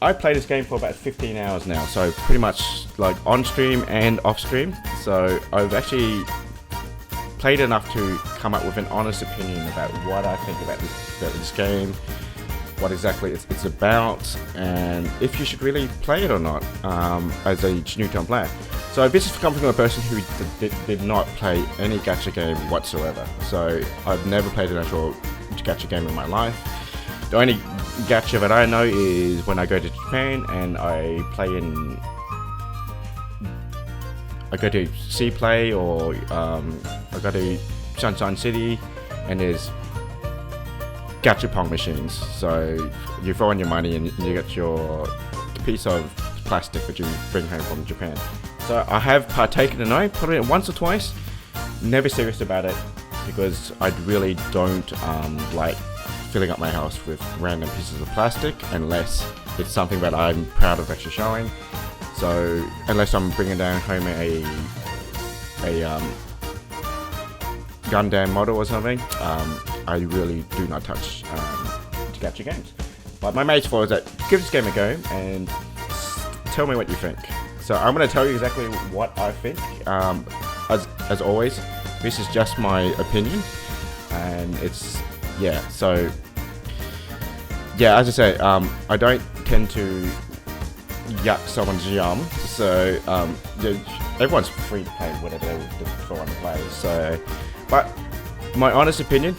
I play this game for about 15 hours now, so pretty much like on stream and off stream. So I've actually played enough to come up with an honest opinion about what I think about this game, what exactly it's about, and if you should really play it or not as a new-time player. So this is coming from a person who did not play any gacha game whatsoever. So I've never played an actual gacha game in my life. The only gacha that I know is when I go to Japan and I go to C-Play, or I go to Sunshine City, and there's gachapon machines. So you throw in your money and you get your piece of plastic that you bring home from Japan. So I have partaken in it, put it in once or twice, never serious about it, because I really don't like filling up my house with random pieces of plastic unless it's something that I'm proud of actually showing. So unless I'm bringing down home a Gundam model or something, I really do not touch gacha games. But my mates for is that give this game a go and tell me what you think. So I'm going to tell you exactly what I think. As always, this is just my opinion, and it's So as I say, I don't tend to yuck someone's yum. So everyone's free to play whatever they want to play. So, but my honest opinion.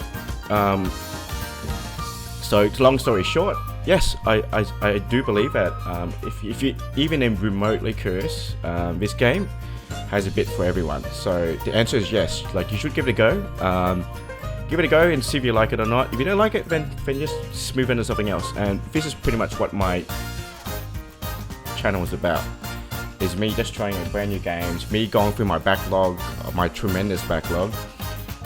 So long story short, yes, I do believe that if you even remotely curse, this game has a bit for everyone. So the answer is yes. Like, you should give it a go. Give it a go and see if you like it or not. If you don't like it, then just move into something else. And this is pretty much what my channel is about. Is me just trying brand new games, me going through my backlog, my tremendous backlog,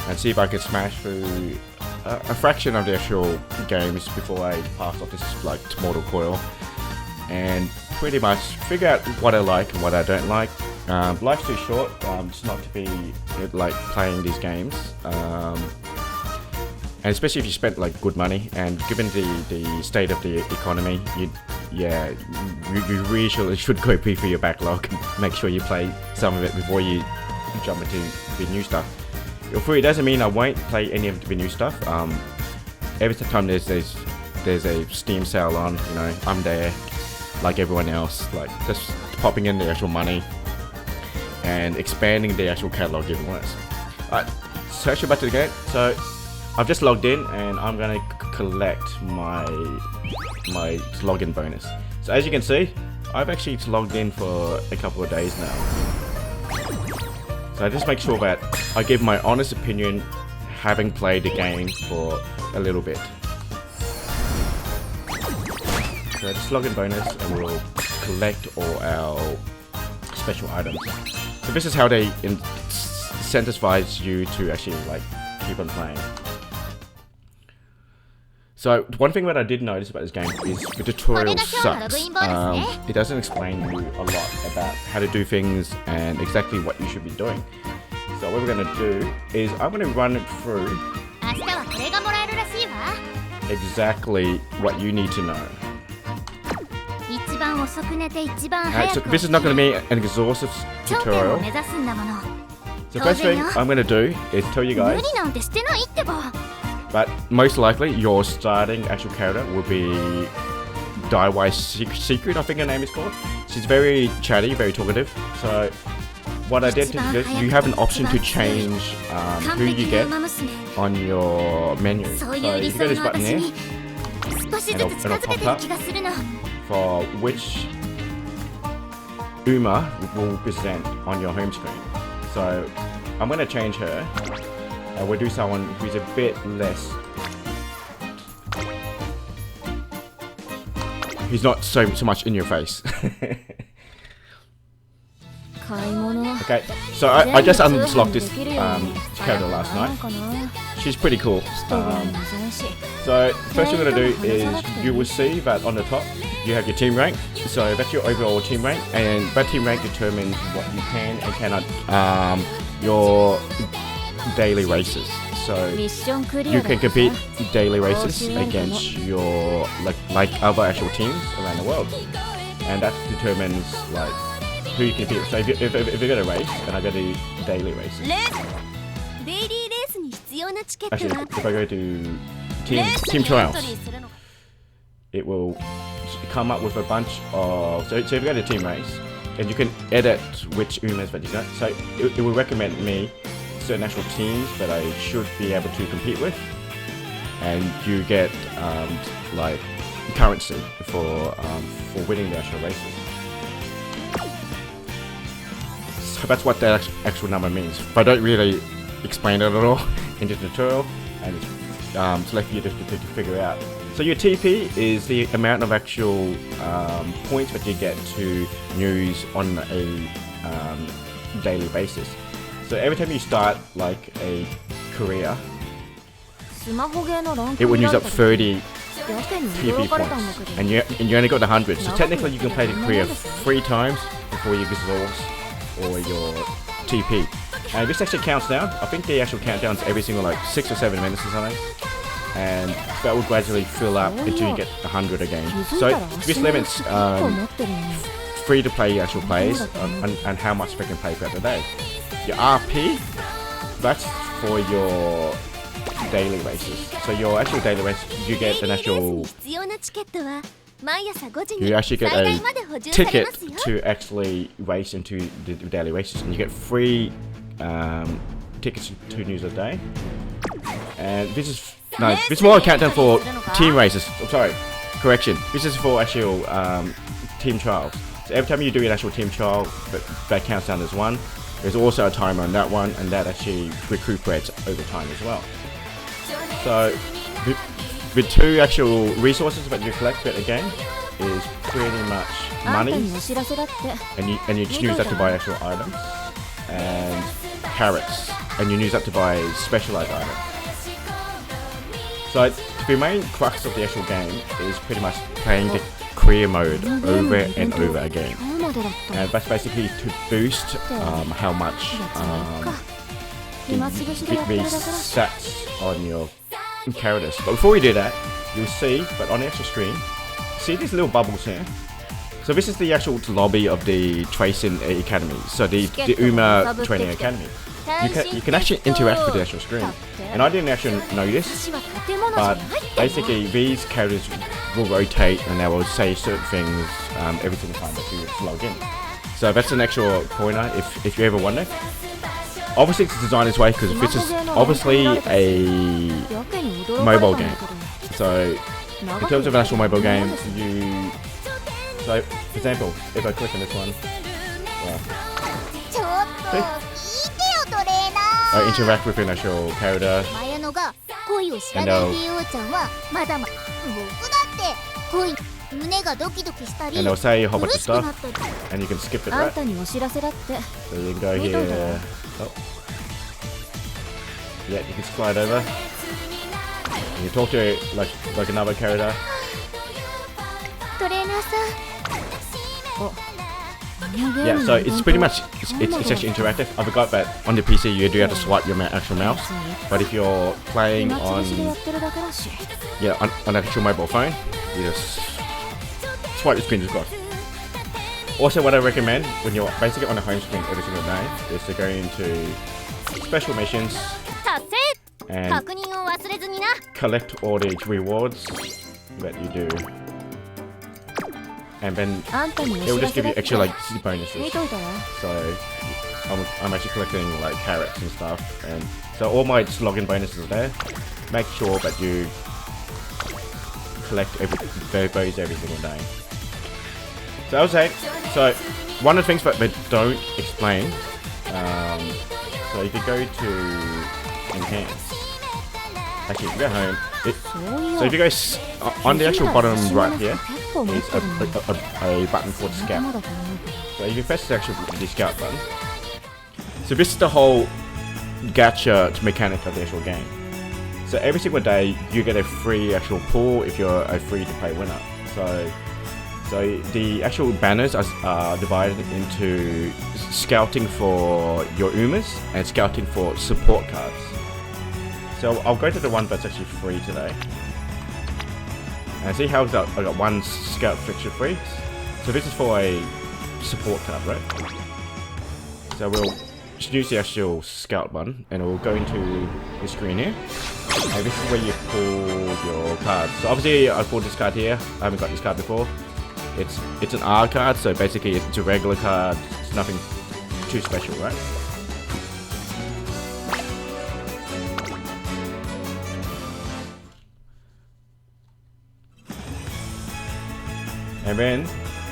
and see if I can smash through a fraction of the actual games before I pass off this like mortal coil, and pretty much figure out what I like and what I don't like. Life's too short just not to be like playing these games, and especially if you spent like good money, and given the state of the economy, you really should go through your backlog and make sure you play some of it before you jump into the new stuff. For it doesn't mean I won't play any of the new stuff. Every time there's a Steam sale on, I'm there like everyone else, like just popping in the actual money and expanding the actual catalog even worse. Alright, so actually back to the game. So I've just logged in and I'm gonna collect my login bonus. So as you can see, I've actually logged in for a couple of days now. So I just make sure that I give my honest opinion, having played the game for a little bit. So just login bonus and we'll collect all our special items. So this is how they incentivize you to actually like keep on playing. So one thing that I did notice about this game is the tutorial sucks. It doesn't explain you a lot about how to do things and exactly what you should be doing. So what we're going to do is I'm going to run it through exactly what you need to know. So this is not going to be an exhaustive tutorial. So first thing I'm going to do is tell you guys, but most likely your starting actual character will be Daiwai's Secret, I think her name is called. She's very chatty, very talkative. So what I did is you have an option to change who you get on your menu. So if you go to this button here, it'll pop up for which Uma will present on your home screen. So I'm going to change her. And we'll do someone who's a bit less, who's not so much in your face. Okay, so I just unlocked this character last night. She's pretty cool. So first thing you're going to do is you will see that on the top you have your team rank. So that's your overall team rank, and that team rank determines what you can and cannot your daily races. So ミッションクリ you アだ can って compete さ daily races against your like other actual teams around the world, and that determines like who you compete with. So if you go to race and I go to daily races, レースデイリーレースに必要なチケット actually は if I go to レ team ース team にエン trials, トリーするの it will come up with a bunch of so if you go to team race and you can edit which umas that you got, so it will recommend me certain national teams that I should be able to compete with, and you get like currency for winning the actual races. So that's what that actual number means. But I don't really explain it at all in the tutorial, and it's left for you to figure out. So your TP is the amount of actual points that you get to use on a daily basis. So every time you start like a career, スマホゲーのランク it will にな use った up 時 30 やけに TP 驚かれたんだ points, けど and you only got the 100. So technically you can play the career 3 times before you exhaust all your TP. And this actually counts down. I think the actual countdown's every single like 6 or 7 minutes or something. And that will gradually fill up until you get 100 again. So this limits 結構持ってるね free to play actual players and how much they can play throughout the day. Your RP, that's for your daily races. So your actual daily race, you get an actual, 必要なチケットは毎朝5時に you actually get 最 a 大まで補充され ticket ますよ to actually race into the daily races, and you get free tickets to New Zealand Day. And this is this is more a countdown for team races. I'm sorry, correction. This is for actual team trials. So every time you do an actual team trial, that counts down as 1. There's also a timer on that one, and that actually recuperates over time as well. So the 2 actual resources that you collect throughout the game is pretty much あんた money, にお知らせだって and you can use that to buy actual items, and carrots, and you use that to buy specialized items. So the main crux of the actual game is pretty much playing the career mode over and over again. 今日までだった And that's basically to boost how much 暇つぶしでやってる these だけだし stats on your characters. But before we do that, you'll see, but on the actual screen, see these little bubbles here? So this is the actual lobby of the Tracing Academy, so the Uma Training Academy. You can actually interact with the actual screen. And I didn't actually know this, 私は建物じゃ but ないってば basically these characters will rotate and they will say certain things every single time that you log in. So that's an actual pointer if you ever wonder. Obviously it's designed this way because this is obviously a やけに驚かれたん mobile だけ game. ど So in terms of an actual mobile game, you so for example, if I click on this one, ちょっと聞いてよトレーナ I ー interact with an actual character. 前のが恋を知らない DO ちゃんはまだまだ僕だって恋胸がドキドキしたり And they'll say a whole bunch 苦 of しくな stuff, ったり and you can skip it, あん right? たにお知らせだって So you can go here. Oh. Yeah, you can slide over. And you talk to like another character. トレーナーさ Yeah, so it's pretty much it's actually interactive. I forgot that on the PC you do have to swipe your actual mouse, but if you're playing 暇つ on ぶしでやってるだけだし on an actual mobile phone, you just swipe the screen just got. Also, what I recommend when you're basically on the home screen every single day is to go into special missions 達成 and 確認を忘れずにな collect all the rewards that you do, and then あんたにお it will 知ら just せ give だ you って extra like 見 bonuses. といたよ So I'm actually collecting like carrots and stuff, and so all my login bonuses are there. Make sure that you collect those every single day. So I was saying, so one of the things that they don't explain, so if you go to enhance, actually if you go home, そうい so if you go on the actual bottom right here 結構持っ is てるね a button called 仲 scout. 間だと思うけど So if you press the actual scout button, so this is the whole gacha mechanic of the actual game. So every single day you get a free actual pool if you're a free to play winner. So the actual banners are divided into scouting for your Umas and scouting for support cards. So I'll go to the one that's actually free today. And see how I got one scout fixture free. So this is for a support card, right? So we'll just use the actual scout button, and we'll go into the screen here. And this is where you pull your cards. So obviously I pulled this card here. I haven't got this card before. It's an R card, so basically it's a regular card. It's nothing too special, right? And then,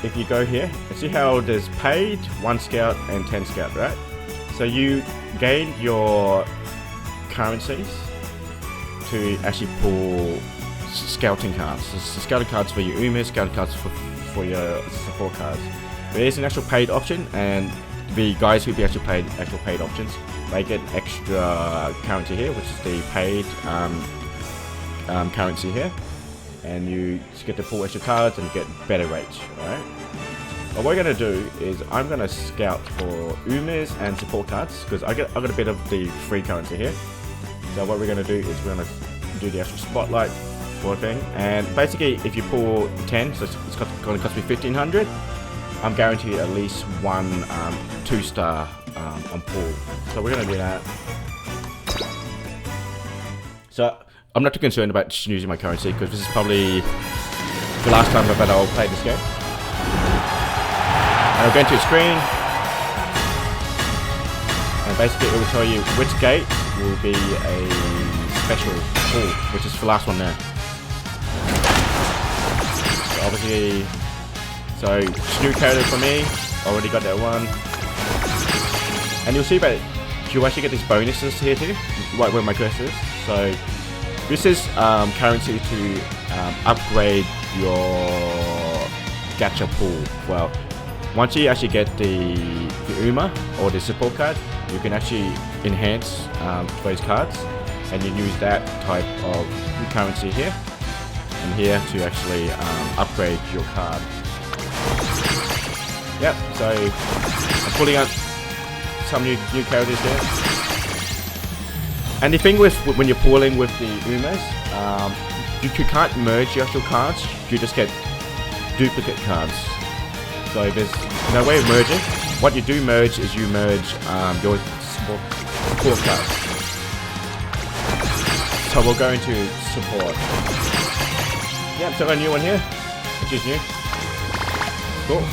if you go here, see how there's paid, 1 scout, and 10 scout, right? So you gain your currencies to actually pull scouting cards. So scouting cards for your Umas, scouting cards for your support cards. There is an actual paid option, and the guys who be actually paid options, they get extra currency here, which is the paid currency here. And you just get to pull extra cards and get better rates, right? What we're gonna do is I'm gonna scout for Umas and support cards because I got a bit of the free currency here. So what we're gonna do is we're gonna do the actual spotlight for thing, and basically if you pull 10, so it's gonna cost me 1500. I'm guaranteed at least one 2-star on pull. So we're gonna do that. So I'm not too concerned about just using my currency because this is probably the last time that I'll play this game. And I'll go into a screen, and basically it will tell you which gate will be a special pull, which is the last one there. So obviously, new character for me. Already got that one, and you'll see that you actually get these bonuses here too, right where my cursor is. So this is currency to upgrade your gacha pool. Well, once you actually get the Uma or the support card, you can actually enhance those cards, and you use that type of currency here and here to actually upgrade your card. Yep, so I'm pulling out some new characters here. And the thing with when you're pulling with the Umas, you can't merge your actual cards. You just get duplicate cards. So there's no way of merging. What you do merge is you merge your support cards. So we'll go into support. Yep, so I got a new one here, which is new. Cool.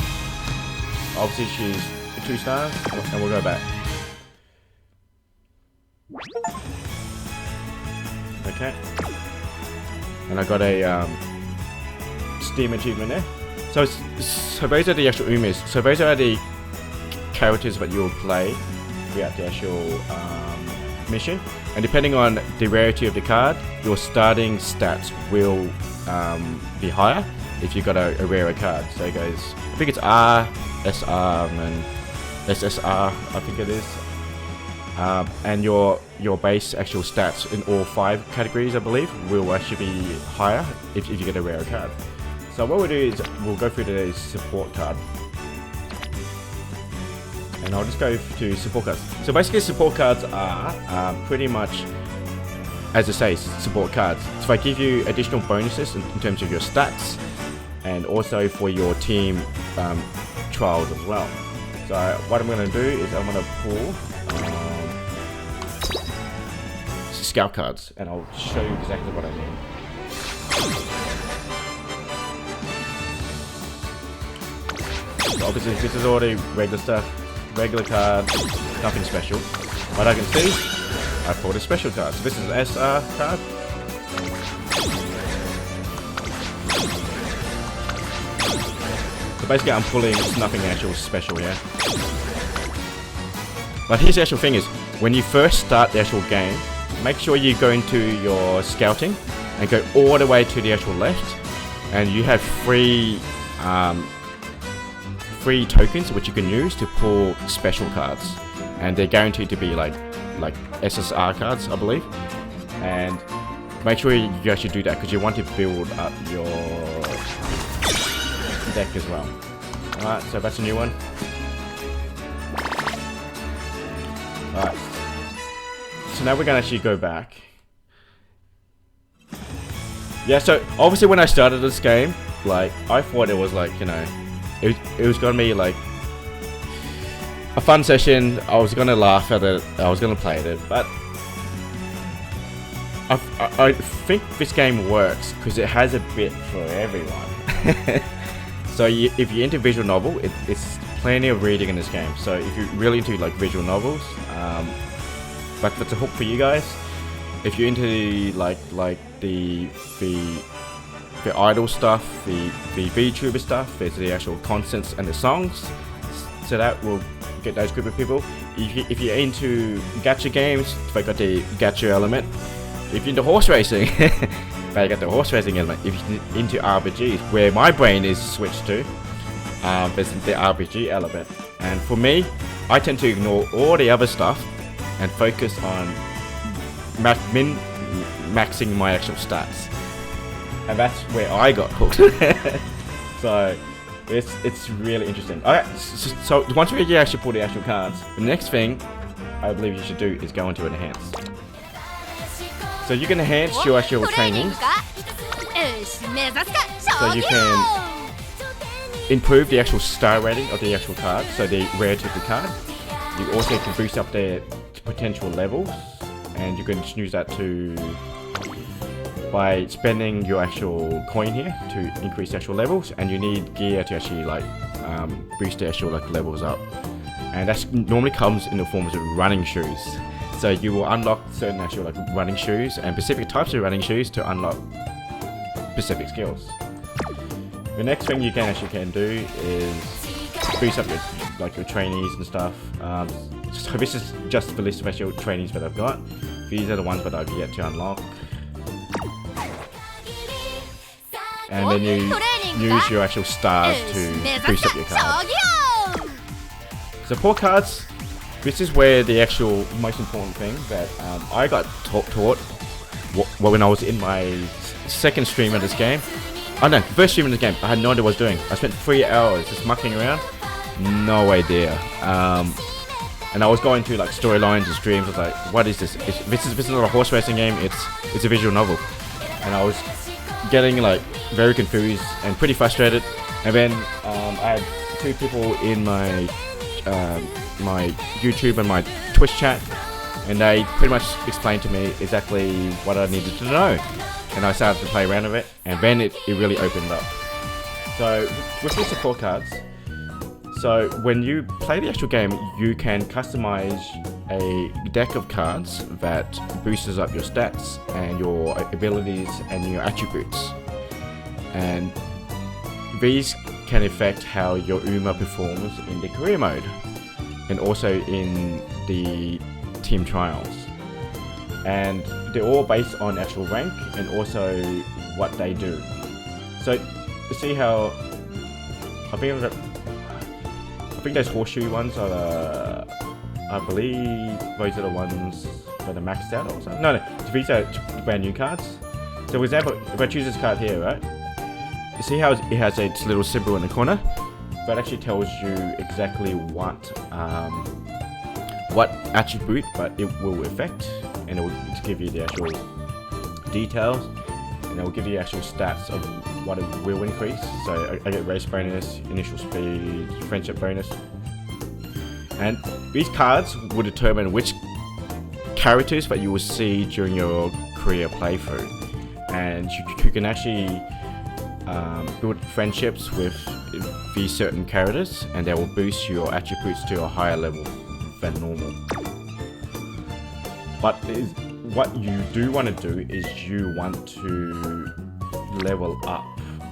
Obviously she's 2 stars, and we'll go back. Okay. And I got a Steam achievement there. So those are the actual Umas. So those are the characters that you'll play throughout the actual mission. And depending on the rarity of the card, your starting stats will be higher if you got a rarer card. So it goes, I think it's R, SR, and SSR, I think it is. And your base actual stats in all 5 categories, I believe, will actually be higher if you get a rarer card. So what we'll do is we'll go through the support card. And I'll just go to support cards. So basically support cards are pretty much, as I say, support cards. So they give you additional bonuses in terms of your stats, and also for your team trials as well. So what I'm going to do is I'm going to pull scout cards, and I'll show you exactly what I mean. So obviously this is all the regular stuff, regular cards, nothing special. But I can see I pulled a special card. So this is an SR card. So basically I'm pulling nothing actual special here. But here's the actual thing is, when you first start the actual game, make sure you go into your scouting and go all the way to the actual left, and you have free tokens which you can use to pull special cards, and they're guaranteed to be like SSR cards, I believe. And make sure you actually do that because you want to build up your deck as well. Alright, so that's a new one. Alright. So now we're going to actually go back Yeah, so obviously when I started this game, like, I thought it was like, you know, it was gonna be like a fun session. I was gonna laugh at it, I was gonna play it, but I think this game works because it has a bit for everyone. So if you're into visual novel, it's plenty of reading in this game. So if you're really into like visual novels, but that's a hook for you guys. If you're into like the idol stuff, the VTuber stuff, there's the actual concerts and the songs. So that will get those group of people. If you're into gacha games, they got the gacha element. If you're into horse racing, they got the horse racing element. If you're into RPGs, where my brain is switched to, there's the RPG element. And for me, I tend to ignore all the other stuff and focus on maxing my actual stats. And that's where I got hooked. So it's really interesting. Alright, so once we actually pull the actual cards, the next thing I believe you should do is go into enhance. So you can enhance your actual trainings. So you can improve the actual star rating of the actual card, so the rarity of the card. You also can boost up their potential levels, and you can use that to by spending your actual coin here to increase the actual levels, and you need gear to actually like boost the actual like levels up, and that normally comes in the forms of running shoes. So you will unlock certain actual like running shoes and specific types of running shoes to unlock specific skills. The next thing you can do is boost up your trainees and stuff. So this is just the list of actual trainees that I've got. These are the ones that I've yet to unlock. And then you use your actual stars to boost up your cards. So for cards, this is where the actual most important thing that I got taught when I was in my second stream of this game. Oh no, first stream of this game, I had no idea what I was doing. I spent 3 hours just mucking around, no idea. And I was going through like storylines and streams. I was like, what is this? This is not a horse racing game, it's a visual novel. And I was getting like very confused and pretty frustrated. And then I had 2 people in my my YouTube and my Twitch chat, and they pretty much explained to me exactly what I needed to know, and I started to play around with it, and then it really opened up. So with the support cards, so when you play the actual game, you can customize a deck of cards that boosts up your stats and your abilities and your attributes, and these can affect how your Uma performs in the career mode and also in the team trials. And they're all based on actual rank and also what they do. So you see how I think those horseshoe ones are I believe those are the ones that are maxed out or something. No, these are brand new cards. So for example, if I choose this card here, right? You see how it has a little symbol in the corner? That actually tells you exactly what attribute but it will affect, and it will give you the actual details, and it will give you actual stats of what it will increase. So I get race bonus, initial speed, friendship bonus, and these cards will determine which characters that you will see during your career playthrough, and you can actually build friendships with these certain characters, and they will boost your attributes to a higher level than normal. But what you do want to do is you want to level up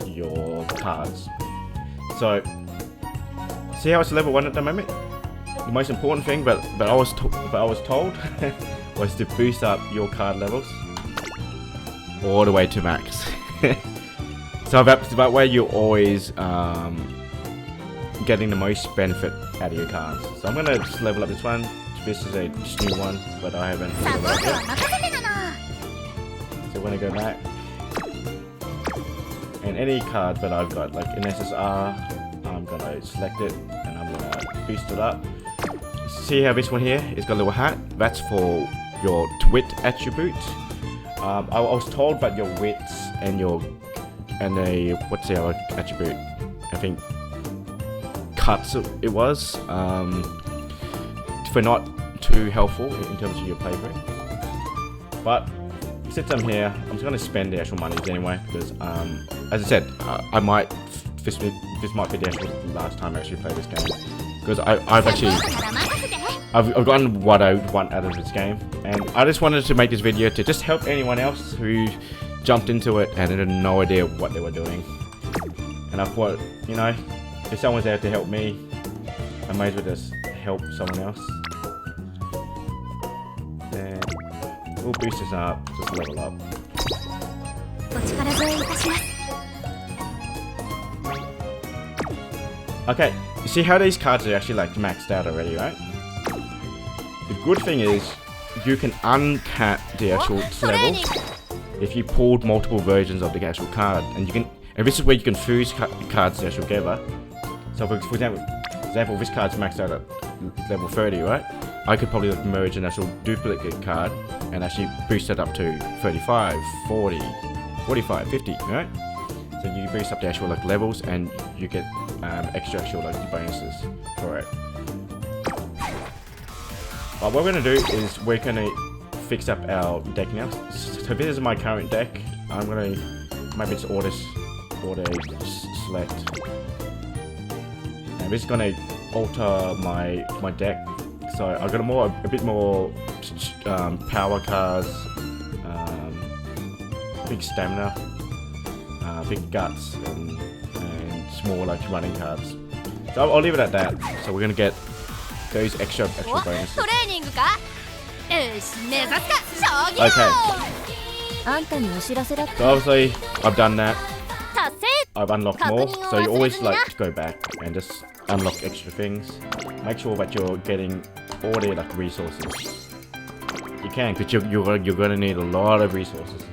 your cards. So see how it's level 1 at the moment? The most important thing but I was told was to boost up your card levels all the way to max. So that way you're always getting the most benefit out of your cards. So I'm gonna just level up this one. This is a new one, but I haven't leveled up yet. So we're gonna go back. And any card that I've got, like an SSR, I'm gonna select it and I'm gonna boost it up. See how this one here, it's got a little hat? That's for your wit attribute. I was told about your wits and the what's the other attribute? I think cuts it was for not too helpful in terms of your playthrough. But since I'm here, I'm just gonna spend the actual monies anyway because as I said, I might this might be the actual last time I actually play this game because I've gotten what I want out of this game, and I just wanted to make this video to just help anyone else who jumped into it and had no idea what they were doing. And I thought, you know, if someone's there to help me, I might as well just help someone else. And we'll boost this up, just level up. Okay, you see how these cards are actually like maxed out already, right? The good thing is you can uncap the actual levels if you pulled multiple versions of the actual card, and this is where you can fuse cards actually together. So for example, this card's maxed out at level 30, right? I could probably like merge an actual duplicate card and actually boost it up to 35, 40, 45, 50, right? So you boost up the actual like levels and you get extra actual like bonuses for it. But what we're gonna do is we're gonna fix up our deck now. So this is my current deck. I'm gonna maybe it's auto select, and this is gonna alter my deck. So I've got a bit more power cards, big stamina, big guts, and small like running cards. So I'll leave it at that. So we're gonna get those extra bonuses. Okay. So obviously I've done that. I've unlocked more. So you always like go back and just unlock extra things. Make sure that you're getting all the like resources. You can, because you're gonna need a lot of resources.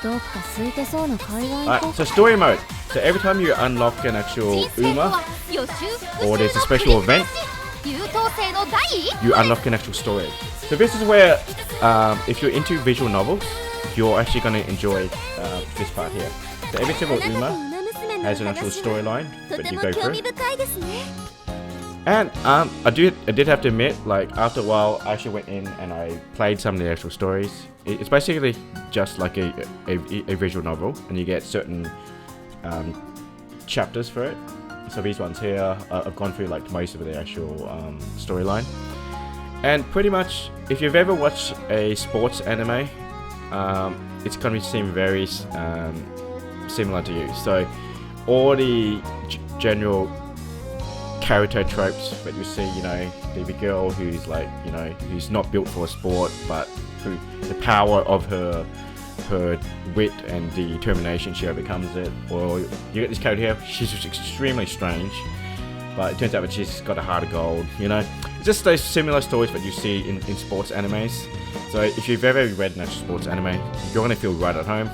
Alright, so story mode. So every time you unlock an actual Uma, or there's a special event, you unlock an actual story. So this is where, if you're into visual novels, you're actually going to enjoy this part here. So every single Uma has an actual storyline that you go through. And I did have to admit, like after a while, I actually went in and I played some of the actual stories. It's basically just like a visual novel, and you get certain chapters for it. So these ones here, I've gone through like most of the actual storyline. And pretty much, if you've ever watched a sports anime, it's going to seem very similar to you. So all the general character tropes that you see, you know, the girl who's like, you know, who's not built for a sport, but through the power of her wit and determination, she overcomes it. Or you get this character here, she's just extremely strange, but it turns out that she's got a heart of gold, you know. It's just those similar stories that you see in sports animes. So if you've ever read an actual sports anime, you're gonna feel right at home.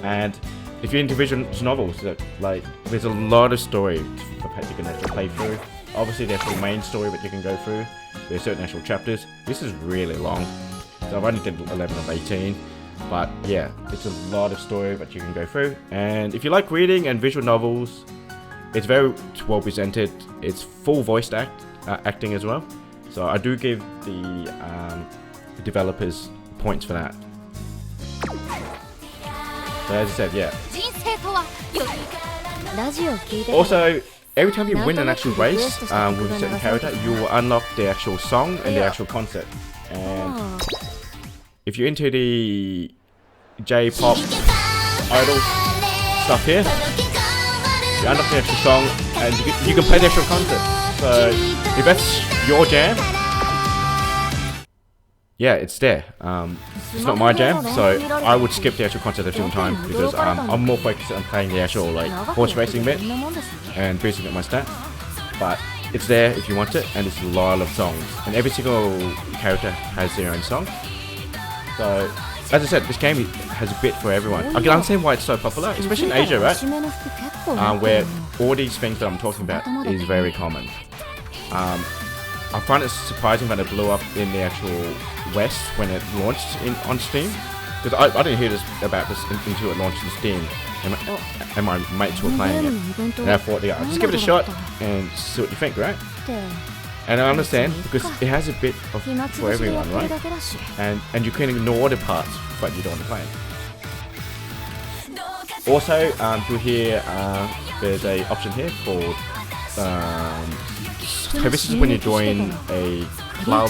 And if you're into visual novels, like there's a lot of story that you can actually play through. Obviously there's the main story that you can go through. There's certain actual chapters. This is really long, so I've only did 11 of 18. But yeah, it's a lot of story that you can go through. And if you like reading and visual novels, it's very well presented. It's full voice acting as well. So I do give the developers points for that. So as I said, yeah. Also, every time you win an actual race with a certain character, you will unlock the actual song and the actual concept. And if you're into the J-pop idol stuff here, you unlock the actual song and you can play the actual concept. So if that's your jam, yeah, it's there. It's not my jam, so I would skip the actual concept every single time because I'm more focused on playing the actual like horse racing bit and boosting up my stat. But it's there if you want it, and it's a lot of songs, and every single character has their own song. So as I said, this game has a bit for everyone. I can understand why it's so popular, especially in Asia, right? Where all these things that I'm talking about is very common. I find it surprising that it blew up in the actual West when it launched on Steam. Because I didn't hear about this until it launched in Steam. And my mates were playing it. And I thought, yeah, just give it a shot and see what you think, right? And I understand, because it has a bit of for everyone, right? And you can ignore the parts that you don't want to play. Also, through here, there's a option here called so this is when you join a club.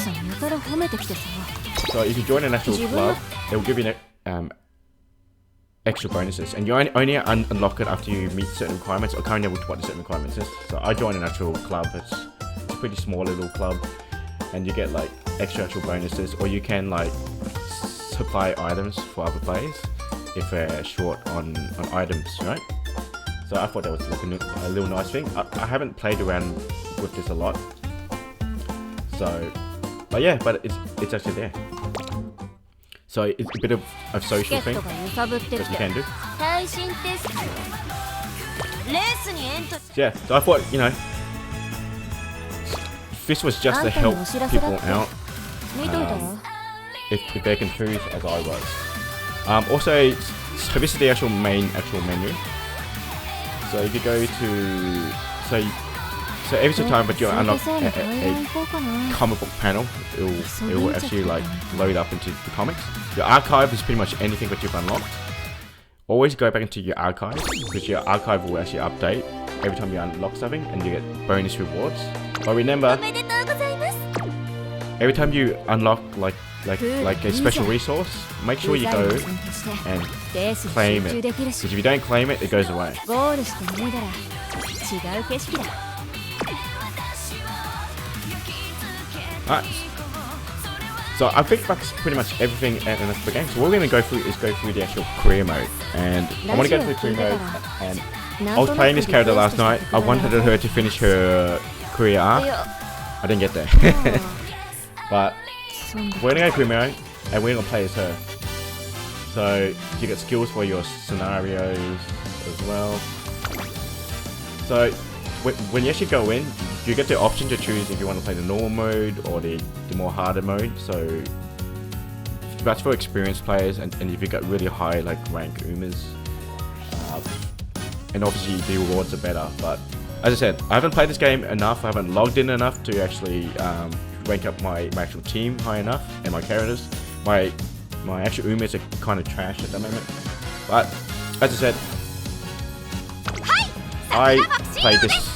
So if you join an actual club, it will give you extra bonuses, and you only unlock it after you meet certain requirements. I can't remember what the certain requirements is. So I joined an actual club. It's a pretty small little club, and you get like extra actual bonuses, or you can like supply items for other players if they're short on items, right? So I thought that was like a little nice thing. I haven't played around with this a lot, so but yeah, but it's actually there. So it's a bit of a social thing that you can do. Yeah, so I thought, you know, this was just to help people out if they're confused as I was. Also, so this is the actual menu. So if you go to so every time that you unlock a comic book panel, it will actually like load up into the comics. Your archive is pretty much anything that you've unlocked. Always go back into your archive, because your archive will actually update every time you unlock something, and you get bonus rewards. But remember, every time you unlock like a special resource, make sure you go and claim it. Because if you don't claim it, it goes away. Alright, so I think that's pretty much everything in the game. So what we're going to go through is the actual career mode. And I want to go through the career mode, and I was playing this character last night. I wanted her to finish her career arc. I didn't get there. But we're going to go career mode, and we're going to play as her. So you get skills for your scenarios as well. So when you actually go in, you get the option to choose if you want to play the normal mode or the more harder mode. So that's for experienced players, and if you got really high like rank Umas, and obviously the rewards are better. But as I said, I haven't played this game enough. I haven't logged in enough to actually rank up my actual team high enough, and my characters. My actual Umas are kind of trash at the moment. But as I said, I played this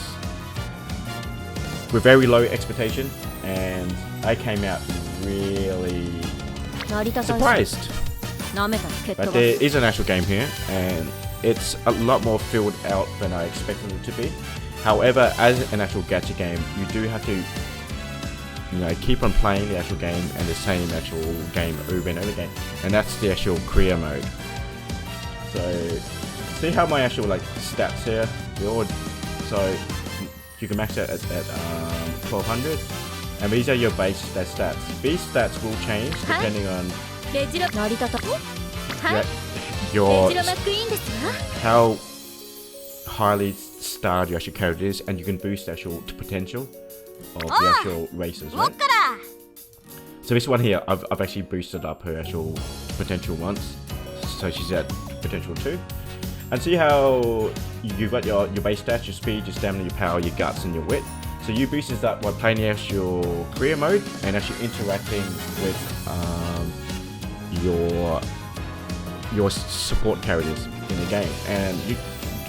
with very low expectation, and I came out really surprised. But there is an actual game here, and it's a lot more filled out than I expected it to be. However, as an actual gacha game, you do have to, you know, keep on playing the actual game and the same actual game over and over again, and that's the actual career mode. So see how my actual like stats here, so you can max out at 1200, and these are your base stats. These stats will change depending on how highly starred your actual character is, and you can boost the actual potential of the actual races, right? So this one here, I've actually boosted up her actual potential once, so she's at potential 2. And see how you've got your base stats, your speed, your stamina, your power, your guts, and your wit. So you boost that by playing the actual career mode and actually interacting with your support characters in the game. And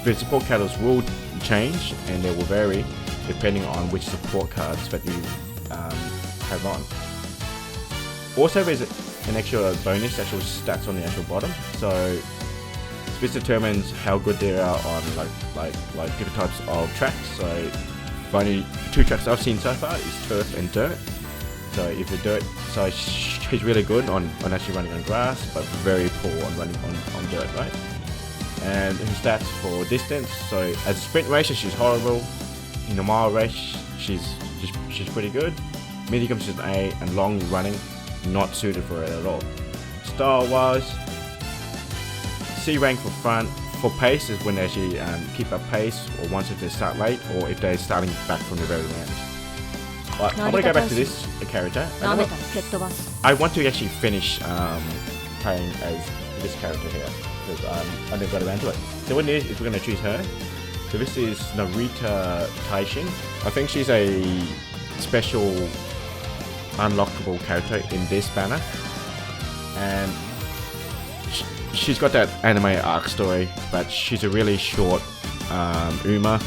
the support characters will change, and they will vary depending on which support cards that you have on. Also, there's an extra bonus, actual stats on the actual bottom. So this determines how good they are on like different types of tracks. So the only 2 tracks I've seen so far is turf and dirt. So if the dirt, so she's really good on actually running on grass, but very poor on running on dirt, right? And her stats for distance. So as a sprint racer, she's horrible. In a mile race, she's pretty good. Medium, she's an A, and long running, not suited for it at all. Style wise, C rank for front. For pace is when they actually keep up pace, or once if they start late, or if they're starting back from the very end. But I want to go back to this character. And 舐めたら蹴っ飛ばす I want to actually finish playing as this character here because I never got around to it. So what it is we're going to choose her. So this is Narita Taishin. I think she's a special unlockable character in this banner, and she's got that anime arc story, but she's a really short Uma,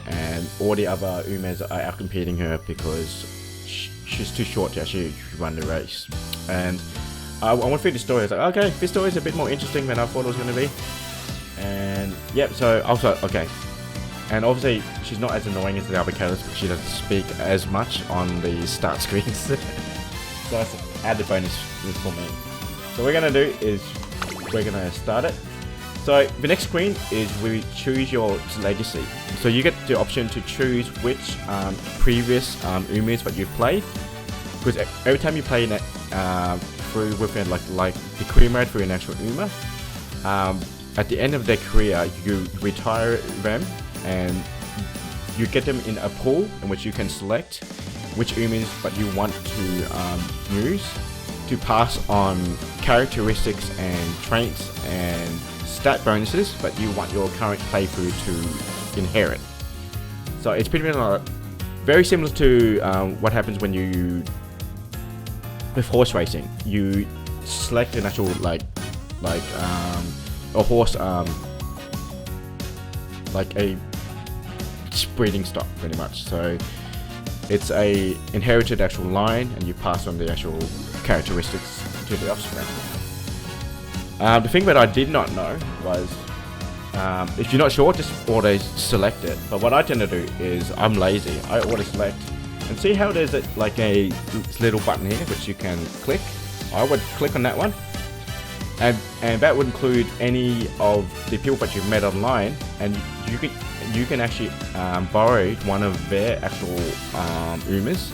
and all the other Umas are outcompeting her because she's too short to actually run the race. And I went through the story. I was like, okay, this story is a bit more interesting than I thought it was going to be. And yep, so I was like, okay. And obviously, she's not as annoying as the other characters because she doesn't speak as much on the start screens. So that's an added bonus for me. So what we're going to do is we're going to start it. So the next screen is we choose your legacy. So you get the option to choose which previous Umas that you've played. Because every time you play through within like the career mode through an actual Uma, at the end of their career you retire them and you get them in a pool in which you can select which Umas that you want to use to pass on characteristics and traits and stat bonuses that you want your current playthrough to inherit. So it's pretty much very similar to what happens when you with horse racing. You select an actual like a horse like a breeding stock pretty much. So it's a inherited actual line and you pass on the actual characteristics to the offspring. The thing that I did not know was if you're not sure, just auto select it. But what I tend to do is I'm lazy. I auto select and see how there's like a little button here which you can click. I would click on that one, and that would include any of the people that you've met online, and you can actually borrow one of their actual Umas,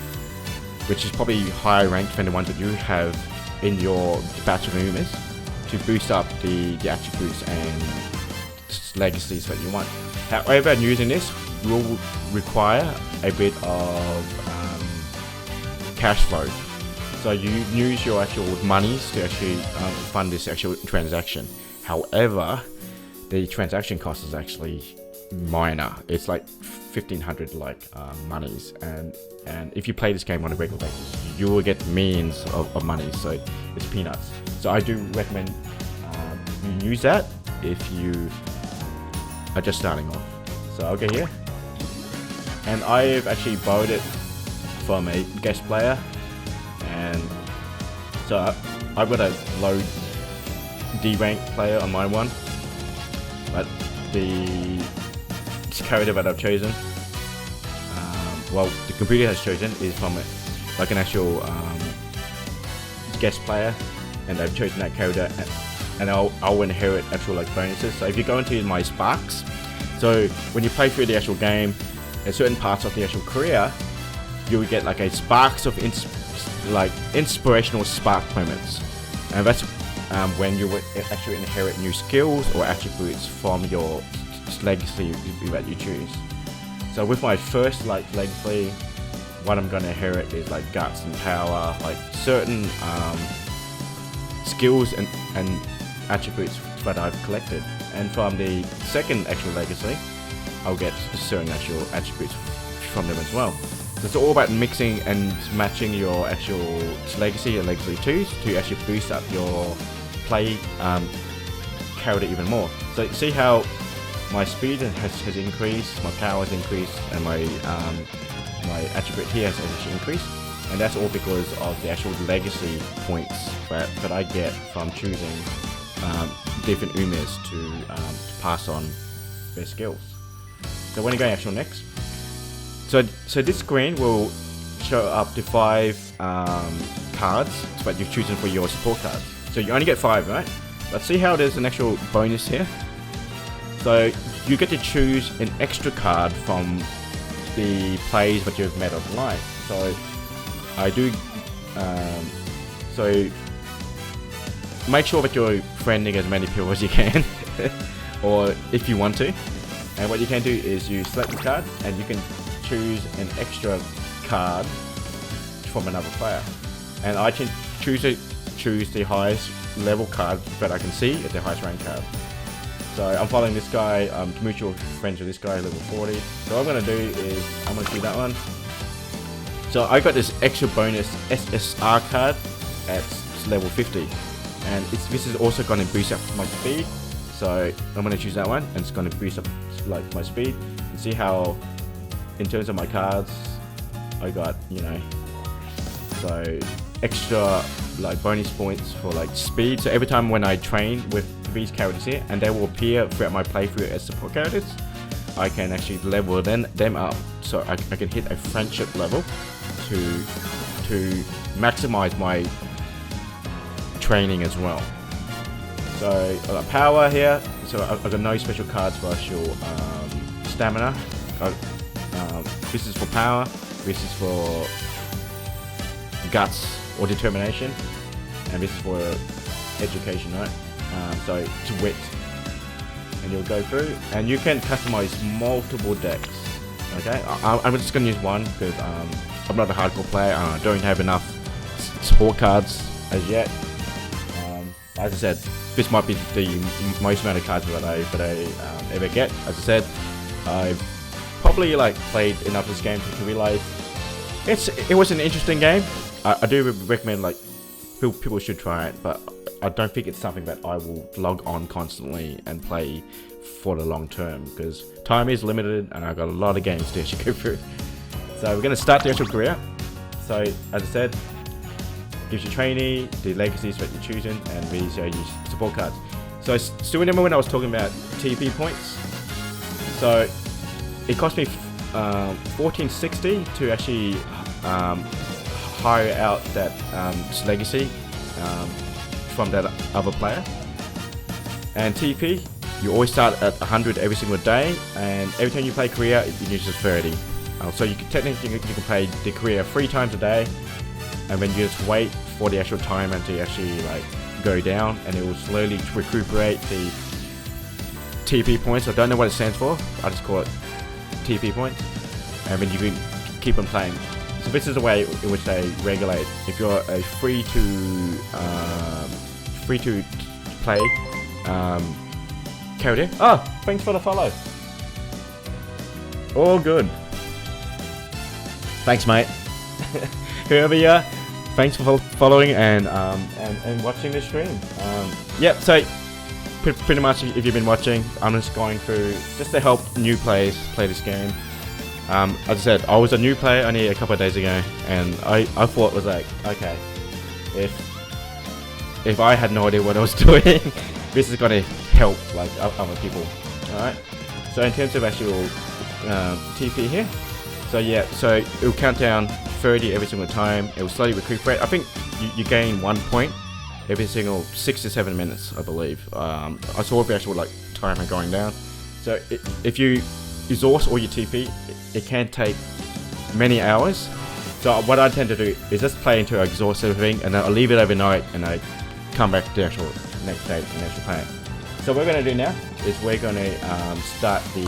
which is probably higher ranked than the ones that you have in your batch of Umas, to boost up the attributes and legacies that you want. However, using this will require a bit of cash flow. So you use your actual monies to actually fund this actual transaction. However, the transaction cost is actually minor. It's like 1,500 monies, and if you play this game on a regular basis, you will get millions of money. So it's peanuts. So I do recommend you use that if you are just starting off. So I'll go here, and I've actually borrowed it from a guest player, and so I've got a low D rank player on my one, but the character that I've chosen, well, the computer has chosen, is from like an actual guest player, and they've chosen that character, and I'll inherit actual like bonuses. So if you go into my sparks, so when you play through the actual game, at certain parts of the actual career, you will get like a sparks of inspirational spark moments, and that's when you would actually inherit new skills or attributes from your legacy that you choose. So with my first legacy, what I'm going to inherit is like guts and power, like certain skills and attributes that I've collected. And from the second actual legacy, I'll get certain actual attributes from them as well. So it's all about mixing and matching your actual legacy and legacy 2s to actually boost up your play character even more. So see how my speed has increased, my power has increased, and my attribute here has actually increased, and that's all because of the actual legacy points that I get from choosing different Umas to pass on their skills. So when you go actual next, so this screen will show up to 5 cards that you've chosen for your support cards. So you only get 5, right? But see how there's an actual bonus here. So you get to choose an extra card from the plays that you've met online. So I do. So make sure that you're friending as many people as you can, or if you want to. And what you can do is you select the card, and you can choose an extra card from another player, and I can choose the highest level card that I can see at the highest rank card. So I'm following this guy, mutual friends with this guy, level 40. So what I'm going to do is I'm going to do that one. So I got this extra bonus SSR card at level 50, and this is also going to boost up my speed. So I'm going to choose that one, and it's going to boost up like my speed. And see how, in terms of my cards, I got, you know, so extra like bonus points for like speed. So every time when I train with these characters here, and they will appear throughout my playthrough as support characters, I can actually level them up, so I can hit a friendship level to maximize my training as well. So I got power here, so I've got no special cards for actual stamina. This is for power, this is for guts or determination, and this is for education, right? So to wit, and you'll go through, and you can customize multiple decks. Okay, I'm just gonna use one because I'm not a hardcore player. I don't have enough support cards as yet. As I said, this might be the most amount of cards that I ever get. As I said, I've probably like played enough of this game to realize it was an interesting game. I do recommend like people should try it, but I don't think it's something that I will log on constantly and play for the long term, because time is limited and I've got a lot of games to actually go through. So we're going to start the actual career. So as I said, gives you trainee, the legacies that you're choosing, and these are your support cards. So I still remember when I was talking about TP points. So it cost me 1460 to actually hire out that legacy from that other player. And TP, you always start at 100 every single day, and every time you play career, it uses 30. So you can technically you can play the career 3 times a day, and then you just wait for the actual timer to actually like go down, and it will slowly recuperate the TP points. I don't know what it stands for. I just call it TP points, and then you can keep on playing. So this is the way in which they regulate. If you're a free to play character. Oh, thanks for the follow. All good. Thanks, mate. Whoever you are, thanks for following and watching the stream. Yep. So pretty much, if you've been watching, I'm just going through just to help new players play this game. As I said, I was a new player only a couple of days ago, and I thought it was like, okay, if I had no idea what I was doing, this is gonna help like other people. All right. So in terms of actual TP here, so yeah, so it will count down 30 every single time. It will slowly recuperate. I think you gain 1 point every single 6 to 7 minutes, I believe. I saw the actual like timer going down. So if you exhaust all your TP, it can take many hours. So what I tend to do is just play until I exhaust everything, and then I'll leave it overnight, and I come back to the actual next day and actually play it. So what we're going to do now is we're going to start the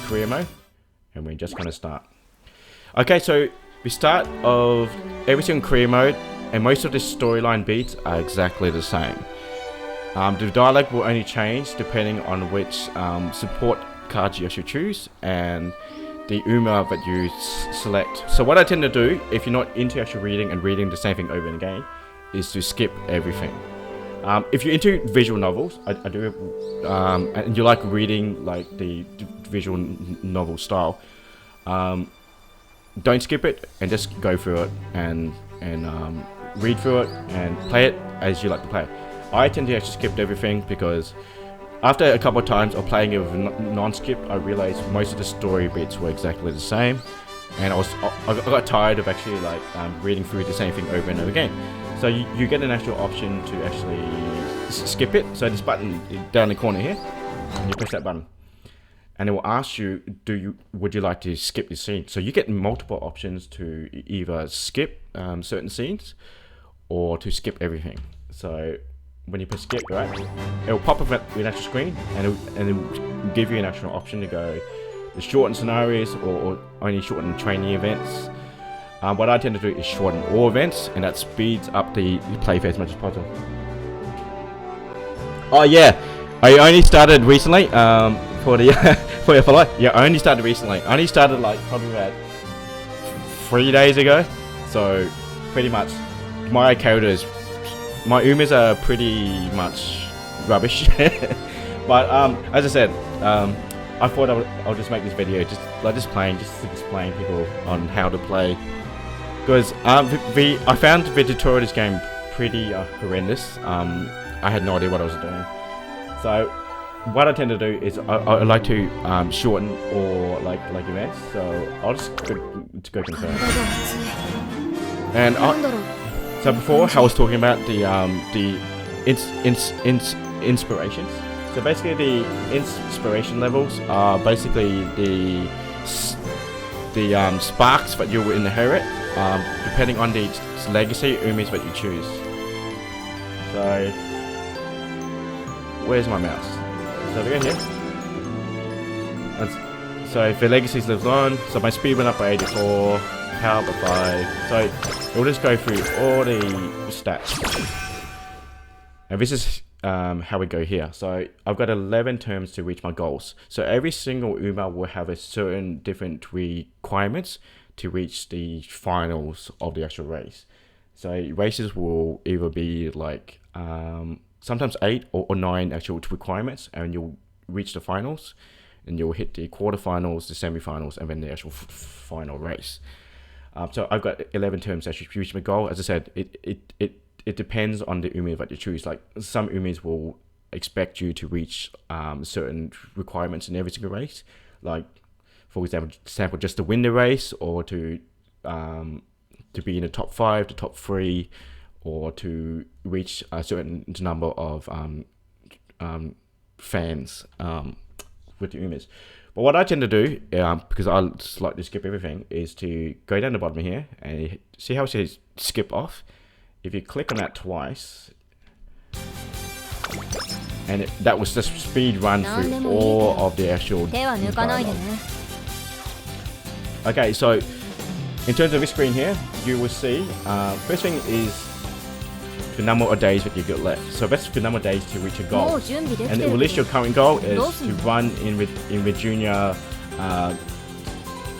career mode, and we're just going to start. Okay, so the start of every single career mode, and most of the storyline beats are exactly the same. The dialogue will only change depending on which support cards you actually choose and the Uma that you select. So what I tend to do, if you're not into actually reading the same thing over and again, is to skip everything. If you're into visual novels, I do, and you like reading like the visual novel style, don't skip it and just go through it and read through it and play it as you like to play it. I tend to actually skip everything because after a couple of times of playing it with non-skip, I realized most of the story bits were exactly the same, and I got tired of actually like reading through the same thing over and over again. So you get an actual option to actually skip it. So this button down the corner here, and you press that button, and it will ask you, would you like to skip this scene? So you get multiple options to either skip certain scenes or to skip everything. So when you press skip, right, it will pop up with an actual screen, and it will give you an actual option to go the shortened scenarios or only shortened training events. what I tend to do is shorten all events, and that speeds up the play phase as much as possible. Oh yeah, I only started recently. For the for your follow. Yeah, I only started recently. I only started like probably about 3 days ago. So pretty much my characters, my Umas are pretty much rubbish. But as I said, I thought I'll just make this video just playing, just to explain people on how to play. Because I found the tutorial of this game pretty horrendous. I had no idea what I was doing. So what I tend to do is I like to shorten or like events. So I'll just go confirm. And so before I was talking about the inspirations. So basically the inspiration levels are basically the sparks that you will inherit depending on the legacy Umis that you choose. So where's my mouse? So we go here. And so if the legacies lives on, so my speed went up by 84, power by 5. So we'll just go through all the stats. And this is how we go here. So I've got 11 terms to reach my goals. So every single Uma will have a certain different requirements to reach the finals of the actual race. So races will either be like sometimes 8 or 9 actual requirements, and you'll reach the finals, and you'll hit the quarterfinals, the semi-finals, and then the actual final race. So I've got 11 terms to actually reach my goal. As I said, it depends on the Umi that you choose. Like some Umis will expect you to reach certain requirements in every single race, like for example, just to win the race, or to be in the top 5, the top 3, or to reach a certain number of fans with the Umis. But what I tend to do, because I just like to skip everything, is to go down the bottom here and see how it says skip off. If you click on that twice, and that was just speed run through all of the actual dialogue. Okay, so in terms of this screen here, you will see first thing is the number of days that you've got left. So that's the number of days to reach a goal. And it will list your current goal is to run in Virginia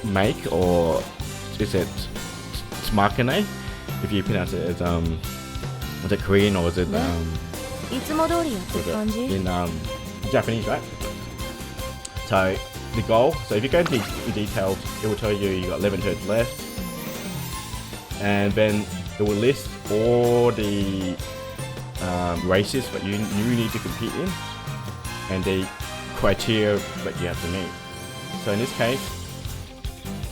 make, or is it Smakane? If you pronounce it as was it Korean or was it in Japanese, right? So the goal, so if you go into the details, it will tell you got 11 turns left, and then it will list all the races that you need to compete in, and the criteria that you have to meet. So in this case,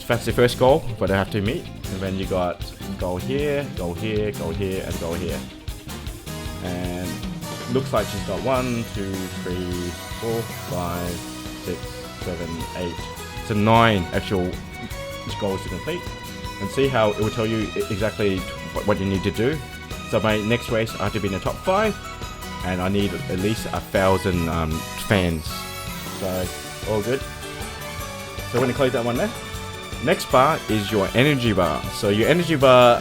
that's the first goal that I have to meet, and then you got goal here, goal here, goal here, and goal here. And looks like she's got 1, 2, 3, 4, 5, 6, 7, 8. So 9 actual goals to complete. And see how it will tell you exactly what you need to do. So my next race I have to be in the top 5, and I need at least 1,000 fans. So all good. So we're gonna close that one there. Next bar is your energy bar. So your energy bar,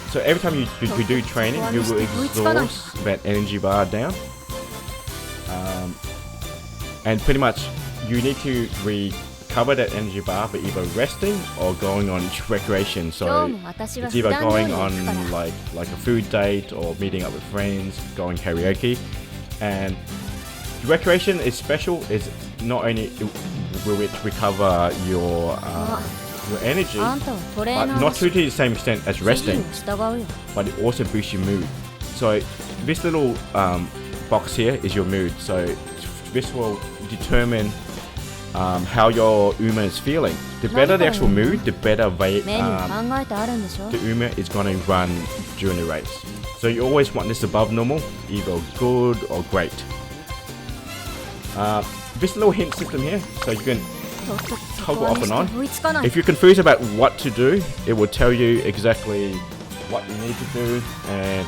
so every time you do training, you will exhaust that energy bar down. And pretty much you need to recover that energy bar by either resting or going on recreation. So it's either going on like a food date, or meeting up with friends, going karaoke. And recreation is special, is not only will it recover your energy, but not to the same extent as resting, but it also boosts your mood. So this little box here is your mood. So this will determine how your Uma is feeling. The better the actual mood, the better the Uma is going to run during the race. So you always want this above normal, either good or great. This little hint system here, so you can toggle off and on. If you're confused about what to do, it will tell you exactly what you need to do and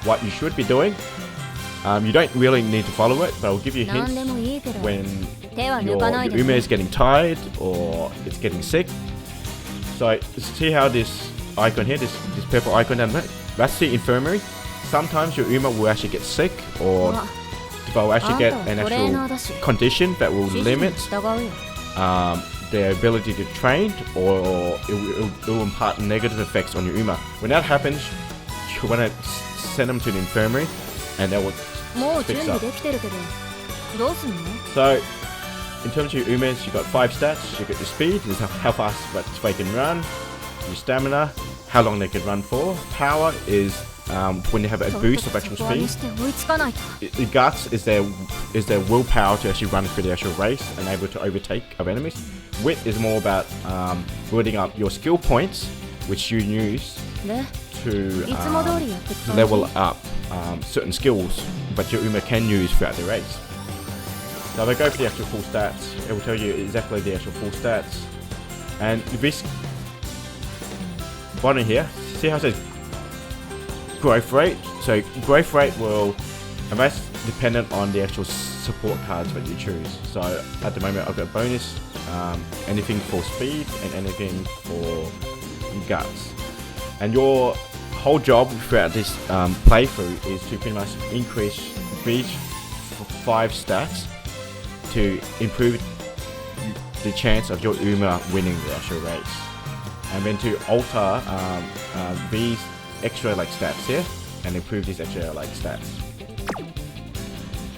what you should be doing. You don't really need to follow it, but I'll give you hints when your Uma is getting tired or it's getting sick. So see how this icon here, this purple icon down there, that's the infirmary. Sometimes your Uma will actually get sick, or they'll actually get an actual condition that will limit their ability to train, or it will impart negative effects on your Uma. When that happens, you want to send them to the infirmary, and they will fix up. So, in terms of your Umas, you've got 5 stats. You've got your speed, which is how fast they can run, your stamina, how long they can run for. Power is when they have a boost of actual speed. The guts is their willpower to actually run through the actual race and able to overtake of enemies. Wit is more about building up your skill points, which you use to level up certain skills, but your Uma can use throughout the race. So if I go for the actual full stats, it will tell you exactly the actual full stats. And this bottom here, see how it says growth rate? So growth rate will, and that's dependent on the actual support cards that you choose. So at the moment I've got bonus, anything for speed and anything for guts. And your whole job throughout this playthrough is to pretty much increase these 5 stats to improve the chance of your Uma winning the actual race, and then to alter these extra stats here and improve these extra stats.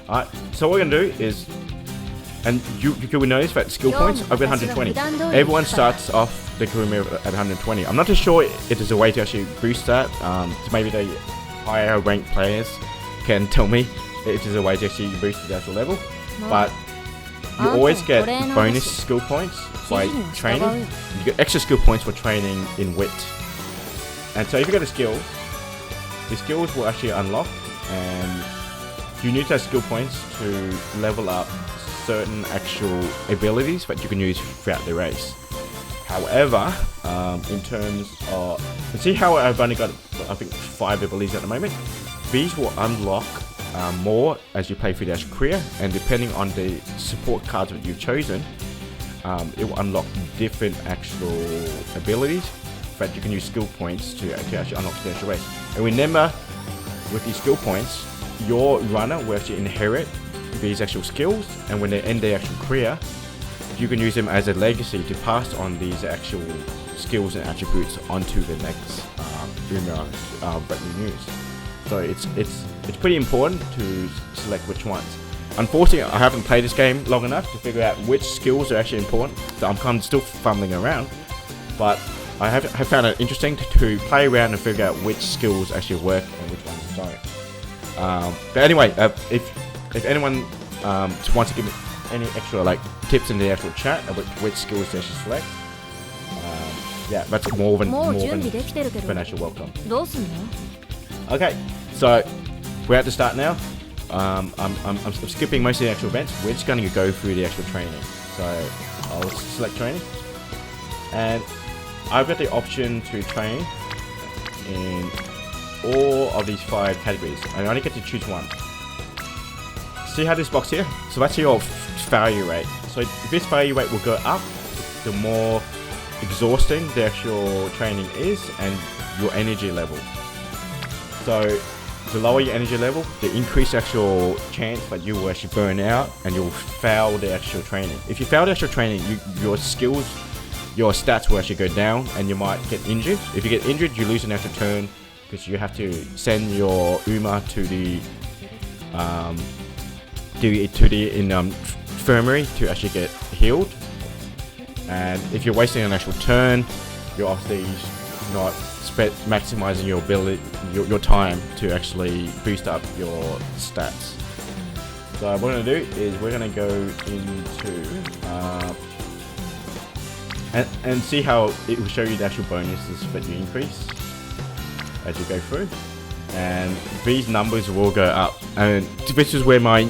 Alright, so what we're gonna do is, and you will notice that skill points I've got 120. Everyone starts off the career at 120. I'm not too sure if there's a way to actually boost that. So maybe the higher ranked players can tell me if there's a way to actually boost the actual level. But you always get bonus skill points by training. You get extra skill points for training in wit. And so if you go to skills, the skills will actually unlock, and you need those skill points to level up certain actual abilities that you can use throughout the race. However, in terms of, see how I've only got, I think, 5 abilities at the moment. These will unlock more as you play through the actual career, and depending on the support cards that you've chosen, it will unlock different actual abilities that you can use skill points to actually unlock the actual race. And remember, with these skill points, your runner will actually inherit these actual skills, and when they end their actual career, you can use them as a legacy to pass on these actual skills and attributes onto the next Uma that you use. So it's pretty important to select which ones. Unfortunately, I haven't played this game long enough to figure out which skills are actually important, so I'm kind of still fumbling around. But I have found it interesting to play around and figure out which skills actually work and which ones don't. But anyway, if anyone wants to give me any extra tips in the actual chat about which skills they should select, yeah, that's more than actual welcome. Okay, so we're at the start now. I'm skipping most of the actual events. We're just going to go through the actual training. So I'll select training, and I've got the option to train in all of these 5 categories. I only get to choose one. See how this box here? So that's your failure rate. So this failure rate will go up the more exhausting the actual training is, and your energy level. So the lower your energy level, the increased actual chance that you will actually burn out and you'll fail the actual training. If you fail the actual training, your skills, your stats will actually go down, and you might get injured. If you get injured, you lose an extra turn because you have to send your Uma to the infirmary to actually get healed. And if you're wasting an actual turn, you're obviously not maximizing your ability, your time to actually boost up your stats. So what we're going to do is we're going to go into and see how it will show you the actual bonuses that you increase as you go through, and these numbers will go up, and this is where my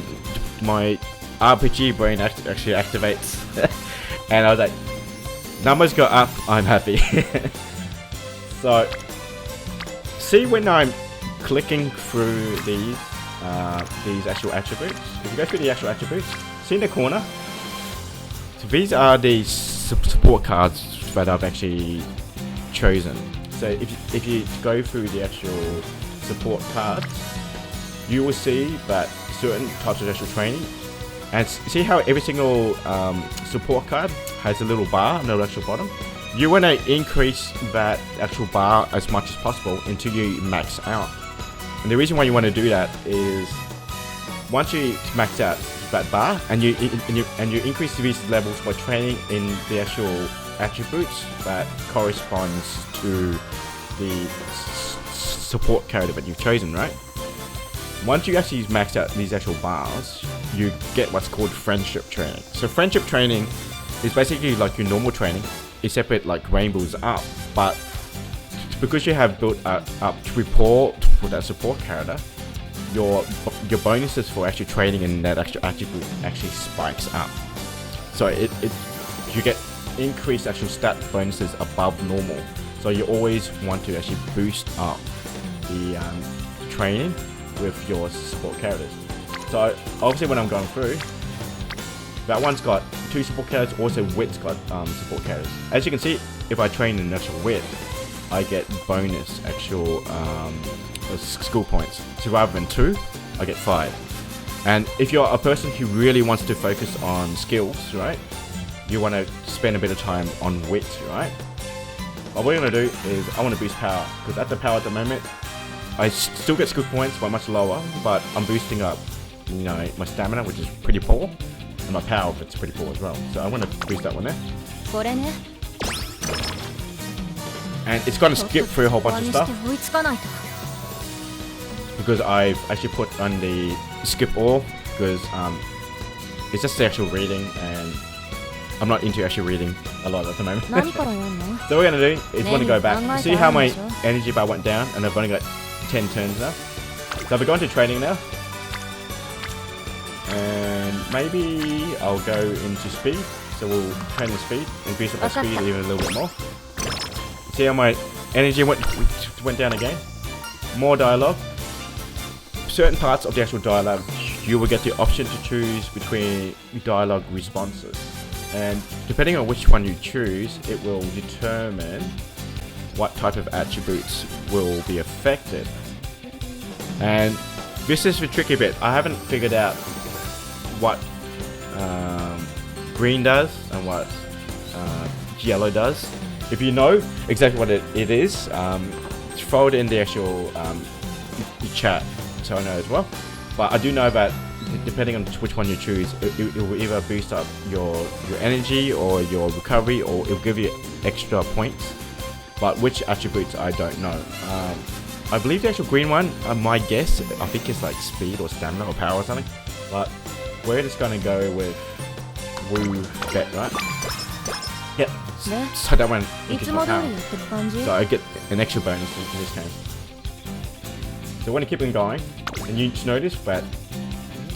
RPG brain actually activates. And I was like, numbers go up, I'm happy. So see when I'm clicking through these actual attributes, if you go through the actual attributes, see in the corner, so these are the support cards that I've actually chosen. So if you go through the actual support cards, you will see that certain types of actual training, and see how every single support card has a little bar on the actual bottom. You want to increase that actual bar as much as possible until you max out. And the reason why you want to do that is once you max out that bar and you increase these levels by training in the actual attributes that corresponds to the support character that you've chosen, right? Once you actually max out these actual bars, you get what's called friendship training. So friendship training is basically like your normal training, except it like rainbows up, but because you have built up rapport for that support character, your bonuses for actually training in that actual attribute actually spikes up. So you get increased actual stat bonuses above normal. So you always want to actually boost up the training with your support characters. So obviously when I'm going through, that one's got 2 support characters, also Wit's got support characters. As you can see, if I train in actual Wit, I get bonus actual skill points. So rather than 2, I get 5. And if you're a person who really wants to focus on skills, right, you want to spend a bit of time on Wit, right? What we're going to do is I want to boost power, because at the power at the moment, I still get skill points but much lower, but I'm boosting up, you know, my stamina, which is pretty poor, and my power, it's pretty poor as well. So I want to boost that one there. And it's going to skip through a whole bunch of stuff, because I've actually put on the skip all, because it's just the actual reading, and I'm not into actually reading a lot at the moment. So what we're going to do is want to go back. See how my energy bar went down, and I've only got 10 turns now. So we're going to training now. And maybe I'll go into speed. So we'll train the speed and boost up my speed even a little bit more. See how my energy went down again. More dialogue. Certain parts of the actual dialogue, you will get the option to choose between dialogue responses. And depending on which one you choose, it will determine what type of attributes will be affected. And this is the tricky bit. I haven't figured out what green does and what yellow does. If you know exactly what it is, throw it in the actual chat so I know as well. But I do know that depending on which one you choose, it will either boost up your energy or your recovery, or it will give you extra points. But which attributes, I don't know. I believe the actual green one, my guess, I think it's like speed or stamina or power or something. But we're just going to go with Woo Bet, right? Yep. So that one increases my power. So I get an extra bonus in this game. So when I keep on going, and you notice that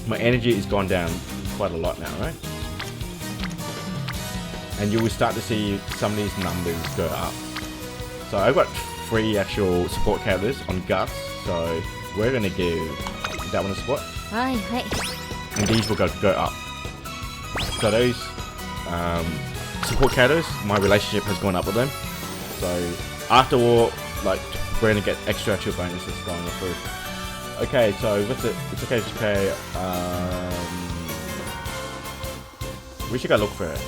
my energy has gone down quite a lot now, right? And you will start to see some of these numbers go up. So I've got 3 actual support characters on Guts, so we're going to give that one a support. And these will go up. So those support characters, my relationship has gone up with them. So after war, like, we're going to get extra actual bonuses going through. Okay, so what's it? It's okay, it's okay. We should go look for it.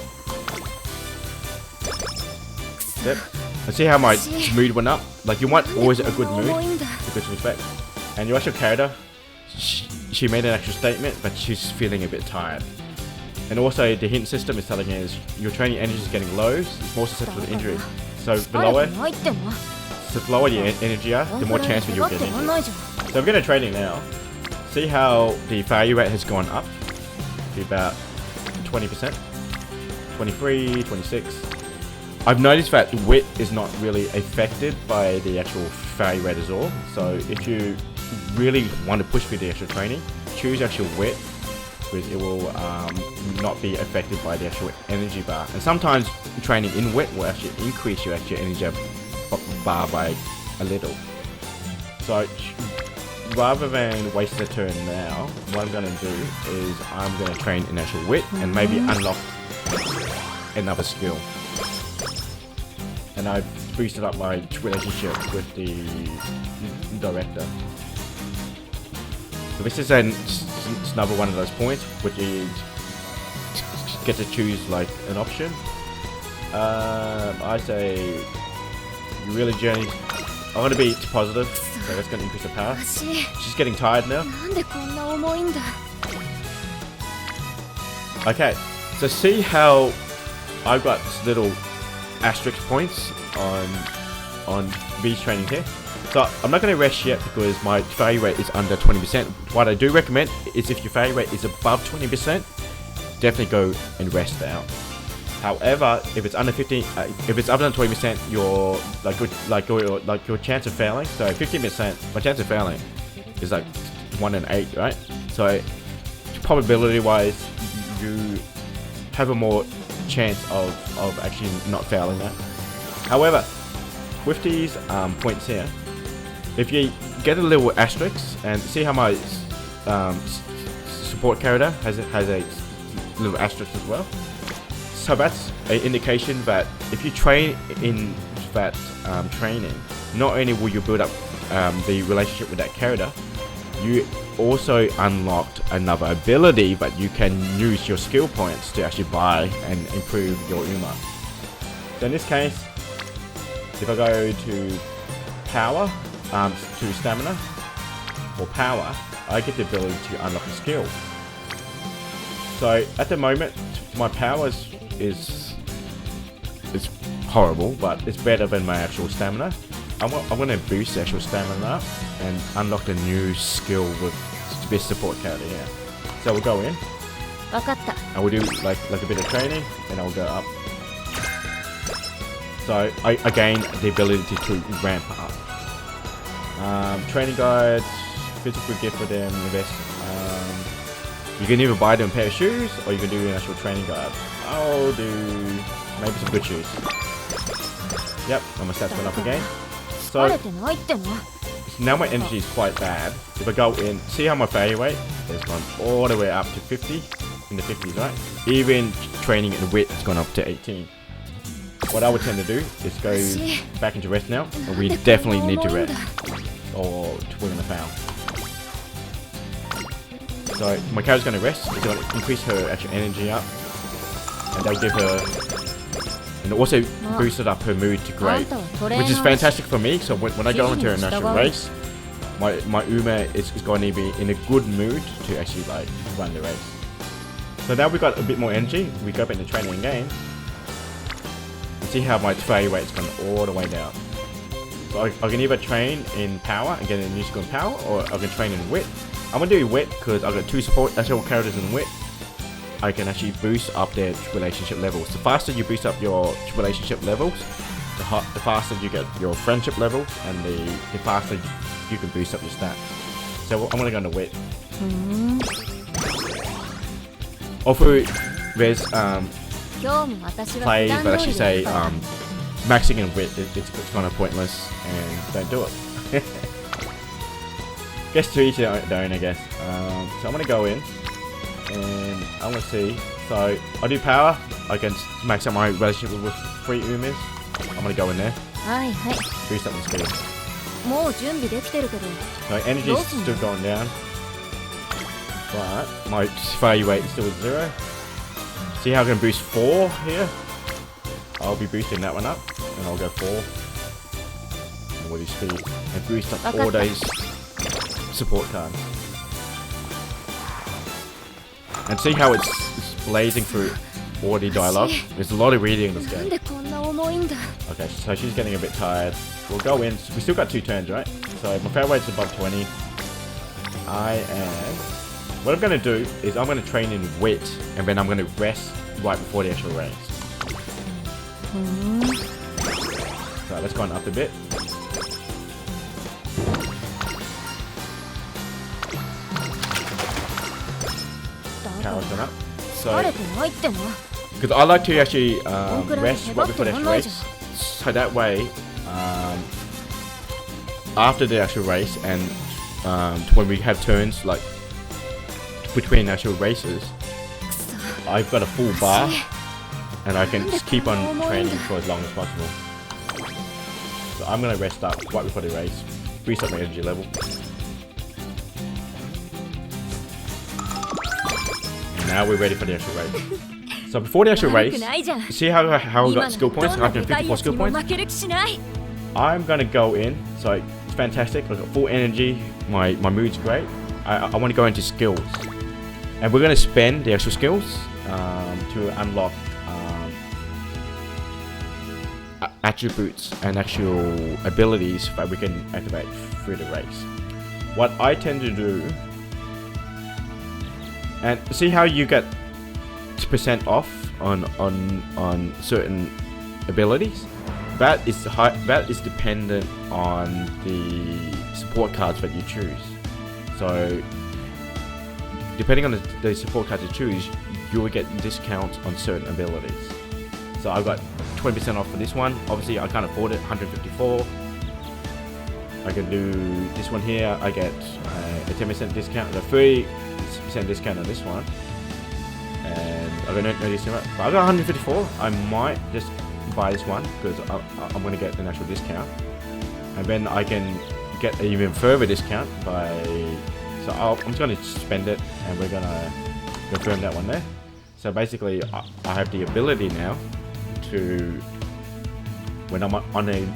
Yep. I see how my mood went up. Like, you want always a good mood because of respect. And your actual character, she made an actual statement, but she's feeling a bit tired. And also, the hint system is telling us your training energy is getting low, it's more susceptible to injury. So the lower your energy are, the more chance you'll get injured. So we're going to training now. See how the failure rate has gone up to about 20%, 23, 26. I've noticed that Wit is not really affected by the actual failure rate at all. So if you really want to push for the actual training, choose actual Wit, because it will not be affected by the actual energy bar. And sometimes training in Wit will actually increase your actual energy bar by a little. So rather than waste a turn now, what I'm going to do is I'm going to train in actual Wit and maybe unlock another skill. and I boosted up my relationship with the director. So this is another one of those points which you get to choose like an option. I say you really journey. I want to be positive, so that's going to increase the power. She's getting tired now. Okay, so see how I've got little asterisk points on these training here. So I'm not going to rest yet because my failure rate is under 20%. What I do recommend is if your failure rate is above 20%, definitely go and rest out. However, if it's under 15, if it's under 20%, your chance of failing. So 15%, my chance of failing is like 1 in 8, right? So probability-wise, you have a more chance of actually not failing that. However, with these points here, if you get a little asterisk and see how my support character has a little asterisk as well. So that's an indication that if you train in that training, not only will you build up the relationship with that character, you also unlocked another ability that you can use your skill points to actually buy and improve your Uma. So in this case, if I go to power, to stamina, or power, I get the ability to unlock a skill. So at the moment, my power is horrible, but it's better than my actual stamina. I'm going to boost the actual stamina up and unlock a new skill with this support character here. So we'll go in, and we'll do like a bit of training, and I'll go up. So I gain the ability to ramp up. Training guides, physical gift for them, invest. You can either buy them a pair of shoes, or you can do an actual training guide. I'll do maybe some good shoes. Yep, and my stats went up again. So now my energy is quite bad. If I go in, see how my failure rate has gone all the way up to 50, in the 50s, right? Even training in wit has gone up to 18. What I would tend to do is go back into rest now, and we definitely need to rest, or we're gonna fail. So my character's gonna rest. It's gonna increase her actual energy up, and they'll give her, and also boosted up her mood to great, which is fantastic for me. So when I go into a national race, my Uma is going to be in a good mood to actually like run the race. So now we've got a bit more energy. We go back into training again. See how my failure rate's gone all the way down. So I can either train in power and get a new skill in power, or I can train in wit. I'm gonna do wit because I've got 2 support actual characters in wit. I can actually boost up their relationship levels. The faster you boost up your relationship levels, the faster you get your friendship levels, and the faster you can boost up your stats. So I'm gonna go into wit. Also, there's play that actually say maxing in wit, it's kind of pointless, and don't do it. Guess to each their own, I guess. So I'm gonna go in, and I'm gonna see. So I do power. I can max up my relationship with 3 Umas. I'm gonna go in there. Boost up the speed. So energy's still going down, but my failure rate is still at 0. See how I can boost 4 here? I'll be boosting that one up, and I'll go 4. And we'll do speed, and boost up all those support cards. And see how it's blazing through all the dialogue? There's a lot of reading in this game. Okay, so she's getting a bit tired. We'll go in. We still got 2 turns, right? So my failure rate's above 20. What I'm going to do is I'm going to train in wit, and then I'm going to rest right before the actual race. So let's go on up a bit. Power's gone up. So, because I like to actually rest right before the actual race, so that way, after the actual race, and when we have turns like between actual races, I've got a full bar, and I can just keep on training for as long as possible. So I'm gonna rest up right before the race, boost up my energy level. And now we're ready for the actual race. So before the actual race, see how I got skill points? 154 skill points. I'm gonna go in, so it's fantastic. I've got full energy, my mood's great. I want to go into skills. And we're gonna spend the actual skills to unlock attributes and actual abilities that we can activate through the race. What I tend to do, and see how you get % off on certain abilities. That is dependent on the support cards that you choose. So depending on the support cards you choose, you will get discounts on certain abilities. So I've got 20% off for this one. Obviously I can't afford it. 154. I can do this one here. I get a 10% discount, a 30% discount on this one. And I don't know discount, but I got 154. I might just buy this one because I'm going to get an actual discount, and then I can get an even further discount by. So I'm just going to spend it, and we're going to confirm that one there. So basically, I have the ability now to, when I'm on a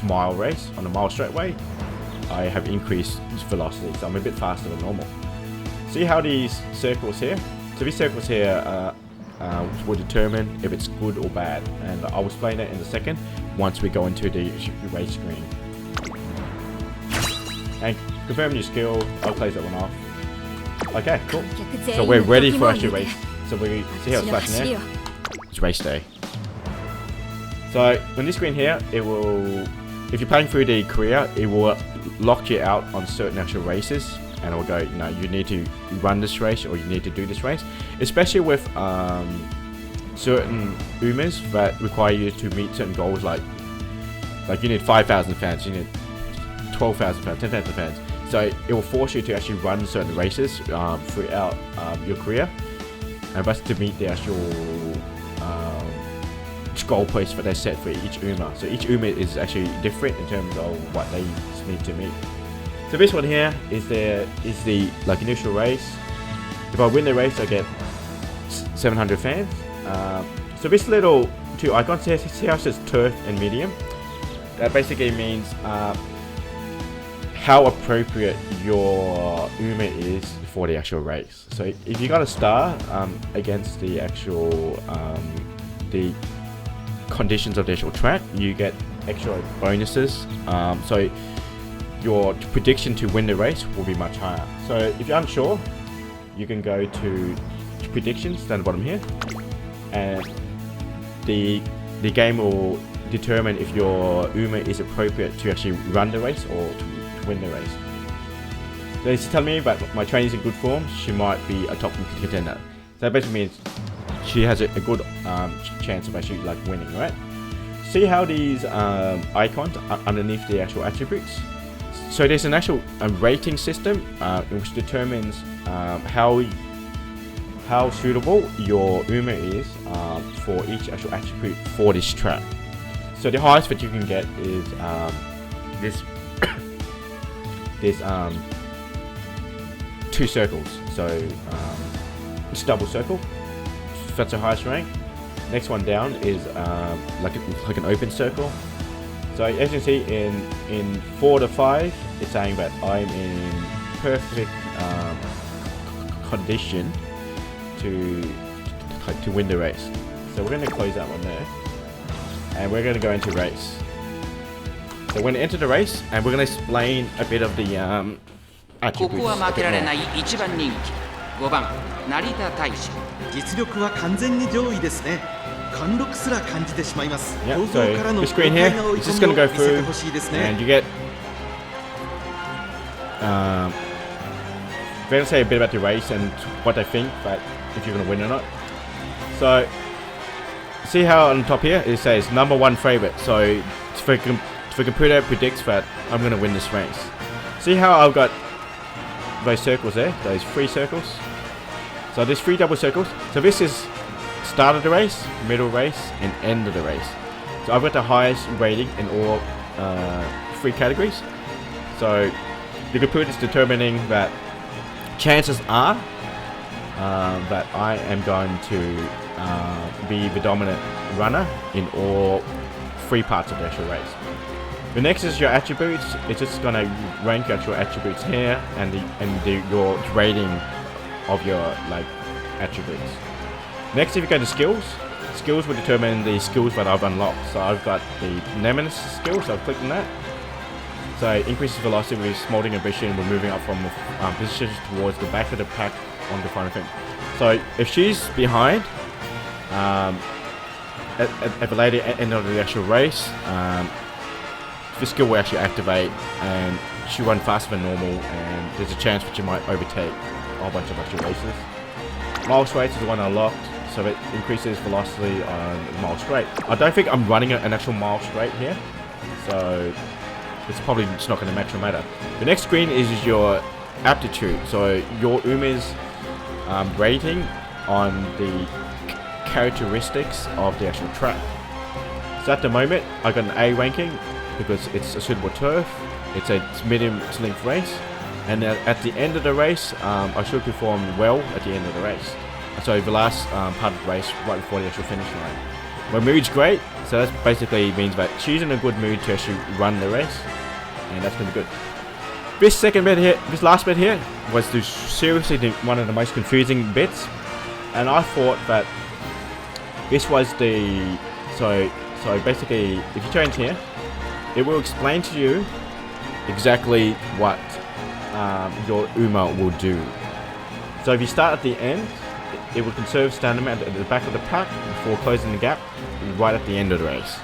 mile race, on a mile straightaway, I have increased velocity, so I'm a bit faster than normal. See how these circles here? So these circles here will determine if it's good or bad, and I'll explain that in a second once we go into the race screen. And confirm your skill, I'll close that one off. Okay, cool. So we're ready for actual race. So we see how it's flashing there? It's race day. So on this screen here, it will, if you're playing through the career, it will lock you out on certain actual races. And it will go, you know, you need to run this race or you need to do this race. Especially with certain Umas that require you to meet certain goals, like you need 5,000 fans, you need 12,000 fans, 10,000 fans. So it will force you to actually run certain races throughout your career. And that's to meet the actual goal posts that they set for each Uma. So each Uma is actually different in terms of what they need to meet. So this one here is the like initial race. If I win the race, I get 700 fans. So this little two icons here, see how it says turf and medium? That basically means how appropriate your Uma is for the actual race. So if you got a star against the actual the conditions of the actual track, you get extra bonuses. So your prediction to win the race will be much higher. So if you're unsure, you can go to predictions down the bottom here, and the game will determine if your Uma is appropriate to actually run the race or to win the race. So it's telling me that my trainer's in good form, she might be a top contender. So that basically means she has a good chance of actually like winning, right? See how these icons are underneath the actual attributes? So there's an actual rating system which determines how suitable your Uma is for each actual attribute for this track. So the highest that you can get is this two circles. So it's double circle. That's the highest rank. Next one down is like an open circle. So as you can see, in 4 to 5, it's saying that I'm in perfect condition to win the race. So we're going to close that one there, and we're going to go into race. So we're going to enter the race, and we're going to explain a bit of the attributes. 5番成田大使実力は完全に上位ですね貫禄すら感じてしまいます Yeah, so the screen here is just going to go through and you get they're going to say a bit about the race and what they think, but if you're going to win or not. So see how on top here it says #1 favorite. So the computer predicts that I'm going to win this race. See how I've got those circles there, those 3 circles. So there's 3 double circles. So this is start of the race, middle race, and end of the race. So I've got the highest rating in three categories. So the computer is determining that chances are that I am going to be the dominant runner in all three parts of the actual race. The next is your attributes. It's just gonna rank out your attributes here and your rating of your attributes. Next, if you go to skills, skills will determine the skills that I've unlocked. So I've got the Nemesis skill, so I've clicked on that. So increases velocity with smoldering ambition. We're moving up from positions towards the back of the pack on the final thing. So if she's behind at the later end of the actual race, this skill will actually activate and she'll run faster than normal, and there's a chance that you might overtake a whole bunch of actual races. Mile straight is the one I locked, so it increases velocity on mile straight. I don't think I'm running an actual mile straight here, so it's probably just not going to actually matter. The next screen is your aptitude, so your Uma's rating on the characteristics of the actual track. So at the moment, I got an A ranking because it's a suitable turf. It's a medium length race, and at the end of the race, I should perform well at the end of the race. So the last part of the race, right before the actual finish line. My mood's great, so that basically means that she's in a good mood to actually run the race, and that's gonna be good. This second bit here, this last bit here, was seriously one of the most confusing bits, and I thought that this was the so basically, if you change here, it will explain to you exactly what your Uma will do. So if you start at the end, it will conserve stamina at the back of the pack before closing the gap right at the end of the race.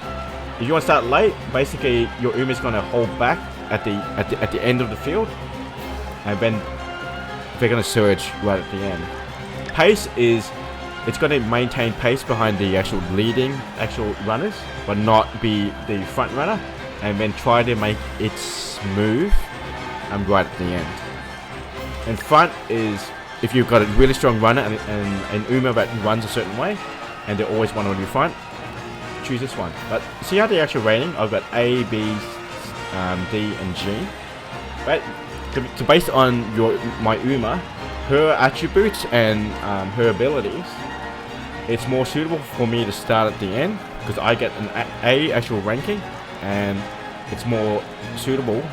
If you want to start late, basically your Uma is going to hold back at the end of the field, and then they're going to surge right at the end. Pace is, it's going to maintain pace behind the actual leading runners, but not be the front runner, and then try to make it smooth right at the end. And front is, if you've got a really strong runner and an Uma that runs a certain way, and they always want to be front, choose this one. But see how the actual rating, I've got A, B, D, and G. But to based on my Uma, her attributes and her abilities, it's more suitable for me to start at the end because I get an A actual ranking, and it's more suitable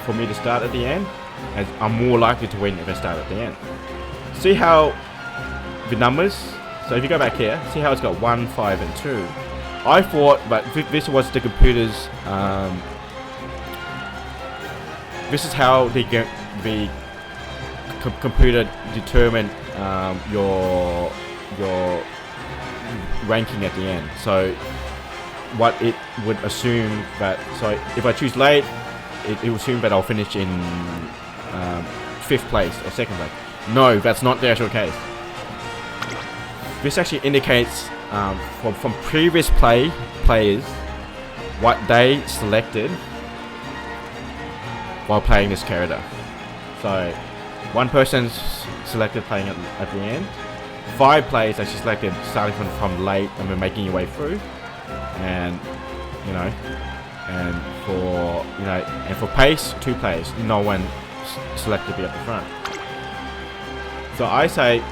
for me to start at the end, and I'm more likely to win if I start at the end. See how the numbers, so if you go back here, see how it's got 1, 5, and 2. I thought that this was the computer's, this is how the computer determined your ranking at the end. So what it would assume that, so if I choose late, it will assume that I'll finish in 5th place or 2nd place. No, that's not the actual case. This actually indicates from previous players what they selected while playing this character. So one person's selected playing at the end. 5 players actually selected starting from late and then making your way through. And for pace, 2 players. No one selected to be at the front. So I say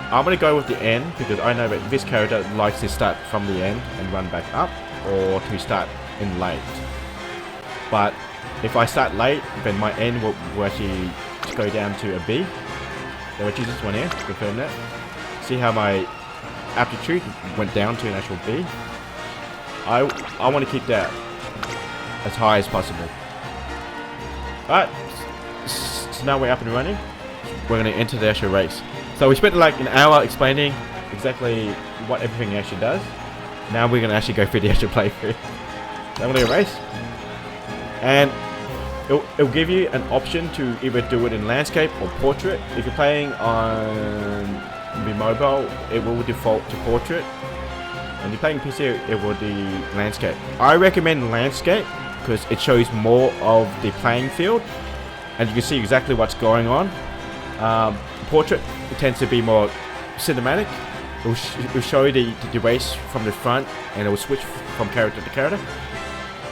I'm gonna go with the end because I know that this character likes to start from the end and run back up, or to start in late. But if I start late, then my end will actually go down to a B. So I choose this one here to confirm that. See how my aptitude went down to an actual B. I want to keep that as high as possible. Alright, so now we're up and running. We're going to enter the actual race. So we spent like an hour explaining exactly what everything actually does. Now we're going to actually go through the actual playthrough. So I'm going to race. And it'll give you an option to either do it in landscape or portrait. If you're playing on the mobile, it will default to portrait. And if you're playing PC, it will be landscape. I recommend landscape because it shows more of the playing field and you can see exactly what's going on. Portrait tends to be more cinematic. It will show you the race from the front, and it will switch from character to character.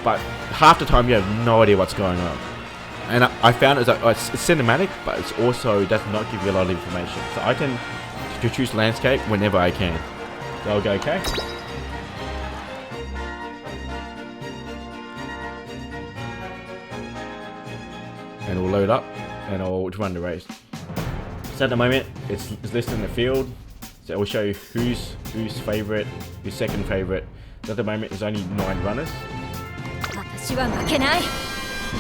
but half the time you have no idea what's going on. And I found it's cinematic, but it also does not give you a lot of information. So I tend to choose landscape whenever I can. So I'll go okay. And we'll load up and I'll run the race. So at the moment it's listed in the field. So it will show you who's favorite, who's second favorite. So at the moment there's only 9 runners.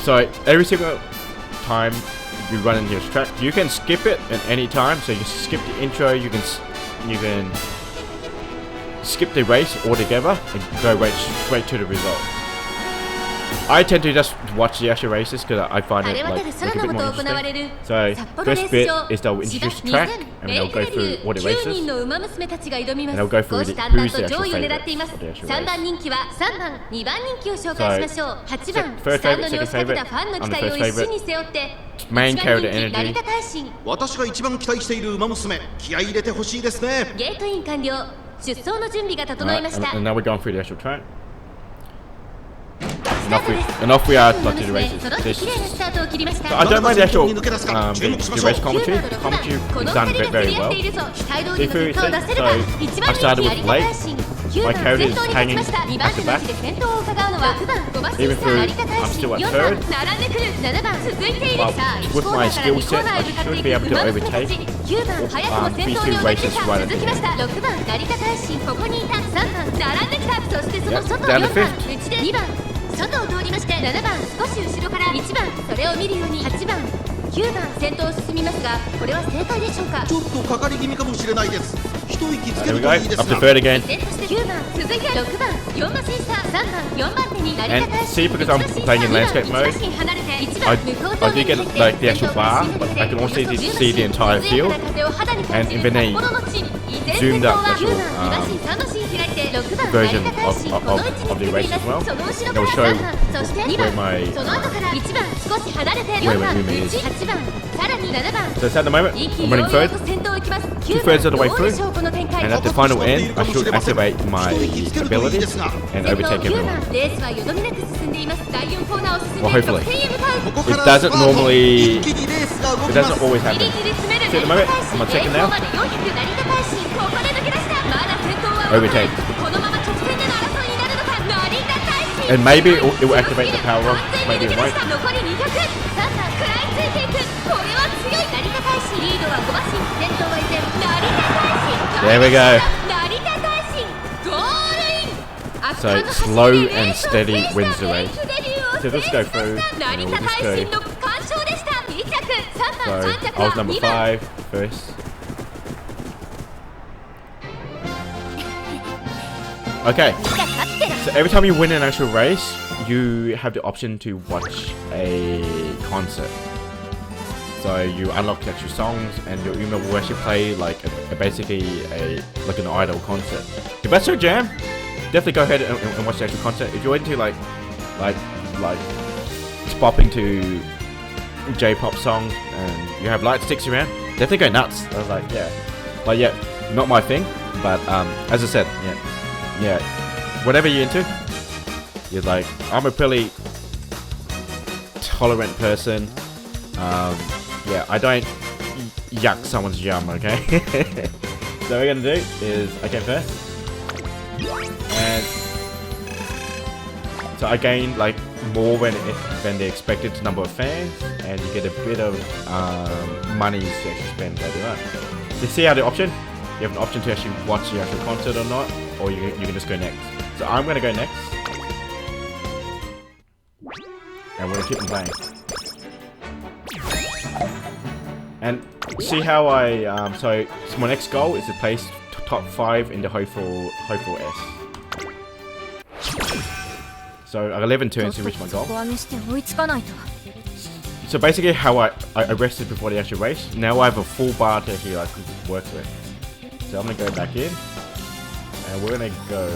So every single time you run into this track, you can skip it at any time. So you can skip the intro, you can skip the race altogether and go right straight to the result. I tend to just watch the actual races because I find it like a bit more interesting. So first bit is they'll introduce the track and they'll go through all the races and they'll go through who's the actual favourite of the actual race. So first favourite, second favourite, I'm the first favourite. Main character energy. 私が一番期待している馬娘、気合い入れてほしいですね。ゲートイン完了。出走の準備が整いました。 And now we're going through the actual track. And off we are to the races. So I don't mind the actual the race commentary. The commentary is done very well. If you see, so I started with late. My character is hanging back to back. Even through I'm still at third. But with my skill set, I should be able to overtake 3-2 races right at the end. Yeah, down to 5th. 外を通りまして7番少し後ろから1番それを見るように8番9番先頭を進みますがこれは正解でしょうか。ちょっとかかり気味かもしれないです。一息つけ There る we と go. いいです Up to が。 third again. そして9番続いて6番4馬審査3番4番手に成田 And 大 see, because I'm playing in landscape mode, I do get like the actual bar, but I can also see the entire field. And when they zoomed up the actual version of the race as well, it will show where my Uma is. So it's at the moment, I'm running third, 2/3 of the way through, and at the final end, I should activate my ability and overtake everyone. Well, hopefully. It doesn't normally, it doesn't always happen. So at the moment, I'm on second now. Overtake. And maybe it will activate the power up, maybe it won't. There we go. So slow and steady wins the race. So let's go through and we'll just go. So I was number 5 first. Okay. So every time you win an actual race, you have the option to watch a concert. So you unlock the actual songs, and your Uma will actually play like basically like an idol concert. If that's your jam, definitely go ahead and watch the actual concert. If you're into like bopping to J-pop songs and you have light sticks around, definitely go nuts. I was like, yeah, but yeah, not my thing. But as I said, yeah, whatever you're into, you're like, I'm a pretty tolerant person. Yeah, I don't yuck someone's yum, okay? So what we're gonna do is, okay, first, and so I gained like more than the expected number of fans, and you get a bit of money to actually spend later on. So you see how the option? You have an option to actually watch the actual concert or not, or you can just go next. So I'm gonna go next, and we're gonna keep them playing. And see how I so my next goal is to place top 5 in the hopeful S. So I have 11 turns to reach my goal. So basically how I rested before the actual race. Now I have a full bar to actually like work with. So I'm gonna go back in, and we're gonna go.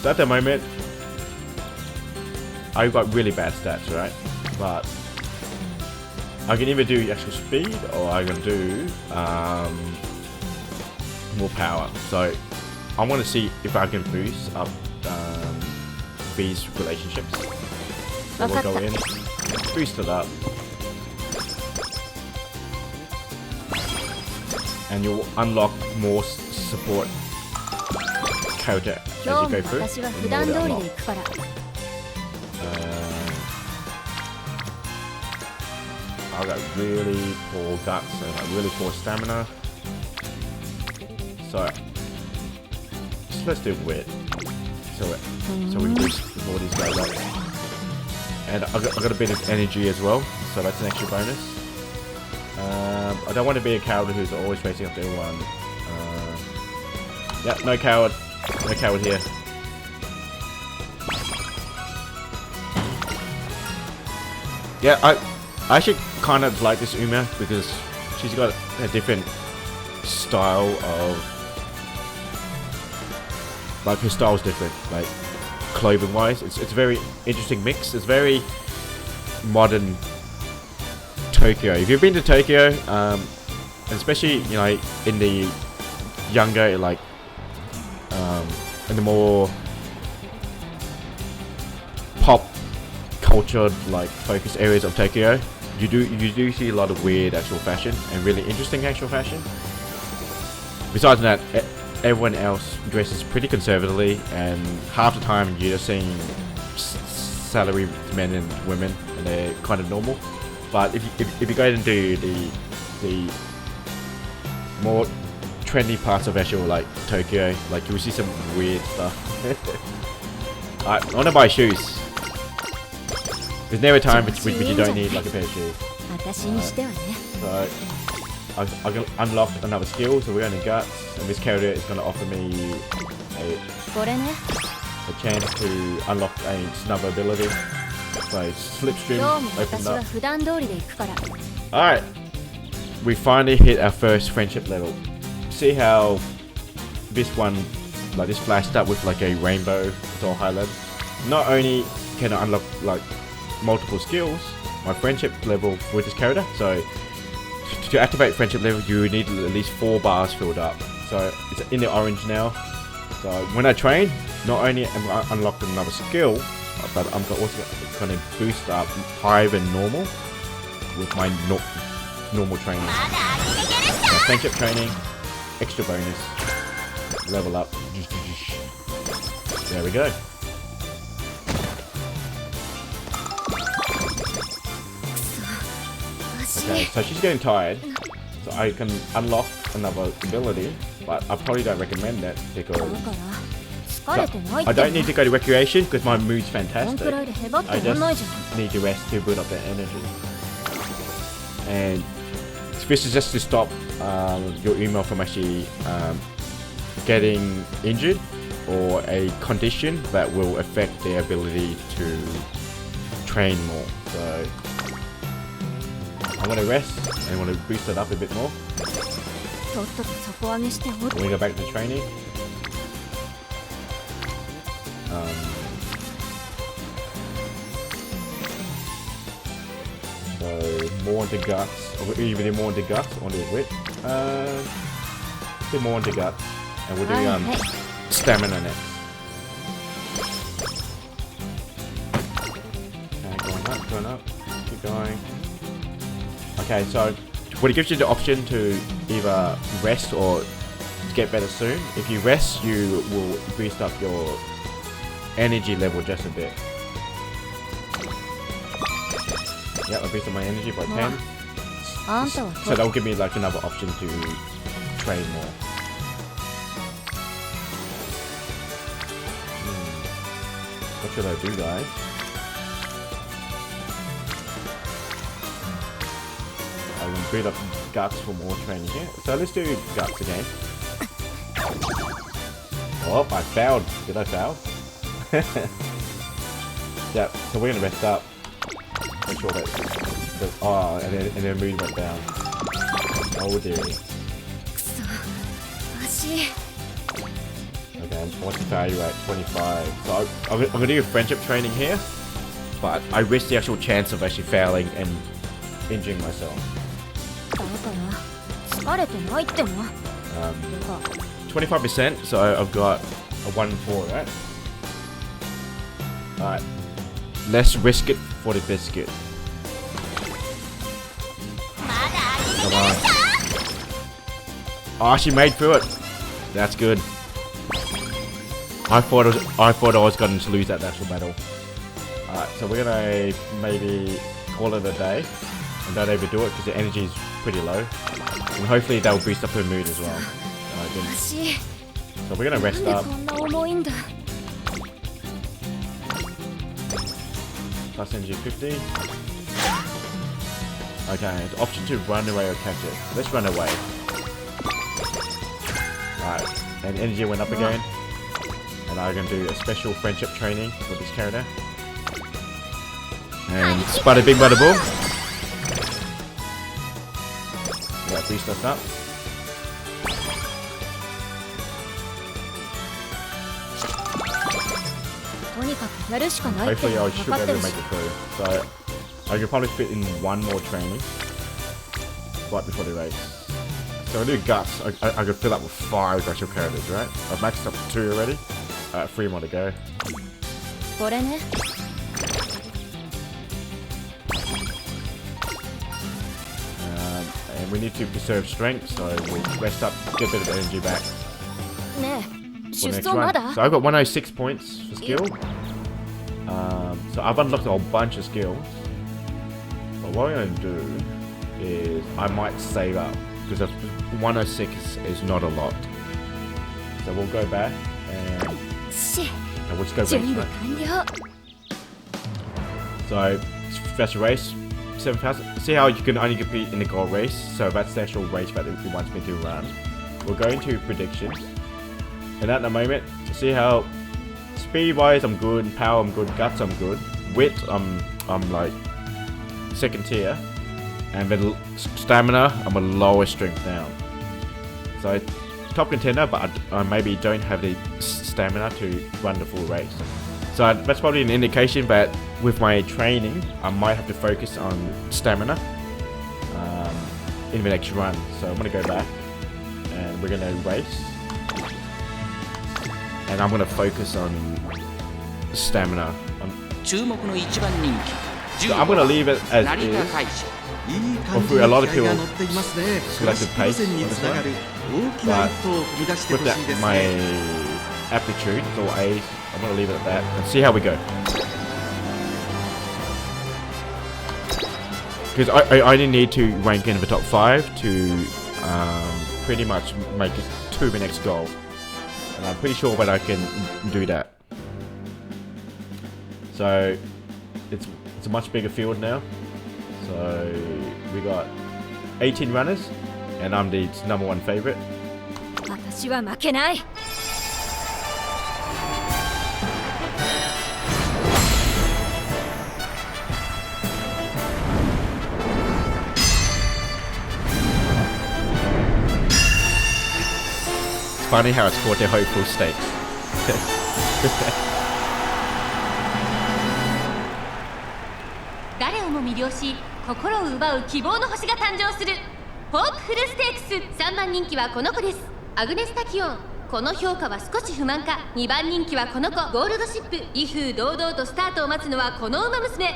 So at the moment, I've got really bad stats, right? But I can either do actual speed or I can do more power. So I want to see if I can boost up these relationships. So we'll go in, boost it up, and you'll unlock more support character as you go through. I've got really poor guts and like really poor stamina. So just let's do wit. So we boost all these guys up. And I got a bit of energy as well, so that's an extra bonus. I don't want to be a coward who's always facing up to everyone. Yeah, no coward here. Yeah, I actually kind of like this Uma because she's got a different style of, like her style's different, like clothing wise. It's a very interesting mix. It's very modern Tokyo. If you've been to Tokyo, especially in the younger in the more pop culture focused areas of Tokyo, you do see a lot of weird actual fashion and really interesting actual fashion. Besides that, everyone else dresses pretty conservatively, and half the time you're just seeing salary men and women, and they're kind of normal. But if you go into the more trendy parts of actual Tokyo, you'll see some weird stuff. I want to buy shoes. There's never a time when you don't need a pair of shoes. So I unlocked another skill, so we're going to guts, and this character is going to offer me a chance to unlock another ability. So slipstream opened up. Alright, we finally hit our first friendship level. See how this one, this flashed up with a rainbow. It's all highlighted. Not only can I unlock multiple skills, my friendship level with this character. So to activate friendship level, you need at least 4 bars filled up. So it's in the orange now. So when I train, not only am I unlocked another skill, but I'm also going to boost up higher than normal with my normal training. So friendship training, extra bonus, level up. There we go. Okay, so she's getting tired, so I can unlock another ability, but I probably don't recommend that because I don't need to go to recreation because my mood's fantastic. I just need to rest to build up that energy. And this is just to stop your email from actually getting injured or a condition that will affect their ability to train more. So I want to rest and I want to boost it up a bit more. When we go back to training. So more into guts, or either more into guts or into wit. Let's do more into guts, and we'll do stamina next. Okay, going up, keep going. Okay, so what it gives you the option to either rest or get better soon. If you rest, you will boost up your energy level just a bit. Yeah, I boosted my energy by 10. So that will give me another option to train more. What should I do, guys? I can build up guts for more training here. So let's do guts again. Oh, I failed. Did I fail? Yeah, so we're gonna rest up. Make sure that oh, and then mood went down. Oh dear. Okay, what's the value at 25? So I'm gonna do friendship training here, but I risk the actual chance of actually failing and injuring myself. 25%, so I've got a 1 in 4, right? Alright. Let's risk it for the biscuit. まだ上げて Come く on. るさ Oh, she made through it. That's good. I thought I was going to lose that national battle. Alright, so we're gonna maybe call it a day and don't overdo it because the energy is pretty low. And hopefully that will boost up her mood as well. Alright, then. 足 So we're gonna なん rest で up. こんな重いんだ Plus energy 50. Okay, the option to run away or catch it. Let's run away. Alright, and energy went up again. And I'm gonna do a special friendship training for this character. And bada bing bada boom. Yeah, boost us up. Hopefully I should be able to make it through. So I could probably fit in one more training right before the race. So I do guts. I could fill up with 5 special characters, right? I've maxed up 2 already. 3 more to go. これね And we need to preserve strength, so we'll rest up, get a bit of energy back ね for え the 出 next 走ま run. だ So I've got 106 points for skill. So I've unlocked a whole bunch of skills. But what I'm going to do is I might save up because 106 is not a lot. So we'll go back and し we'll just go race, 準備 right? 完了 So special race 7,000. See how you can only compete in the gold race. So that's the actual race that it wants me to run. We'll go into predictions. And at the moment, see how speed wise I'm good, power I'm good, guts I'm good, wit I'm like second tier, and then stamina I'm a lower strength down. So top contender, but I maybe don't have the stamina to run the full race. So that's probably an indication that with my training I might have to focus on stamina in the next run. So I'm gonna go back and we're gonna race. And I'm gonna focus on stamina. 注目の一番人気 So I'm gonna leave it as 成 is. 田大使いい感じ Hopefully a lot に of 気合 people が乗っていますね クラシ selected ック路線に pace つながる大きな一歩を踏み出して With ほしい that, です my ね aptitude, it's all A's. I'm gonna leave it at that and see how we go. Because I only need to rank in the top 5 to pretty much make it to the next goal. And I'm pretty sure that I can do that. So it's a much bigger field now. So we got 18 runners, and I'm the number 1 favorite. 私は負けない It's funny how it's called the hopeful stakes. 誰をも魅了し心を奪う希望の星が誕生するホープフルステークス。3番人気はこの子です。アグネスタキオン。この評価は少し不満か。2番人気はこの子ゴールドシップ。威風堂々とスタートを待つのはこの馬娘。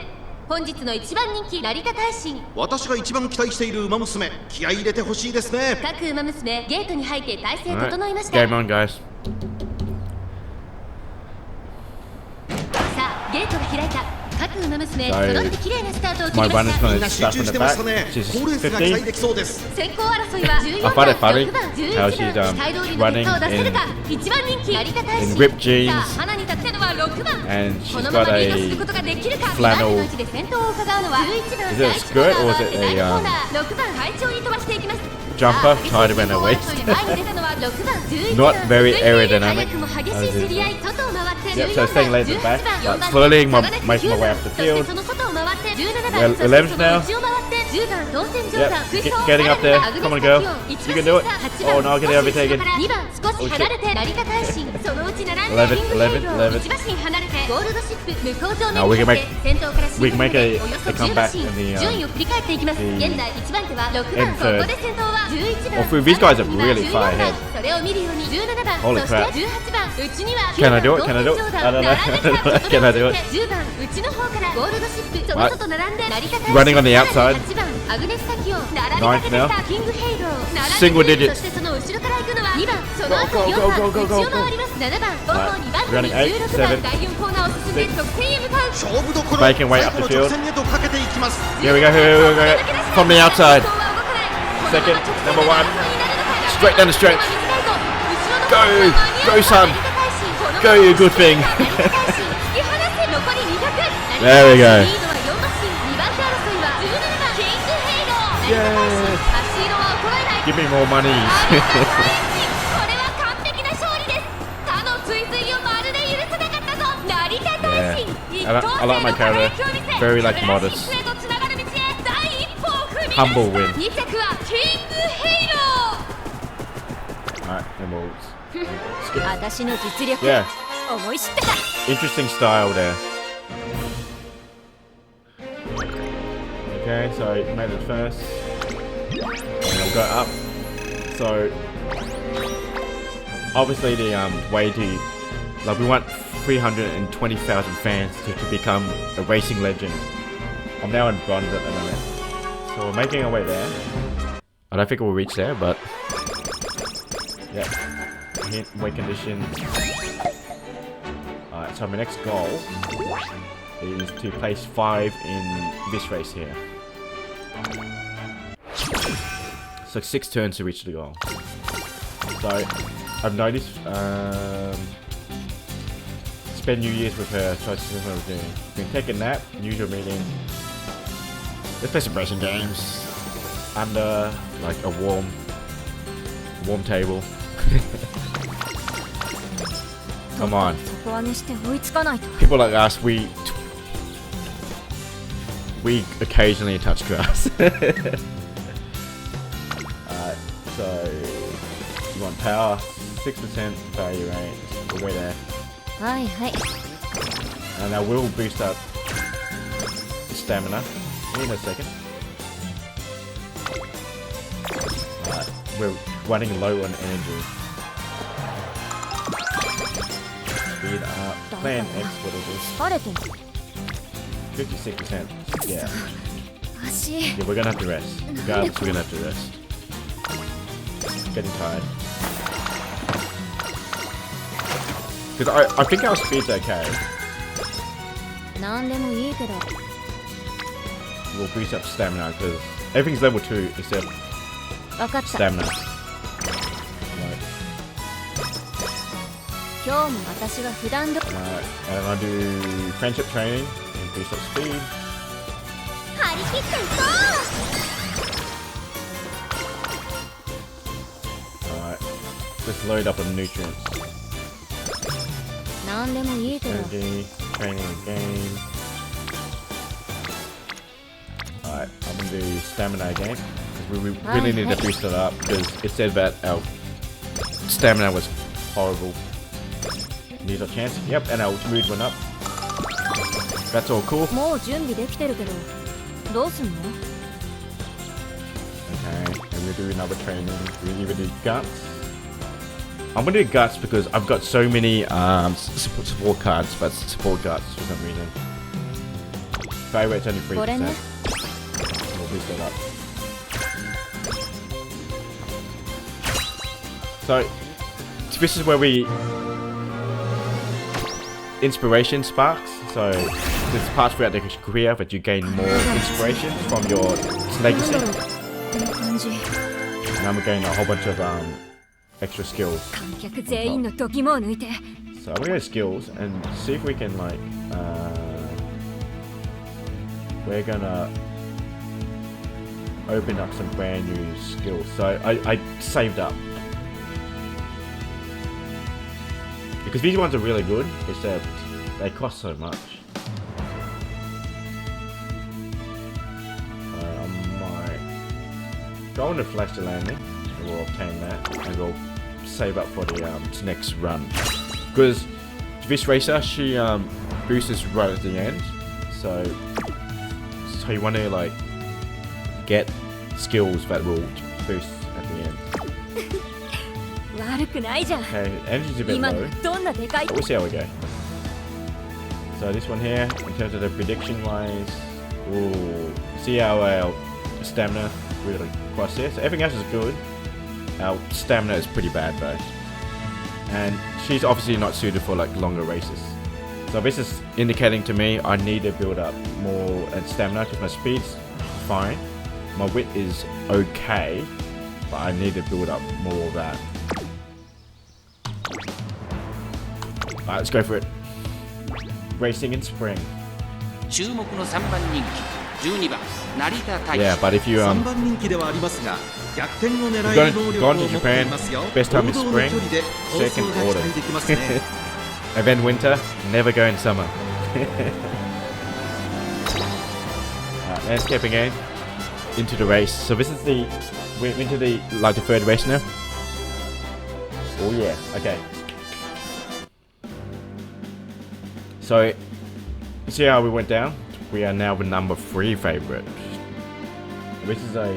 本日の1番人気成田大臣。私が一番期待している馬娘気合い入れてほしいですね各馬娘ゲートに入って体勢整いました。 Game on, guys. さあゲートが開いた。各馬娘揃って綺麗なスタートを切 My りま run is した。 gonna みんな start 集 from 中し the てま back. したね She's 好レースが期待で 15. きそうです先行争いは14 I 番、 find it funny 6番、11 how she's 番、期待通りの結果を出せるか。1番人気成田大 in 使。 ripped jeans さあ花に立てるのは6番。 and she's このま got まリードする a ことができるか。 flannel- 2番の位置で先頭を伺うのは11番。 Is it a skirt or is it a, 第一コーナー6番快調に飛ばしていきます。 jumper さあ tied around her waist. 先行争いで前に出たのは6番、11 Not 番。 very 続いて aerodynamic. 早くも激しい競り合い。外を回って Yep, 14 so 番、 staying laid at the 18 back, 番、4 but 番 slowly 差がなく making my 9 way 番 up the そして field. その外を回って17番 Well, そして 11's そ now. の内を回って10番当選上 Yep, 段 get- getting up there. Come on, girl. You can do it. Oh, no, get overtaken. 2番少し離れて成田大臣そのうち並んで 11, リングフィールド11. 1馬身離れてゴールドシップ向こう上 Now 面 we に can 入 make- って先頭から we can make a- およそ a 10 comeback 馬身 in the, 順位を振り返っていきます the- 現在1番手は6 in 番こ third. こで先頭は11 Well, 番 these guys are 今 really 14 far 番 ahead. それを見るように17番 Holy そして crap. 18番うちには Can I do it? 9 Can I do it? 番 I don't know. 10 Can I do it? 番うちの方からゴールドシップその What? 外並んで成田大使 Running on the outside. 8番アグネスタキオン並びかけてきたキングヘイロー並 Single んで digits. そしてその後ろから行くのは2番その後 Go, 4 go, 番 go, go, go, 内を回ります7番後方2番手 Running に eight, 16番 seven, 第4コーナーを進んで得点へ向かう勝負どころ Making way 最 up 後 the の field. 直線へとかけていきます Here we go, here we go. From the outside. Second, number 1. Straight down the stretch. Go, go son. Go you good thing. There we go. Yeah. Give me more money. これは完璧な勝利です他の追随をまるで許さなかったぞ成田大使 I like my character. Very like modest. Humble win. 2着はキングヘイロ Alright, then we'll ー skip. 私の実力 Yeah, 思い知ったか interesting style there. Okay, so made it first. And we'll go up. So obviously the way to like we want 320,000 fans to become a racing legend. I'm now in bronze at the minute. So we're making our way there. I don't think we'll reach there, but yeah. Hit weight condition. Alright, so my next goal is to place 5 in this race here. So 6 turns to reach the goal. So I've noticed spend New Year's with her, so this is what we're doing. We can take a nap, usual meeting. Let's play some racing games under like a warm table. Come on. 底上げして追いつかないと People like us, we occasionally touch grass. Alright, so you want power, 6% value rate. We'll go there. はいはい And I will boost up stamina in a second. Alright, we're running low on energy. Speed up. Plan X, what is this? 疲れてる 56%. Yeah. 足 Yeah, we're gonna have to rest. Regardless, we're gonna have to rest. Getting tired. Because I think our speed's okay. なんでもいいけど We'll boost up stamina because everything's level 2 except 分かった stamina. Right. 今日も私は普段ど Alright, and I'm gonna do friendship training and boost up speed. 張り切っていこ Alright, let's load up on nutrients. なんでもいいけど Energy, training again. Alright, I'm gonna do stamina again. Because we really need to boost it up because it said that our stamina was horrible. Need a chance. Yep, and our mood went up. That's all cool. もう準備できてるけどどうすんの Okay, and we'll do another training. We either do guts. I'm gonna do guts because I've got so many support cards, but support guts for some reason. Value rate's only 3%. What in it? We'll boost that up. So this is where we inspiration sparks. So there's parts throughout the career that you gain more inspiration from your なん legacy. だろうこの感じ And I'm gonna gain a whole bunch of extra skills. 観客全員の度肝を抜いて So I'm gonna go skills and see if we can like we're gonna open up some brand new skills. So I saved up. Because these ones are really good, except they cost so much. I might go into flash the landing and we'll obtain that and we'll save up for the next run. Because this racer, she boosts right at the end. So you want to like get skills that will boost at the end. 悪くないじゃん。 Okay, energy's a bit 今 low. のどんなでかい But we'll see how we go. So this one here, in terms of the prediction wise, ooh, see how our stamina really cross here. So everything else is good. Our stamina is pretty bad though. And she's obviously not suited for like longer races. So this is indicating to me I need to build up more stamina because my speed's fine. My width is okay, but I need to build up more of that. Alright, let's go for it. Racing in spring. 注目の3番人気12番成田大 Yeah, 使 but if you 3番人気ではありますが逆転を狙え Gone- る能力 gone を to 持って Japan. いますよ Best time in 堂々の spring, 距離で好 second 走が期 autumn. 待できますね And then winter, never go in summer. Landscaping again. Into the race. So this is the we're into the like the third race now. Oh yeah, okay. So see how we went down? We are now the number 3 favorite. This is a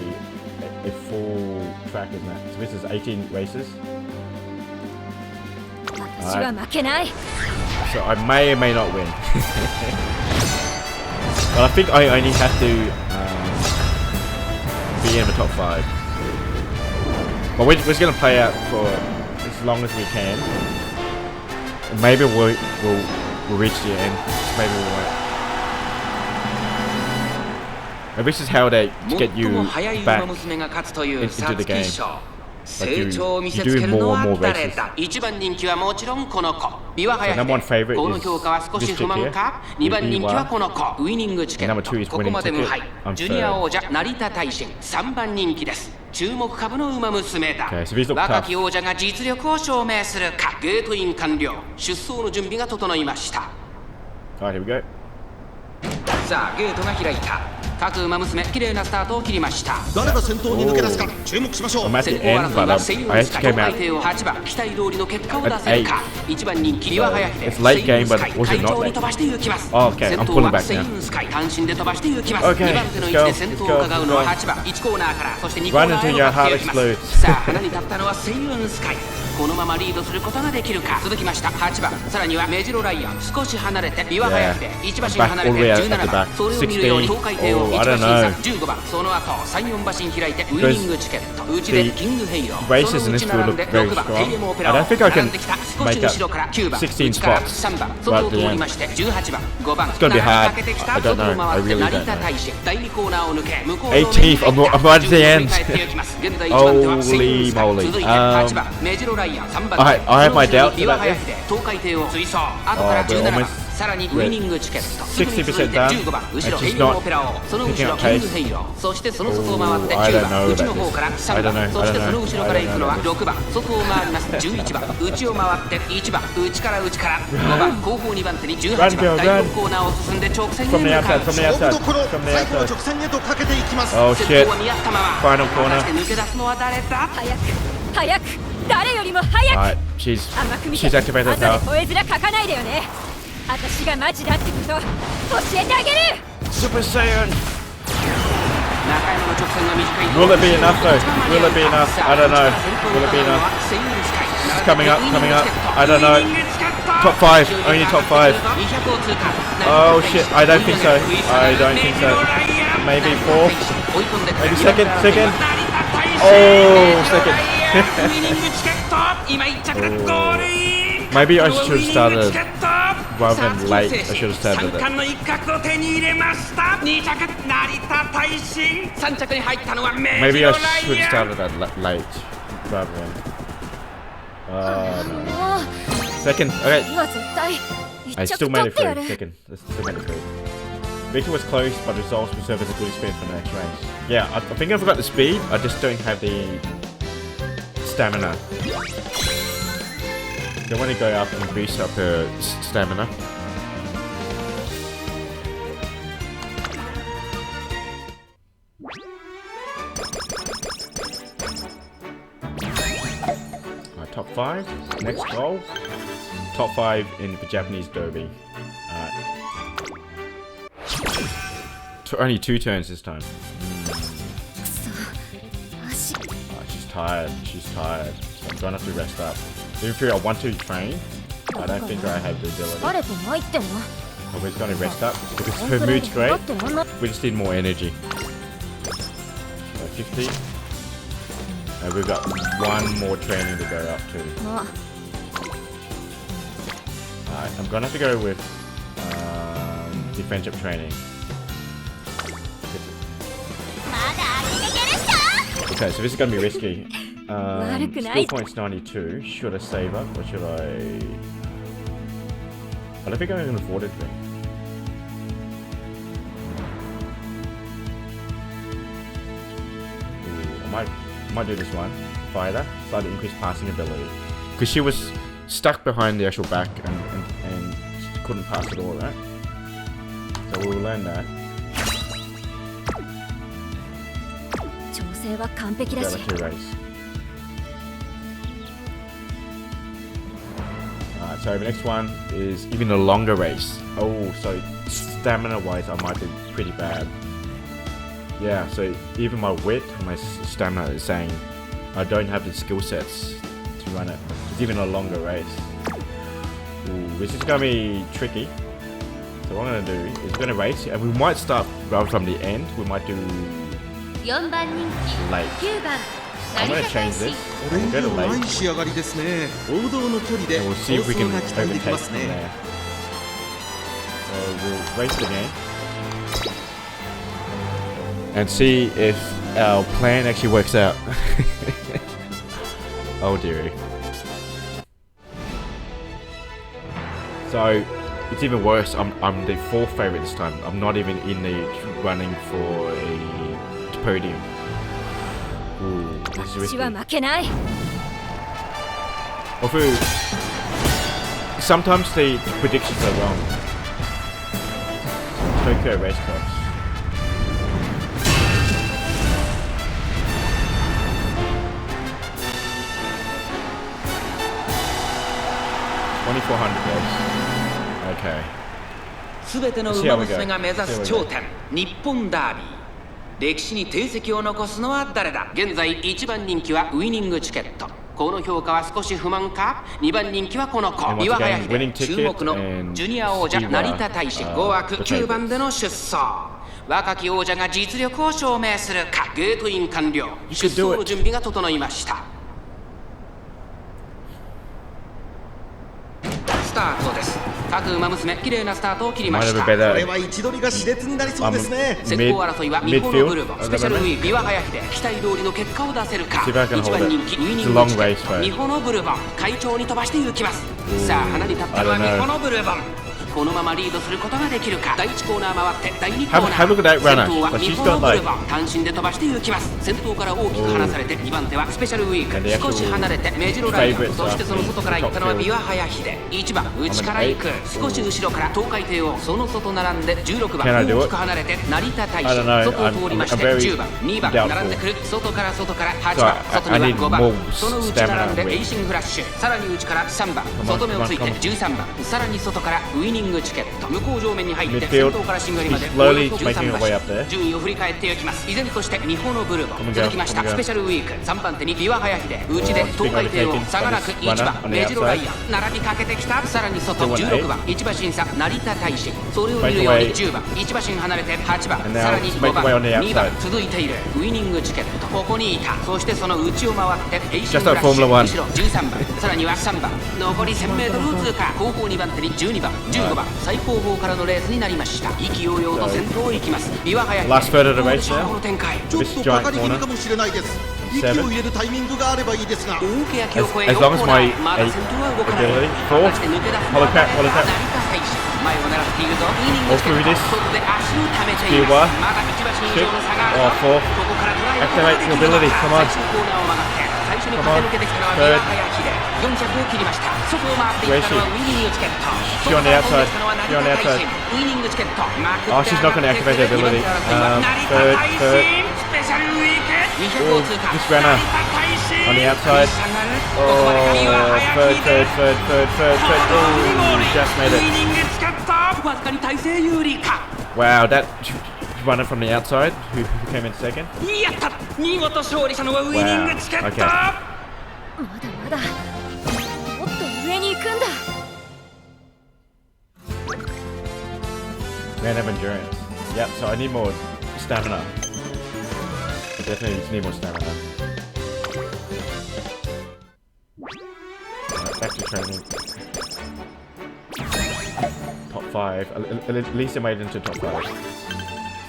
full track, isn't it? So this is 18 races. 私は負けない。 So I may or may not win. But I think I only have to be in the top 5. But we're just gonna play out for as long as we can. And maybe we'll reach the end. Maybe we won't. But this is how they get 最 you も速い back 馬娘が勝つという into the 皐月 game. 賞 Like you- 成長を見せ you つ do けるの more は and more 誰 races. だ1番人気はもちろんこの子琵琶早 So number one 秀 favorite この is 評価は少し this 不満 chick か here. 2番人気はこの子ウイニングチケッ And number two is トここまで winning 無 ticket. 敗 I'm ジュニア王者成田大臣3番人気です注目株の馬娘だ Okay, so these look 若 tough. き王者が実力を証明するかゲートイン完了出走の準備が整いました Alright, here we go. さあゲートが開いた各馬娘綺麗なスタートを切りました誰が先頭に抜け出すか注目しましょう I'm at 先 the 行 end, 争い but は I セイヨン actually スカイ came 東海 out. 帝王8番期待通りの結果を出せるか1番人気リワハヤヒデ It's late セイヨン game, ス but カイ was it 会 not 長 late? に飛ばしていきます Oh, okay, 先 I'm 頭 pulling は back セイヨ now. ンスカイ単身で飛ばしていきます Okay, 2番手の位置で let's go, 先頭 let's を go, 伺うのは let's 8番1コーナーからそして2コー Run ナ until ーへ your 向か heart っていきます explodes. さあ花に立ったのはセイヨンスカイこのままリードすることができるか続きました8番さらにはメジロライオン少し離れてリワハヤヒデ1馬身 Back 離れ all て the way at 17 the 番 back. それを見るように 16. 東海帝王 Oh, 1 I 馬 don't 身 know. 差15番その後3、4馬身開いてウイニングチケット内で the キングヘイロ races その in 内 this 並 will んで look very 6番 strong. テイレムオペラ I を don't think I 並 can んできた少 make し up 後ろから9番 16内から spots. 3番 But 外を at 通 the り end. まして18番5番 It's gonna be hard. かけてきた I don't 外を know. 回 I って really 成 don't 田 know. 大使第2コーナーを抜け向こう 18th. I'm right at the end. 現在1番手はセイヨンスカイ Holy moly. 続いて8番メジロライオン3番 I have my doubts リワ about ハヤ this. ヒデ東海帝王追走後から Oh, but 17番 almost さらにウイニングチケット 60% すぐに続いて down. 15番後ろ It's テ just イレム not オペラ王その後ろ picking up キング pace. ヘイローそしてその外を回って Oh, I 9 don't 番 know 内の about 方から this. 3 I don't 番 know. そして I don't その know. 後ろから行くのは I don't know. 6番外を回ります11番内を回って1番内から内から5番後方2番手に18 Run, Bill, 番第 run. 4コーナーを進んで直線へ From the 向か outside, う from the 勝負 outside, どころ from the 最後の outside. 直線へとかけていきます Oh 先 shit. 頭は見合ったまま Final 果 corner. たして抜け出すのは誰だ早く誰よりも早く Alright, she's 甘く見て she's activated 後で now. 吠え面書かないでよね私がマジだってこと教えてあげる Super Saiyan. 中山の直線は短い Will it be enough though? Will it be enough? I don't know. Will it be enough? It's coming up, coming up. I don't know. Top 5, only top 5. Oh shit, I don't think so. I don't think so. Maybe 4th? Maybe second? Oh, second. Maybe I should have started rather than late. I should have started it. 冠の一角を手に入れました2着成田大臣3着に入ったのはメジ Maybe ロ I ラ should イ have アン started that late rather than. No. Second. Okay. 今絶対 I 一 still 着 made 取 it ってや through. る Second. I still made it through. Victor was close, but results will serve as a good experience for the next race. Yeah, I think I've got the speed. I just don't have the stamina. I want to go up and boost up her stamina. Top 5. Next goal. Top 5 in the Japanese Derby. Only 2 turns this time. 足 She's tired. She's tired. So I'm gonna have to rest up. Even if I want to train, I don't think I have the ability. 疲れてないっての I'm just gonna rest up because her mood's great. We just need more energy. So 50. And we've got one more training to go up to. Alright, I'm gonna have to go with defensive training. Okay, so this is gonna be risky. Skill points 92. Should I save up or should I? I don't think I can afford it. I might do this one. Fire that. Slightly increase passing ability. Because she was stuck behind the actual back and couldn't pass at all, right? So we'll learn that. Race. Alright, so the next one is even a longer race. Oh, so stamina wise I might be pretty bad. Yeah, so even my wit and my stamina is saying I don't have the skill sets to run it. It's even a longer race. Ooh, this is gonna be tricky. So what I'm gonna do is we're gonna race and we might start right from the end. We might do 4番人気 late. 9番 I'm gonna change this. これ We'll 以 go 上 to ない late. 仕上がりですね。王道の距離で And 放 we'll see if we 送 can が期待でき overtake ます from ね。 there. So we'll race again. And see if our plan actually works out. Oh dearie. So it's even worse. I'm the fourth favorite this time. I'm not even in the running for a podium. Ooh, this is risky. 私は負けない Although sometimes the predictions are wrong. Tokyo race course. Okay. 全ての馬娘が目指す頂点、日本ダービー。歴史に定石を残すのは誰だ。現在1番人気はウイニングチケット。この評価は少し不満か。2番人気はこの子岩早秀。注目のジュニア王者成田大志5枠9番での出走。若き王者が実力を証明するか。ゲートイン完了。出走の準備が整いました。スタートです。各馬娘綺麗なスタートを切りました。これは位置取りが熾烈になりそうですね。先行争いはミホのブルボンスペシャルウィーク岩早秀。期待通りの結果を出せるか。1番人気ウイニングチケットミホのブルボン快調に飛ばしていきます。さあ花に立ったのはミホのブルボン。このままリードすることができるか。第1コーナー回って第2コーナー。先頭はミホのブルボン単身で飛ばしていきます。先頭から大きく離されて2番手はスペシャルウィーク。少し離れてメジロライオン。そしてその外から行ったのはビワ早秀。1番内から行く。少し後ろから東海帝王。その外並んで16番大きく離れて成田大志。外を通りまして10番2番並んでくる。外から8番外には5番。その内並んでエイシングフラッシュ。さらに内から3番外目をついて13番。さらに外からウイニングチケット。向こう上面に入って先頭からしんがりまでおよそ13番。順位を振り返っていきます。依然として日本のブルボン。続きましたスペシャルウィーク3番手にビワ早秀。内で東海帝王差がなく1番メジロライアン並びかけてきた。さらに外16番1馬身差成田大志。それを見るように10番1馬身離れて8番さらに5番2番続いているウイニングチケット。ここにいた。そしてその内を回ってエイシングラッシュ後ろ13番さらには3番残り 1000m を通過。後方2番手に12番15番最後方からのレースになりました。意気揚々と先頭を行きます。ビワ早秀。この展開ちょっとかかり気味かもしれないです。息を入れるタイミングがあればいいですが。大けやきを越え4コーナーまだ先頭は動かない。果たして抜け出すのは成田大志。前を狙っているぞ。ウイニングチケット外で足を溜めています。まだ1馬身以上の差があるぞ。ここから捉えることができる。最終コーナーを曲がって最初に駆け抜けてきたのはビワ早秀。4着を切りました。外を回っていったのはウイニングチケット。外から飛んできたのは成田大志。ウイニングチケットまくって上がってくる2番手争いは成田大志。スペシャルウィーク200を通過。成田大志 On the outside. Oh, third. Oh, just made it. ウイニングチケットわずかに体勢有利か。 Wow, that runner from the outside who came in second. やった見事勝利したのはウイニングチケット。まだまだもっと上に行くんだ。 Man of endurance. Yep, so I need more stamina. I definitely need more stamina. Alright, back to training. Top 5. At least I made it into top 5.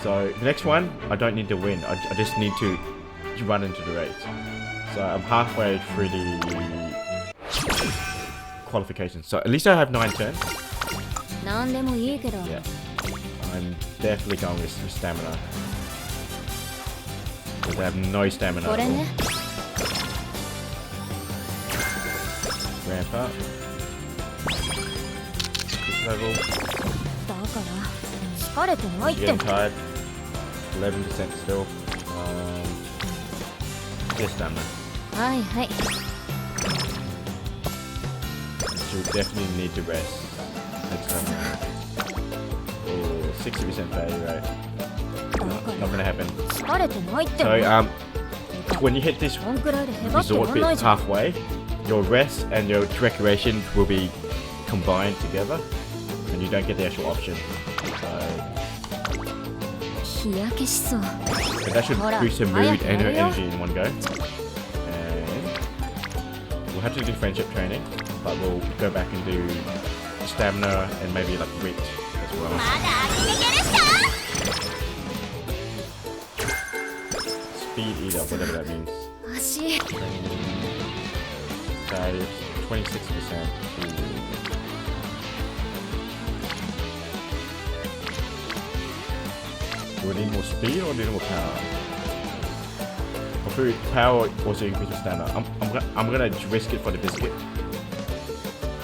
So the next one, I don't need to win. I just need to run into the race. So I'm halfway through the qualifications. So at least I have 9 turns. なんでもいいけど。 Yeah. I'm definitely going with stamina. Because I have no stamina. これね。 Ramp up. This level. だから疲れてないって。 Getting tired. 11% still. Just stamina. はいはい。 You'll definitely need to rest next time around. Oh, 60% failure rate. Not gonna happen. 疲れてないって。 So, when you hit this こんくらいでへばって resort らんない bit じゃん。 halfway, your rest and your recreation will be combined together, and you don't get the actual option. So, 日焼けしそう。 but that should Hold up. boost your mood and your Ayaw. energy in one go. And we'll have to do friendship training, but we'll go back and do stamina and maybe like wit as well. まだ開けていけるっしょ。 Speed eater, whatever that means. 足。 Save 26%. Do we need more speed or do we need more power? For power also increases stamina. I'm gonna risk it for the biscuit.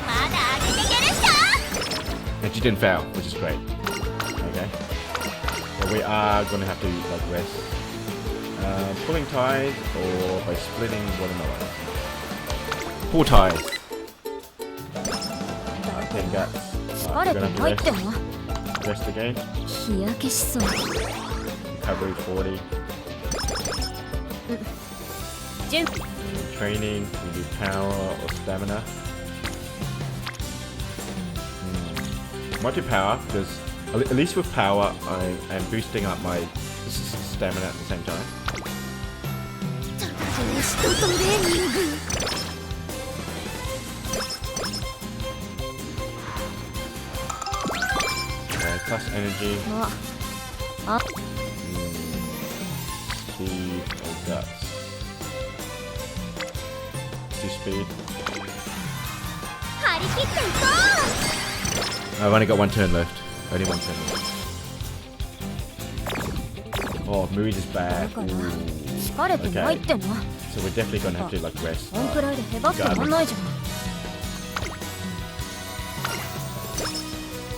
まだ開けていけるっしょ。 And she didn't fail, which is great. Okay. But we are gonna have to like rest. Pulling ties or by splitting watermelon. Pull ties. 10 guts. 疲れてないっての。 Rest again. 日焼けしそう。 Recovery 40. 準 Training, we do power or stamina. Might do power because at least with power I am boosting up my stamina at the same time. レストトレーニング。 Okay, plus energy, あ、 speed or guts. Do speed. 張り切っていこ I've only got 1 turn left. Only 1 turn left. Oh, mood is う。だ bad. から Ooh. 疲れてないっての。 So we're definitely gonna have to like rest. こんくらいでへばってらんないじゃん。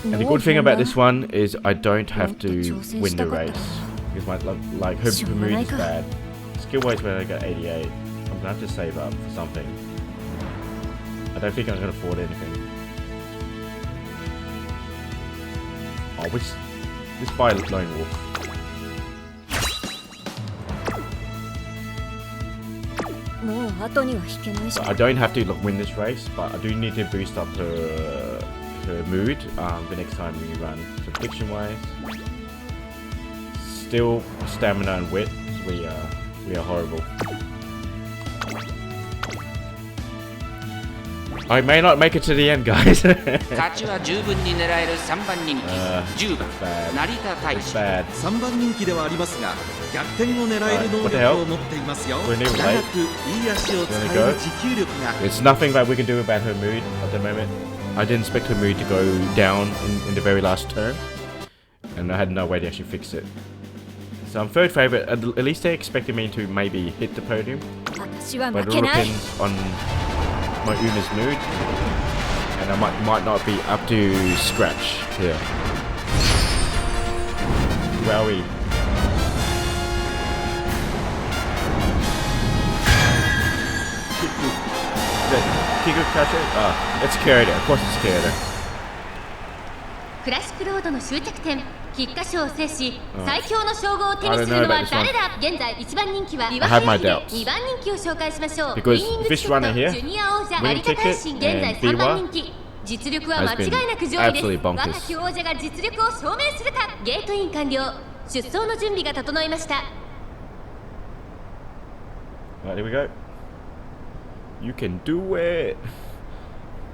And the good thing about this one is I don't have to win the race because my like her mood is bad. Skill wise, when I got 88, I'm gonna have to save up for something. I don't think I'm gonna afford anything. Oh, let's buy Lone Wolf. もう後には引けないし So。I don't have to like, win this race, but I do need to boost up her mood the next time we run. So prediction wise, still stamina and wit. We are horrible. I may not make it to the end, guys. 勝ちは十分に狙える3番人気10番 bad. 成田大 It's 使 bad. 3番人気ではありますが逆転を狙える能力を持っていますよ。 What the hell? 長くいい足を使える持久力が There's nothing that we can do about her mood at the moment. I didn't expect her mood to go down in the very last turn, and I had no way to actually fix it. So I'm third favorite. At least they expected me to maybe hit the podium, 私は but 負 it け all ない。 depends on my Uma's mood, and I might not be up to scratch here. Wowie. Kikukashi? Ah, it's Kyoto. Of course it's Kyoto. クラシックロードの終着点菊花賞を制し最強の称号を手にするのは誰だ。現在1番人気は岩 I have 原 my 秀、 doubts. 2番人気を紹介しましょう。 Because ウィニングチケ this ット runner here, ジュニア王者 winning 成田大臣、 ticket 現在 and 3番 B1 人気。実力は間 has been 違いなく上位です absolutely bonkers. 若き王者が実力を証明するか。ゲートイン完了。出走の準備が整いました。 Right, here we go. You can do it.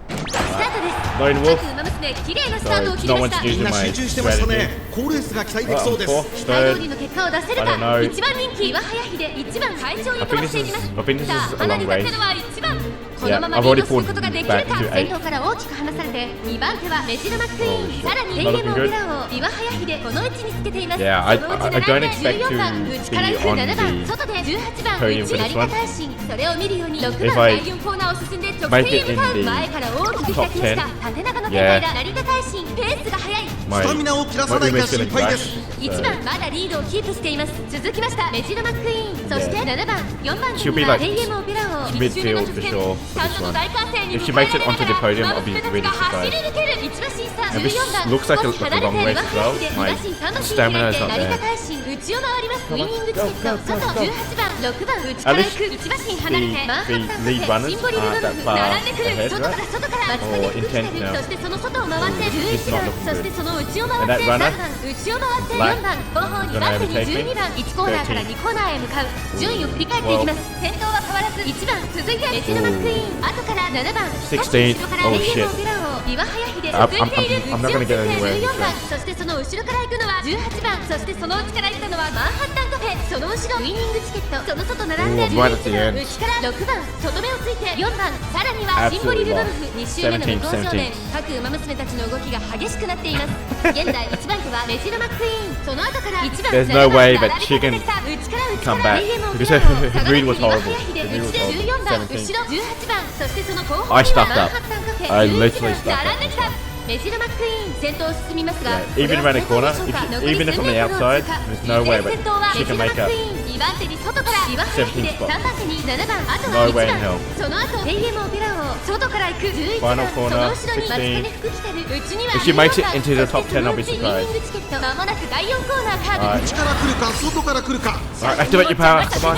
スタートです。 Lone Wolf. 各馬娘綺麗なスタートを切り No ま one's した。 using みんな my 集中してました strategy. ね。好レースが期待できそうです。 Fourth, 期待通り third. の結果を出せる I か。 don't know. 1番人気岩早秀、1番会長に I 飛 think ば this していき is ます。 I think this さ is あ a 花 long に立 race. つのは1番。このまま I've リー already ドする pulled ことができるか。 back to 先 eight. 頭から大きく離されて2番手はメジロマックイーン、 Oh, shit. さらに Not looking エイエモ good. ビラを岩早秀この位置につけています。 Yeah, そ I のうち don't 並んで expect 14番 to 内から行く be on 7番 the 外で18番 podium 内 for 成 this 田 one. 大臣、それを見るように6 If 番 I 第4コーナーを進んで直 make 線へ it 向かう。 in the 前から大きく開きました。縦長の展開だ。成田大臣ペースが速い。 My スタミナを切らさ my ない room か is 心 feeling 配で rash. す。 1 番まだリードをキープしています。続きましたメジロマックイーン、そして Yeah. 7番4番手 She'll be には like エイエモビラを midfield 1周目の直 for 線 sure for スタン this ドの one. 大歓声に If she 迎え makes ら it れ onto な the がら podium, 馬 I'll be 娘たち really が走り surprised. 抜ける。1馬審査 And this 14番 looks like a 少し離れて long race 岩 as 原 well. 秀、2 My 馬身3馬身 stamina 開い is て not 成田 there. 大臣内を回ります。ウ Come ィ on, ニングチケッ go, ト go, 外 go, go. 18番6番内から At 行く。1馬身離れてマンハッタン the lead カフ runners ェシンボリルドル aren't フ that far 並んでくる。 ahead, 外から外から松 Or 竹福来 intent たり、 now. そしてその外を回って This 11 is 番 not looking そして good. その内を回 And って that 3 runner? 番内を回って4番後方2番手に12番1コーナーから2コーナーへ向かう。順位を振り返っていきます。先頭は変わらず1番、続いてメジロマックイーン、後から7番少し後ろから Oh, エイエ shit. モビラを岩早秀 I'm- 続いている。 I'm 内 not を gonna ついて get anywhere 14番 with this そしてその後ろから行くのは18番そしてその内から行ったのはマンハッタンカフェ。その後ろウィニングチケット、その外並んで Oh, right at the 11番 end. 内から6番外目をついて4番、さらにはシンボリルドルフ2周目の向こう正面。各馬娘たちの動きが激しくなっています。現在1番手はメジロマックイーン、その後から1番 There's no way 7 that 番 she can 内から内から come back エイエモビ because ラ her を下が read る was 岩 horrible. 早秀 The read 内 was で horrible. 14番後ろ 17. 18番そしてその後方 I には stuffed マン up. ハッタンカフェ I 11 literally 番 stuffed up. 並んできた。メジロマックイーン先頭を進みますが、 Yeah, even これ around the は corner, 先頭でしょうか。 if- 残り even 数 from the メートルを outside, 通過。 there's no way 先頭は she メジ can ロマッ make ク up イーン、2番手に外から岩早秀、 17 spot. 3番手に7番、あと No は1 way in 番 hell. その後エイエモビラを外から行く11番 Final その corner, 後ろに松金福来てる。内には If she makes it 14番 into the top 10, そしてその I'll be うちウィ surprised. ニングチケット、まもなく第4コーナーカーブ。 Alright. 内から来るか外から来るか。 Alright, activate your power. Come on.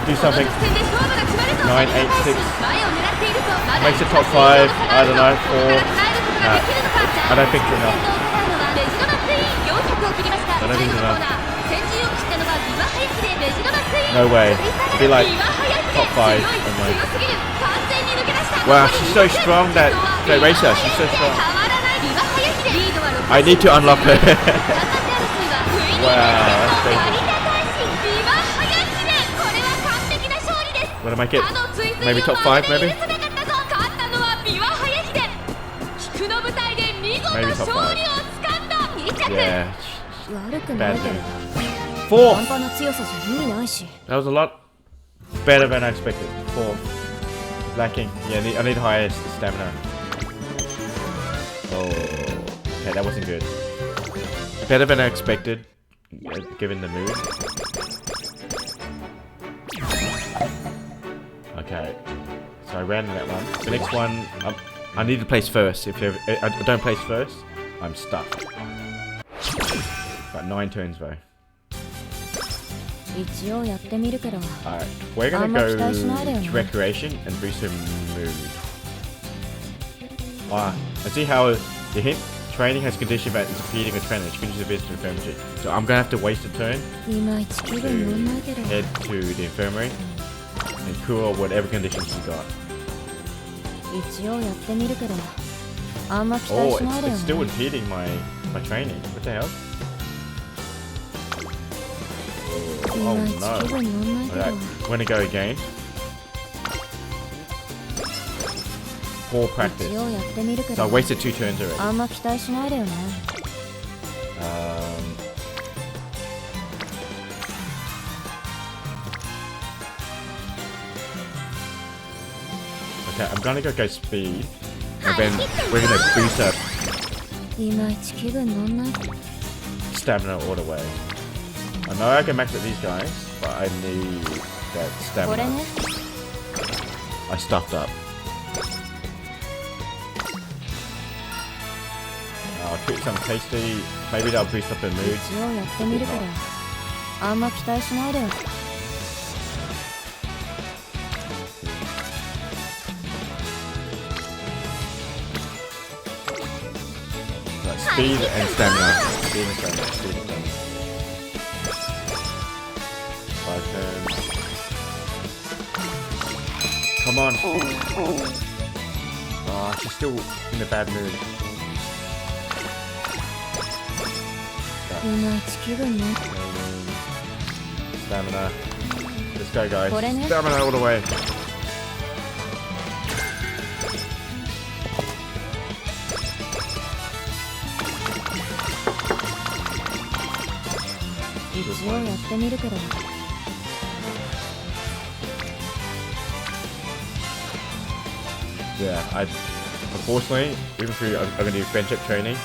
Do この something. 直線で勝負が決まると。 9, 8, 6. 前を狙っていると。まだ Makes it top 5. I don't know. ここから耐えることができるのか。 I don't think so 先頭を狙うのはメジロマックイーン、400を切りました。 I don't 最 think 後 so のコーナー先陣を切ったのは岩早秀、メジロマックイーン。 No way. 追い下が It'd be る like 岩早秀、 top 5 強い on my- 強すぎる、完全に抜け出した。 Wow, 残り she's so 200 strong, that 先頭は racer. 岩 She's 早 so 秀 strong. 変わらない岩早秀。リードは6 I need to unlock her. 3番手争いはウィニングチケット、 Wow, that's 成田大臣、岩早秀。これは完璧な勝利です。 Will I make it? 他の追随 Maybe を top 5, まるで maybe? 許さなかったぞ。勝ったのは琵琶早秀。菊の舞台で見事 Maybe top 勝利をつかんだ。2着 Yeah. 悪くない Bad けど news. 半 Fourth. 端な強さじゃ意味ないし That was a lot better than I expected. Fourth. Lacking. Yeah, I need higher stamina. Oh. Okay, that wasn't good. Better than I expected, given the move. Okay. So I ran that one. The next one, I need to place first. If I don't place first, I'm stuck. Got 9 turns though. 一応やってみるけど Alright, we're gonna I'm not go sure scenario, to man. recreation and boost her mood. I see how the hint training has condition that it's defeating a trainer. She finishes the visit to the infirmary. So I'm gonna have to waste a turn いまいち気分乗んないけど head to the infirmary and cure whatever conditions she's got. 一応やってみるけどあんま期待 Oh, しないで it's よ still ね impeding my training. What the hell? い Oh まいち気 no. 分乗んないけど Alright, we're gonna go again. Poor 一 practice. 応やってみるけ So I ど wasted 2 turns already. あんま期待しないでよね Okay, I'm gonna go speed, and then we're gonna boost up いまいち気分乗んない stamina all the way. I know I can max at these guys, but I need that これ stamina. ね I stuffed up. treat some tasty. Maybe that'll boost up their mood. 一応やってみるけど、あんま期待しないでよ。Speed and stamina. Speed and stamina. Speed and stamina. 5 turns. Come on. Oh, she's still in a bad mood. いまいち気分ね。Stamina. Let's go, guys. これね。 Stamina all the way. 一応やってみるけど。Yeah, unfortunately, even through I'm gonna do friendship training,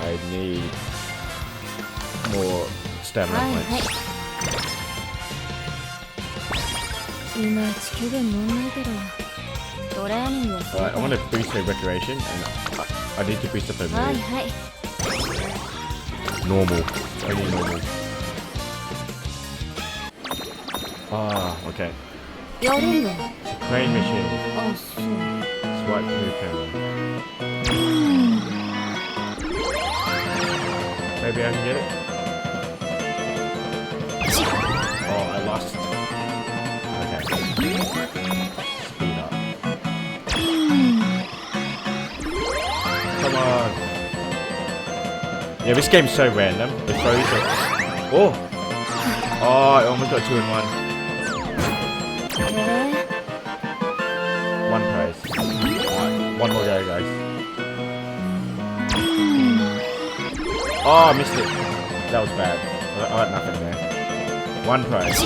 I need more stamina はいは points. い。いまいち気分乗んないけど、トレーニングをするか Alright, I ら。 want to boost her recreation, and I need to boost up her はい mood. はい。 Normal, only normal. Ah, okay. やるんだ。 Crane machine, あ、そう。 swipe move camera. Maybe I can get it. Oh, I lost. Okay. Speed up. Come on. Yeah, this game's so random. It throws it. Oh! Oh, I almost got 2 in 1. 1 prize. Alright, 1 more go, guys. Oh, I missed it. That was bad. I got nothing there. 1 prize.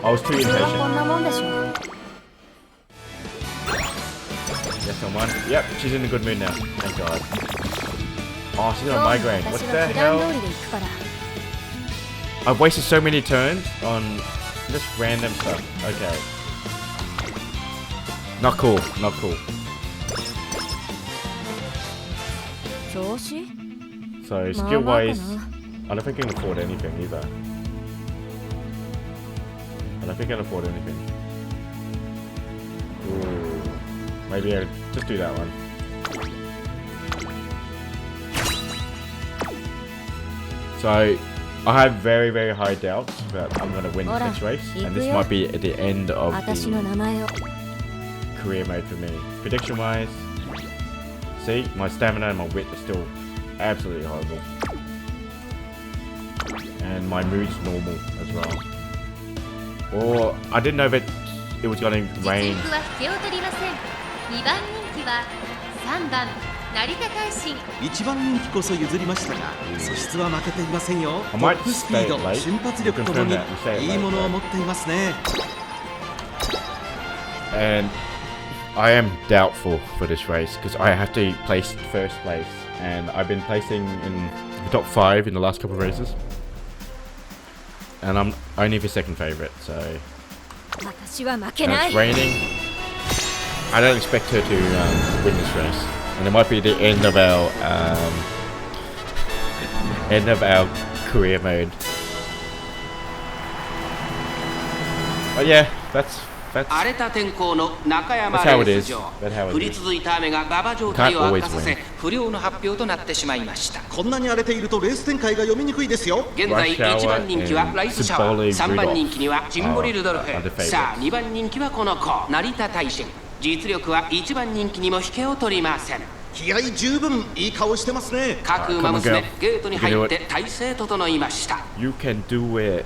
I was too 普通はこ impatient. んなもんでしょ。 Yes, on 1. Yep, she's in a good mood now. Thank God. Oh, she's got a migraine. What 私 the は普段 hell? 通りで行くから。 I've wasted so many turns on just random stuff. Okay. Not cool. Not cool. 調子？ So まあ skill まあか wise, な。 I don't think I can afford anything either. I don't think I can afford anything. Ooh. Maybe I'll just do that one. So I have very, very high doubts that I'm going to win Ora, this race, and this ikuyo. might be at the end of 私の the 名前を。 career mode for me. Prediction wise, see, my stamina and my wit are still absolutely horrible. And my mood's normal as well. Or I didn't know that it was going to 実 rain. 力は引けを取りません。2番人気は3番成田大臣。1番人気こそ譲りましたが素質は負けていませんよ。 I ト might ップスピード stay late. 瞬発力ともに Confirm that we stay いいものを late, 持っていますね。 And I am doubtful for this race because I have to place first place, and I've been placing in the top 5 in the last couple of races, and I'm only the second favorite. So 私は負け and な it's い。 raining. I don't expect her to win this race, and it might be the end of our career mode. But yeah, that's 荒れた天候の中山 That's レ how it ー is. ス場 That's how it is. 降り続いた雨が馬場状態を Can't 悪 always 化させ win. 不良の発表となってしまいました。こんなに荒れているとレース展開が読みにくいですよ。現在 Rush Hour 1番人気は and ライスシャワー、 Symbolic 3番 Rudolph 人気にはジンボリルドル are the フ、 favorites. さあ2番人気はこの子成田大臣。実力は1番人気にも引けを取りません。気合十分いい顔してますね。各馬 Come on, 娘 girl. ゲートに入って体勢整いました。 You can do it.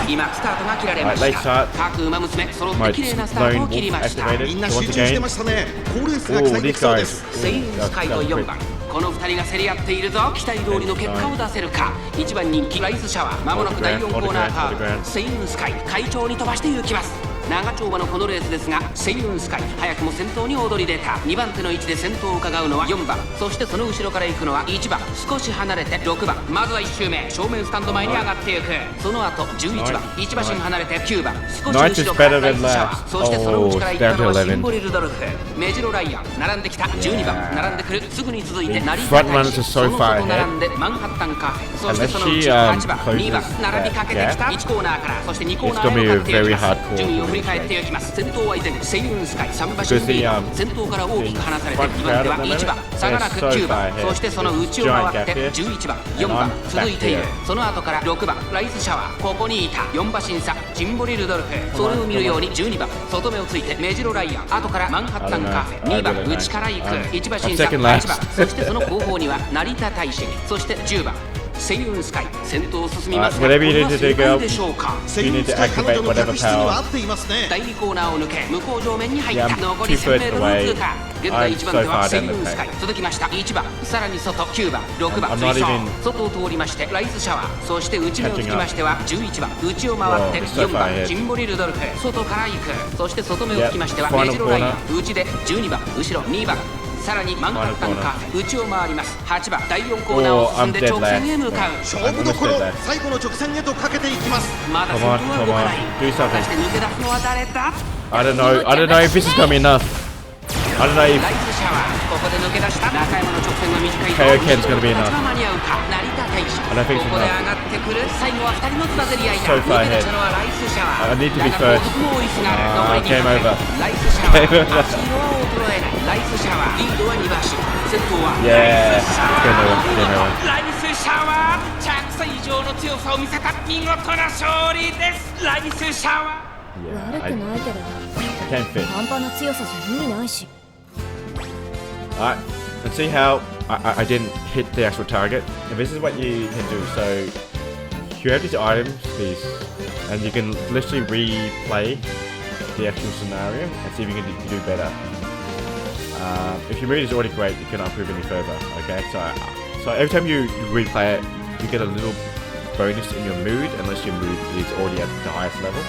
今スタートが切られまし Right, た late start. 各馬娘揃って My 綺麗なスタートを切りました lone wolf activated. みんな So 集 once 中して again, ましたね。好レースが oh, 期待で these きそうで guys. す。セインスカイと4番この2人が競り合っているぞ。期待通りの結果を出せるか。1番人気ライスシャワーまもなく第4コーナーカーブ。セインスカイ快調に飛ばして行きます。長丁場のこのレースですが、セイユンスカイ早くも先頭に躍り出た。2番手の位置で先頭を伺うのは4番、そしてその後ろから行くのは1番、少し離れて6番。まずは1周目、正面スタンド前に上がっていく。その後11番、1馬身離れて9番、少し後ろからライスシャワー、そしてその内から行ったのはシンボリルドルフ、メジロライアン、並んできた12番、並んでくる。すぐに続いて成田大使、その外並んでマンハッタンカフェ、そしてその内8番、2番、並びかけてきた。1コーナーから、そして2コーナーへ向かっていきます。順位を振り返っていきます。先頭は依然セイユンスカイ、3馬身リード。先頭から大きく離されて2番手は1番、差がなく9番、そしてその内を回って11番、4番続いている。その後から6番ライスシャワー、ここにいた。4馬身差シンボリルドルフ、それを見るように12番外目をついてメジロライアン、後からマンハッタンカフェ、2番内から行く。1馬身差8番、そしてその後方には成田大使、そして10番セイユンスカイ。先頭を進みますが、これは正解でしょうか。セイユンスカイ、彼女の客室には合っていますね。第2コーナーを抜け向こう上面に入った。残り 1000m を通過。現在1番手はセイユンスカイ、続きました1番、さらに外9番6番追走、外を通りましてライスシャワー、そして内目をつきましては11番、内を回って4番シンボリルドルフ、外から行く。そして外目をつきましてはメジロライアン、内で12番、後ろ2番、さらにマンハッタンカフェ、内を回ります8番。第4コーナーを進んで直線へ向かう。勝負どころ、最後の直線へとかけていきます。まだ先頭は動かない。果たして抜け出すのは誰だ。 I don't know if this is gonna be enough. I don't know if ライスシャワー、ここで抜け出した。中山の直線は短い。 KO Ken's gonna be enough. 間に合うか。成田大使、こ I don't think こ so. で上がってくる。最後は2人のつばぜり合いだ。 So 抜 far け出し ahead. たのはライスシャワー。 I need to be だが first. 後続も追いすがる。残り Game 200 over. ライスシャワー、 Game over. 足色は衰えない。ライスシャワー、リードは2馬身。先頭は Yeah. ライスシャワ Game ー。 over. Game over. ライスシャワー、着差以上の強さを見せた見事な勝利です。ライスシャワー。 Yeah, 悪くないけど I can't fit. 半端な強さじゃ意味ないし。 Alright, let's see how I didn't hit the actual target. And this is what you can do. So you have these items, and you can literally replay the actual scenario and see if you can do better. If your mood is already great, you cannot improve any further. Okay, so every time you replay it, you get a little bonus in your mood, unless your mood is already at the highest level.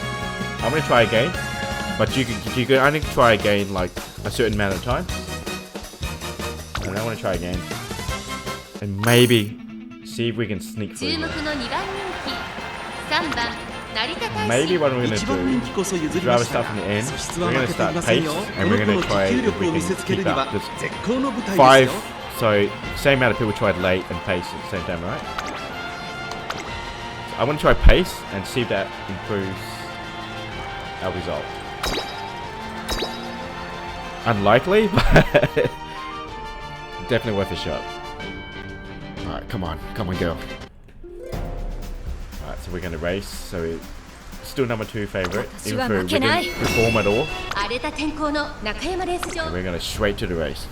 I'm gonna try again, but you can only try again like a certain amount of time. And I want to try again, and maybe see if we can sneak 注 through. 目の2番人気3番成田大 Maybe 使。 what we're gonna 一番人 do 気こそ譲 is りま rather した start from the end. 素質は We're 負 gonna けてい start ません pace, よ。 and この we're 子 gonna の持 try 久 if 力 we を見 can せつける keep には up. Just 絶好の舞台です five. よ。 So same amount of people tried late and pace at the same time, right? So I want to try pace and see if that improves our result. Unlikely, but definitely worth a shot. Alright, come on, girl. Alright, so we're gonna race. So it's still number 2 favorite. Even though we didn't perform at all. 荒れた天候の中山レース場。 And we're gonna straight to the race.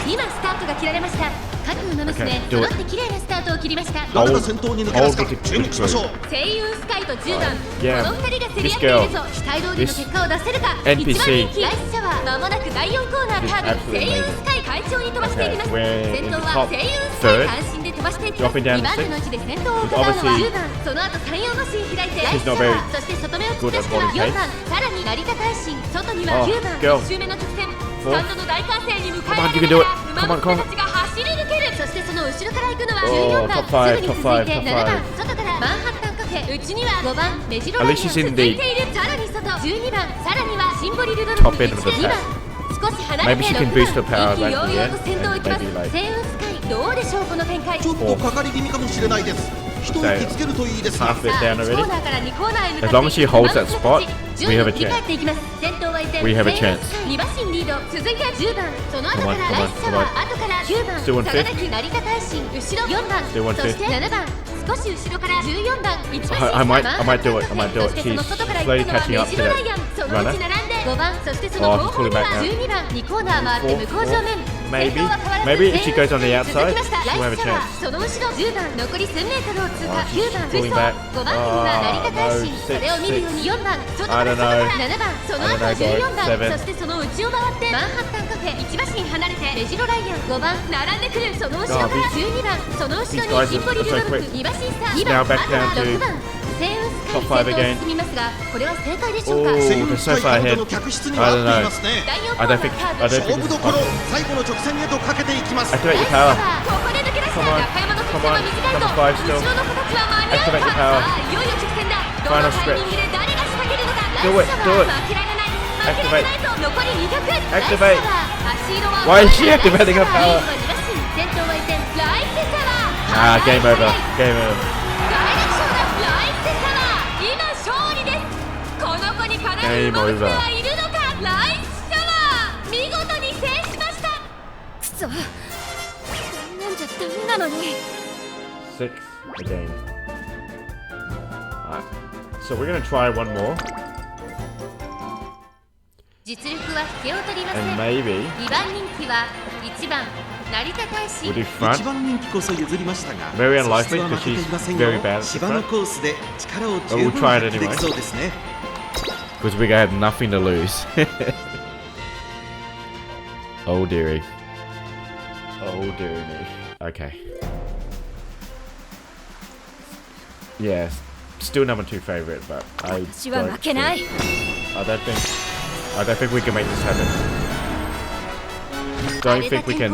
今スタートが切られました。各馬娘 Okay, do 揃 it. って綺麗なスタートを切りました。誰が先頭に抜け出すか注目しましょう。セイユンスカイと10番、 Yeah. この2人が競り合っているぞ。期待通りの結果を出せるか。 NPC. 1番人気ライスシャワー、まもなく第4コーナーカーブ。 This is absolutely セイユンスカイ快調に飛ばしていきます。 Okay, we're 先 in 頭 the は top セイユンスカイ third. 関心で飛ばしていきます。 Dropping down 2番 to 手の位置で先頭を With 伺うのは obviously 10番、その後3、4馬身開いてライス She's シャ not ワ very ー、そして外目を突き出しては good at 4番、さらに成田大臣、外には Oh, 9番、 go. 1周目の直線、スタンドの大歓声に迎えら Come on, れ you can な do が it. ら馬 Come on, 娘たちが走り抜ける。そしてその後ろから行くのは Oh, 14番、 top five, すぐに続い top て five, 7番、 top 外からマンハッタンカフェ、内には5番、メジロライ At アン least 続 she's い in て the いる。さらに外、12番、さらにはシンボリルドルフ top end of the 2番、 pack. 少し離れ Maybe て she 6 can 番、 boost her power 意気 right 揚 at the 々 end と先頭を行きます。 and maybe like セイウンスカイ、どうでしょうこの展開。ちょっとかかり気味かもしれないです。一息つけるといいですが。 half bit さあ down 1 already. コーナーから2コーナーへ向かって As long as she holds that spot, 順 we 位を have a 振り chance. 返っていきます。先頭は依然 We have a セイウン chance. スカイ2馬身リード、続いては10番、その後 Come か on, ら come ラ on, イスシャワー、 come 後から9番、 Still 差 on がなく成田大臣、後ろ4番、 Still on そして7番、少し後ろから14番、1馬身 I might do it. I might do そ it. してその She's 外から行 slowly ったのは catching メ up ジ to ロラ that イアン、そのう runner. ち並んで5番、そしてその Oh, 後 she's 方に pulling は back now. 12番、2コーナー回って向こう正面。 Maybe. 先頭は変わらず Maybe if she goes on the 続 outside, きました we'll ラ have イ a スシャワ chance. ー、その後ろ10番、残り 1000m を通過、 Oh, 9番、 she's 追 pulling 走 back. 5番手には成田大臣、 Oh, それを見るように4番、外 I から don't 外から know. 7番、その I 後 don't know, 14番、 seven. そしてその内を回ってマンハッタンカフェ、1馬身離れてメジロライアン、5番、並んでくる、その後ろから12番、その後ろにシンボリルドルフ、2馬身差、2番、Now あと back は down to 6番、セイウンス top 5 again. 進みますが、これは正解でしょうか。 Oh, 西 they're 軍 so 深い far カウント ahead. の客室に I は合 don't ってい know. ますね。第4コ I ーナ don't ー think カーブ I don't 勝 think 負 this ど is ころ fun. 最後の直線へとかけていきます。 Activate ライ your ス power. ここで抜け出した Come on. 中山の得 Come 点は on. 短いと Number 5 still. 後ろの子たちは間に合う Activate か your power. さあいよいよ直線だど Final のタイミングで誰が仕掛けるのか Do ラ it, イス do は it. 負けられない負けられないと残り200 Activate. ライスは足色は Why is she activating her power? リードは2馬身先頭は依然ライスサワ Ah, game over. Game over. 大楽勝だライスサワ今勝利ですこの子にかなう馬娘はいるのかライスサワ見事に制しましたくそこんなんじゃダメなのに 6 again. Alright. So we're gonna try one more. 実力は引けを取りませ And ん maybe 2番人気は1番成田大使 we'll do 一 front. 番人気こそ譲りましたが、 Very 素 unlikely 質は負けていません because she's very よ bad at the 芝の front. コースで力を But 十 we'll 分 try it 発揮で anyway. きそうですね。 Because we have nothing to lose. Oh dearie. Oh dearie me. Okay. Yes. Still number 2 favorite, but I 私は don't 負けない think, I don't think we can make this happen. Don't think we can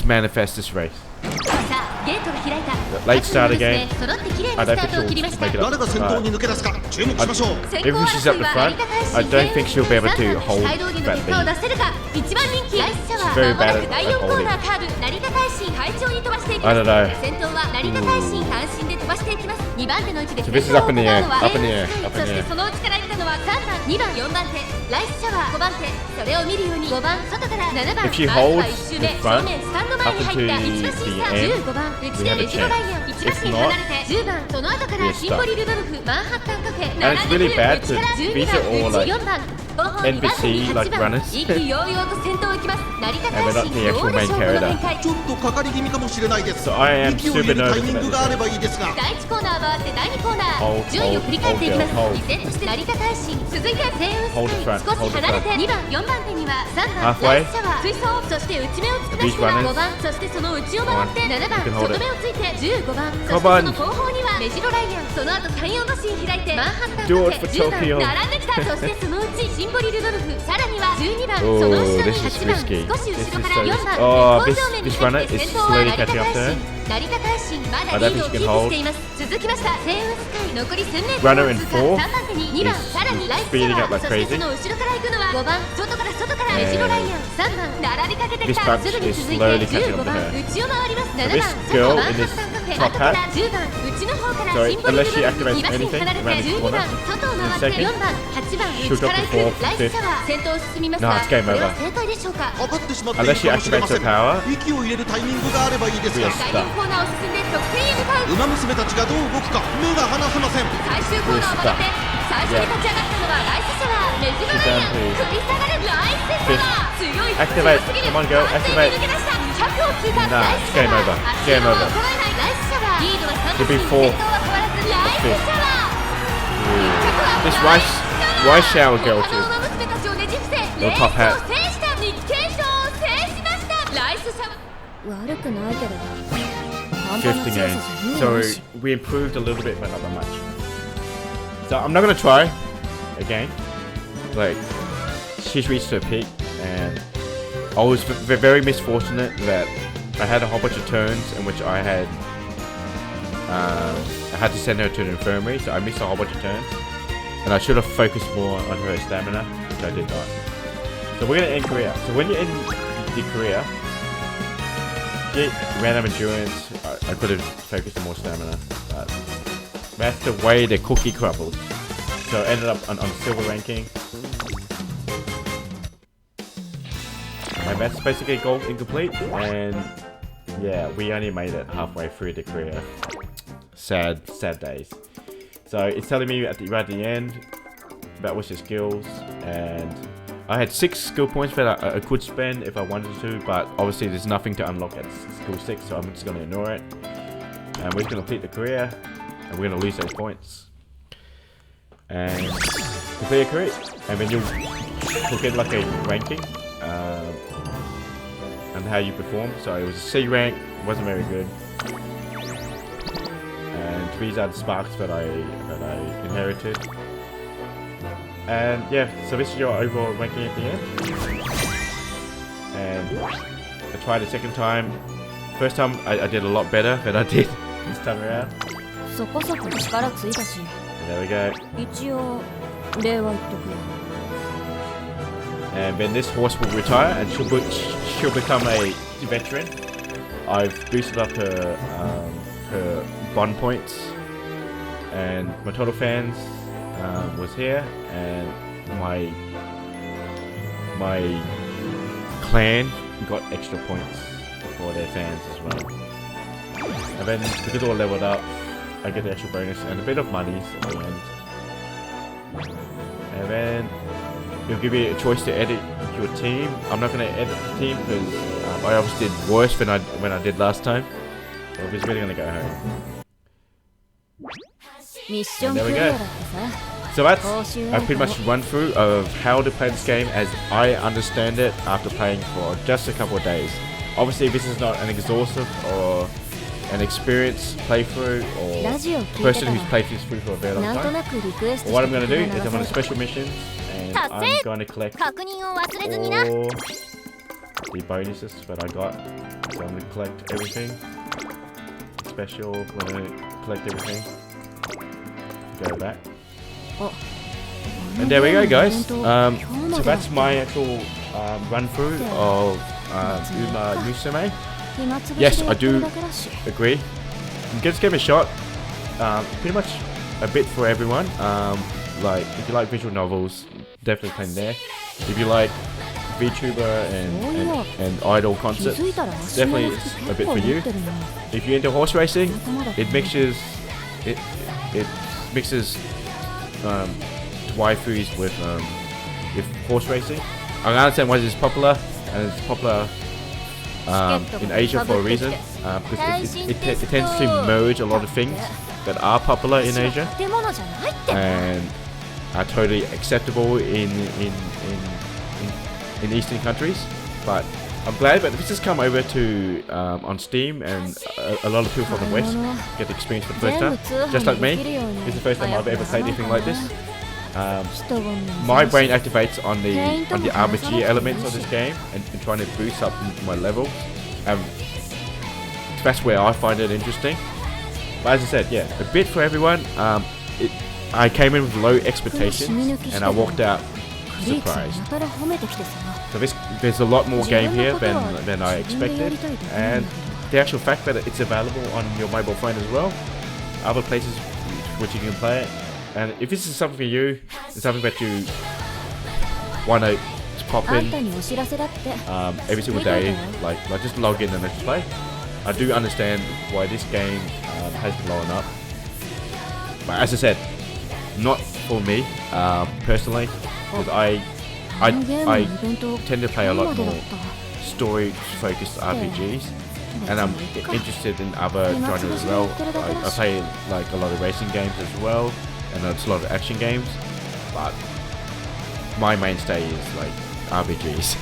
manifest this race. さあゲートが開いた Late start again. 揃って綺麗 I な don't スタ think ートを切りました she'll make it 誰が先頭に抜け出すか注目しましょう。 先 If 行 she's 争 up い the は front, 成田大使 I don't think she'll be able to hold 街道にの that 結果を lead. 出せるか1番人気ライスシャワ Very ーまもな bad く at 第4コー holding. ナーカーブ成田大使快調に飛ばしていき I ま don't know. す先頭は成田大使単身で飛ばしていきます2番手の位置で So this is 先頭を up in the 行 air, うのは up in the air, そ up in し the て air. その内から出たのは3番2番4番手ライスシャワー5番手それを見るように5番外から7番 If she まずは holds 1周目 the 正 front 面スタンド前に入った up 1 into 馬身 the 差 end, 15番内 we で have a 後ろライアン1 chance. 馬 If 身 not, 離れて10番その後から we're シンボリルドルフマンハッタンカフェ And 並 it's んで really くる bad 内から to 12 visit 番 all 内 like 4番後方2番 NPC 手 like 8番 runners. 意気揚々と先頭を行きます成田 And we're 大 not 使 the ど actual うでしょう main この character. 展開ちょっとかかり気味かもしれないです So I am 息を入れ super るタイ nervous ミング about があればいいですが第1コーナー回って第2コーナ Hold, ー順位を振り返っていきます hold, hold. 依然として成田大使続いて全雲 Hold the スカイ front, 少し hold the 離れて front. 2番4番手には3番 Halfway. ライスシャワー追走そして内目を突き出しては These runners. 5番そしてその内を回って7番 You can hold 外 it. 目をついて15番そ Come してそ on. の後方には目白ライアンその後34馬身開いてマンハッタンカ Do フ it for ェ10番 Tokyo. 並んできたそしてそのうちシンボリルドルフさらには12番 Oh, その後ろに this is 8番 risky. 少し後 This ろ is から so 4番 Oh, 鉄鋼 this 正面に this 入 runner って is 先頭は slowly 成田 catching 大 up 使 there. 成田大使まだ I リ don't ードを think キ she ー can プしています続きました全雲スカイ残り1000メート Runner ル in 通過 four 3番手に2番 is さらにライスシ speeding ャワ up ー like そして crazy. その後ろから行くのは5番外から目白ライアン3番並びかけてき This た bunch すぐに is 続いて slowly catching 15 up to 番 her. 内を回ります7 this 番 girl マン in ハ this ッタンカフェ top 後から hat. 10番内の方から So シンボリル unless she ドルフ activates 2馬身 anything 離れて around this 12 corner 番外を回って in a second, 4番8番 shoot 内から up 行 the く fourth, ライス fifth. シャワー先頭を進みます No, が it's game これは over. 正解でしょうかかかってしまっている Unless she かもしれま activates せ her ん power. 息を入れるタイミングがあればいいですが We are 第4コーナーを進んで得点へ向かう馬娘たちがどう動くか目が離せません最終コーナーを曲がって最初に立ち上がったのはライスシャワーメジロライアン繰り下がるライスシャワー強い Activate. 強すぎる Come on, girl. 完全に Activate. 抜け出した100を通過 Nah, ライスシャワ game over. ー足 Game を over. 衰えないライスシャワーリードは3 Should be 馬身 four. 先頭は変わらずライスシャワー This rice shower girl 他 too. の馬娘たちをねじ伏せレ No ー top ス hat. を制した日経賞を制しましたライスシャワー悪くないけど半端な 50 強さじゃ games. ねえ So のし we improved a little bit, but not that much. So I'm not gonna try again. Like she's reached her peak, and I was very misfortunate that I had a whole bunch of turns in which I had to send her to an infirmary, so I missed a whole bunch of turns, and I should have focused more on her stamina, which I did not. So we're gonna end career. So when you end the career, get random endurance. I could have focused on more stamina, but that's the way the cookie crumbled. So I ended up on silver ranking. And that's basically gold incomplete, and yeah, we only made it halfway through the career. Sad days. So it's telling me right at the end about what's your skills, and I had 6 skill points that I could spend if I wanted to, but obviously there's nothing to unlock at skill 6, so I'm just going to ignore it. And we're just going to complete the career, and we're going to lose those points. And complete a career, and then you'll get like a ranking, and how you perform. So it was a C rank, wasn't very good. And these are the sparks that I inherited. And yeah, so this is your overall ranking at the end. And I tried a second time. First time I did a lot better than I did this time around. And there we go. And then this horse will retire and she'll become a veteran. I've boosted up her bond points, and my total fans was here, and my clan got extra points for their fans as well. And then because all leveled up, I get the extra bonus and a bit of money at the end. And then it'll give you a choice to edit your team. I'm not going to edit the team because I obviously did worse than when I did last time. So I'm just really going to go home. And there we go. So that's a pretty much run through of how to play this game as I understand it after playing for just a couple of days. Obviously this is not an exhaustive or an experienced playthrough or person who's played this through for a very long time. But what I'm going to do is I'm on a special mission and I'm going to collect all the bonuses that I got. So I'm going to collect everything. Special, I'm going to collect everything. Go back. And there we go, guys. So that's my actual run through of Uma Musume. Yes, I do agree. Just give it a shot. Pretty much a bit for everyone. Like if you like visual novels, definitely playing there. If you like VTuber and idol concepts, definitely it's a bit for you. If you're into horse racing, it mixes waifus with horse racing. I understand why this is popular, and it's popular in Asia for a reason, because it tends to merge a lot of things that are popular in Asia and are totally acceptable in Eastern countries. But I'm glad that this has come over to on Steam, and a lot of people from the West get the experience for the first time. Just like me, this is the first time I've ever played anything like this. My brain activates on the RPG elements of this game and trying to boost up my level. That's where I find it interesting. But as I said, yeah, a bit for everyone. I came in with low expectations and I walked out surprised. So there's a lot more game here than I expected, and the actual fact that it's available on your mobile phone as well, other places which you can play it. And if this is something for you, it's something that you want to pop in every single day, like just log in and let's play. I do understand why this game has blown up, but as I said, not for me personally, because I tend to play a lot more story-focused RPGs, and I'm interested in other genres as well. I play like a lot of racing games as well, and it's a lot of action games, but my mainstay is like RPGs.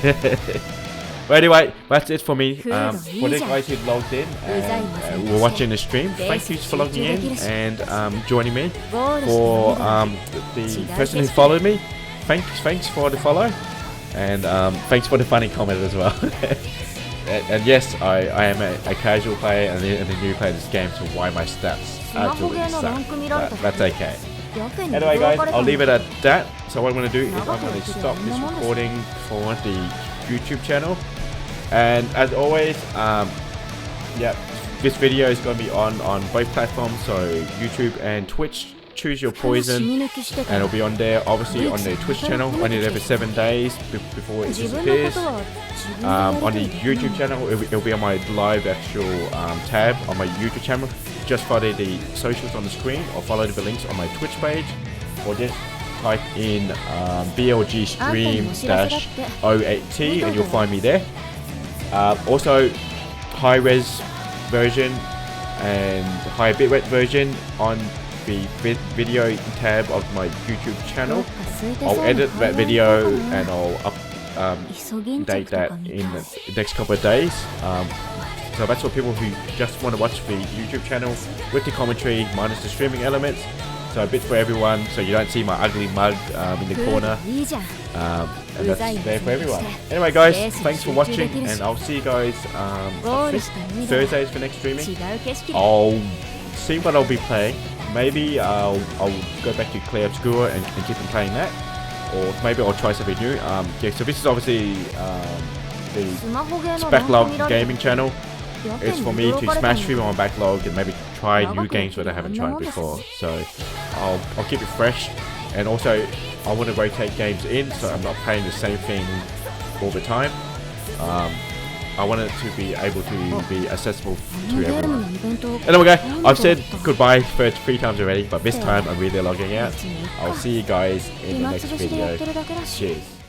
But anyway, that's it for me. For the guys who logged in and were watching the stream, thank you for logging in and joining me. For the person who followed me, thanks for the follow, and thanks for the funny comment as well. and yes, I am a casual player and a new player of this game, so why my stats absolutely suck. That's okay. Anyway guys, I'll leave it at that. So what I'm going to do is I'm going to stop this recording for the YouTube channel. And as always, yeah, this video is going to be on both platforms, so YouTube and Twitch. Choose your poison, and it'll be on there, obviously on the Twitch channel, only there for 7 days before it disappears. On the YouTube channel, it'll be on my live actual tab on my YouTube channel. Just follow the socials on the screen, or follow the links on my Twitch page, or just type in BLG stream-08T and you'll find me there. Also, high res version and high bitrate version on the video tab of my YouTube channel. I'll edit that video and I'll update that in the next couple of days. So that's for people who just want to watch the YouTube channel with the commentary minus the streaming elements. So a bit for everyone, so you don't see my ugly mug in the corner. And that's there for everyone. Anyway guys, thanks for watching, and I'll see you guys Thursdays for next streaming. I'll see what I'll be playing. Maybe I'll go back to Clear Obscura and keep on playing that. Or maybe I'll try something new. Yeah, so this is obviously the backlog gaming channel. It's for me to smash through my backlog and maybe try new games that I haven't tried before. So I'll keep it fresh, and also I want to rotate games in, so I'm not playing the same thing all the time. I want it to be able to be accessible to everyone. Anyway guys, I've said goodbye for 3 times already, but this time I'm really logging out. I'll see you guys in the next video. Cheers.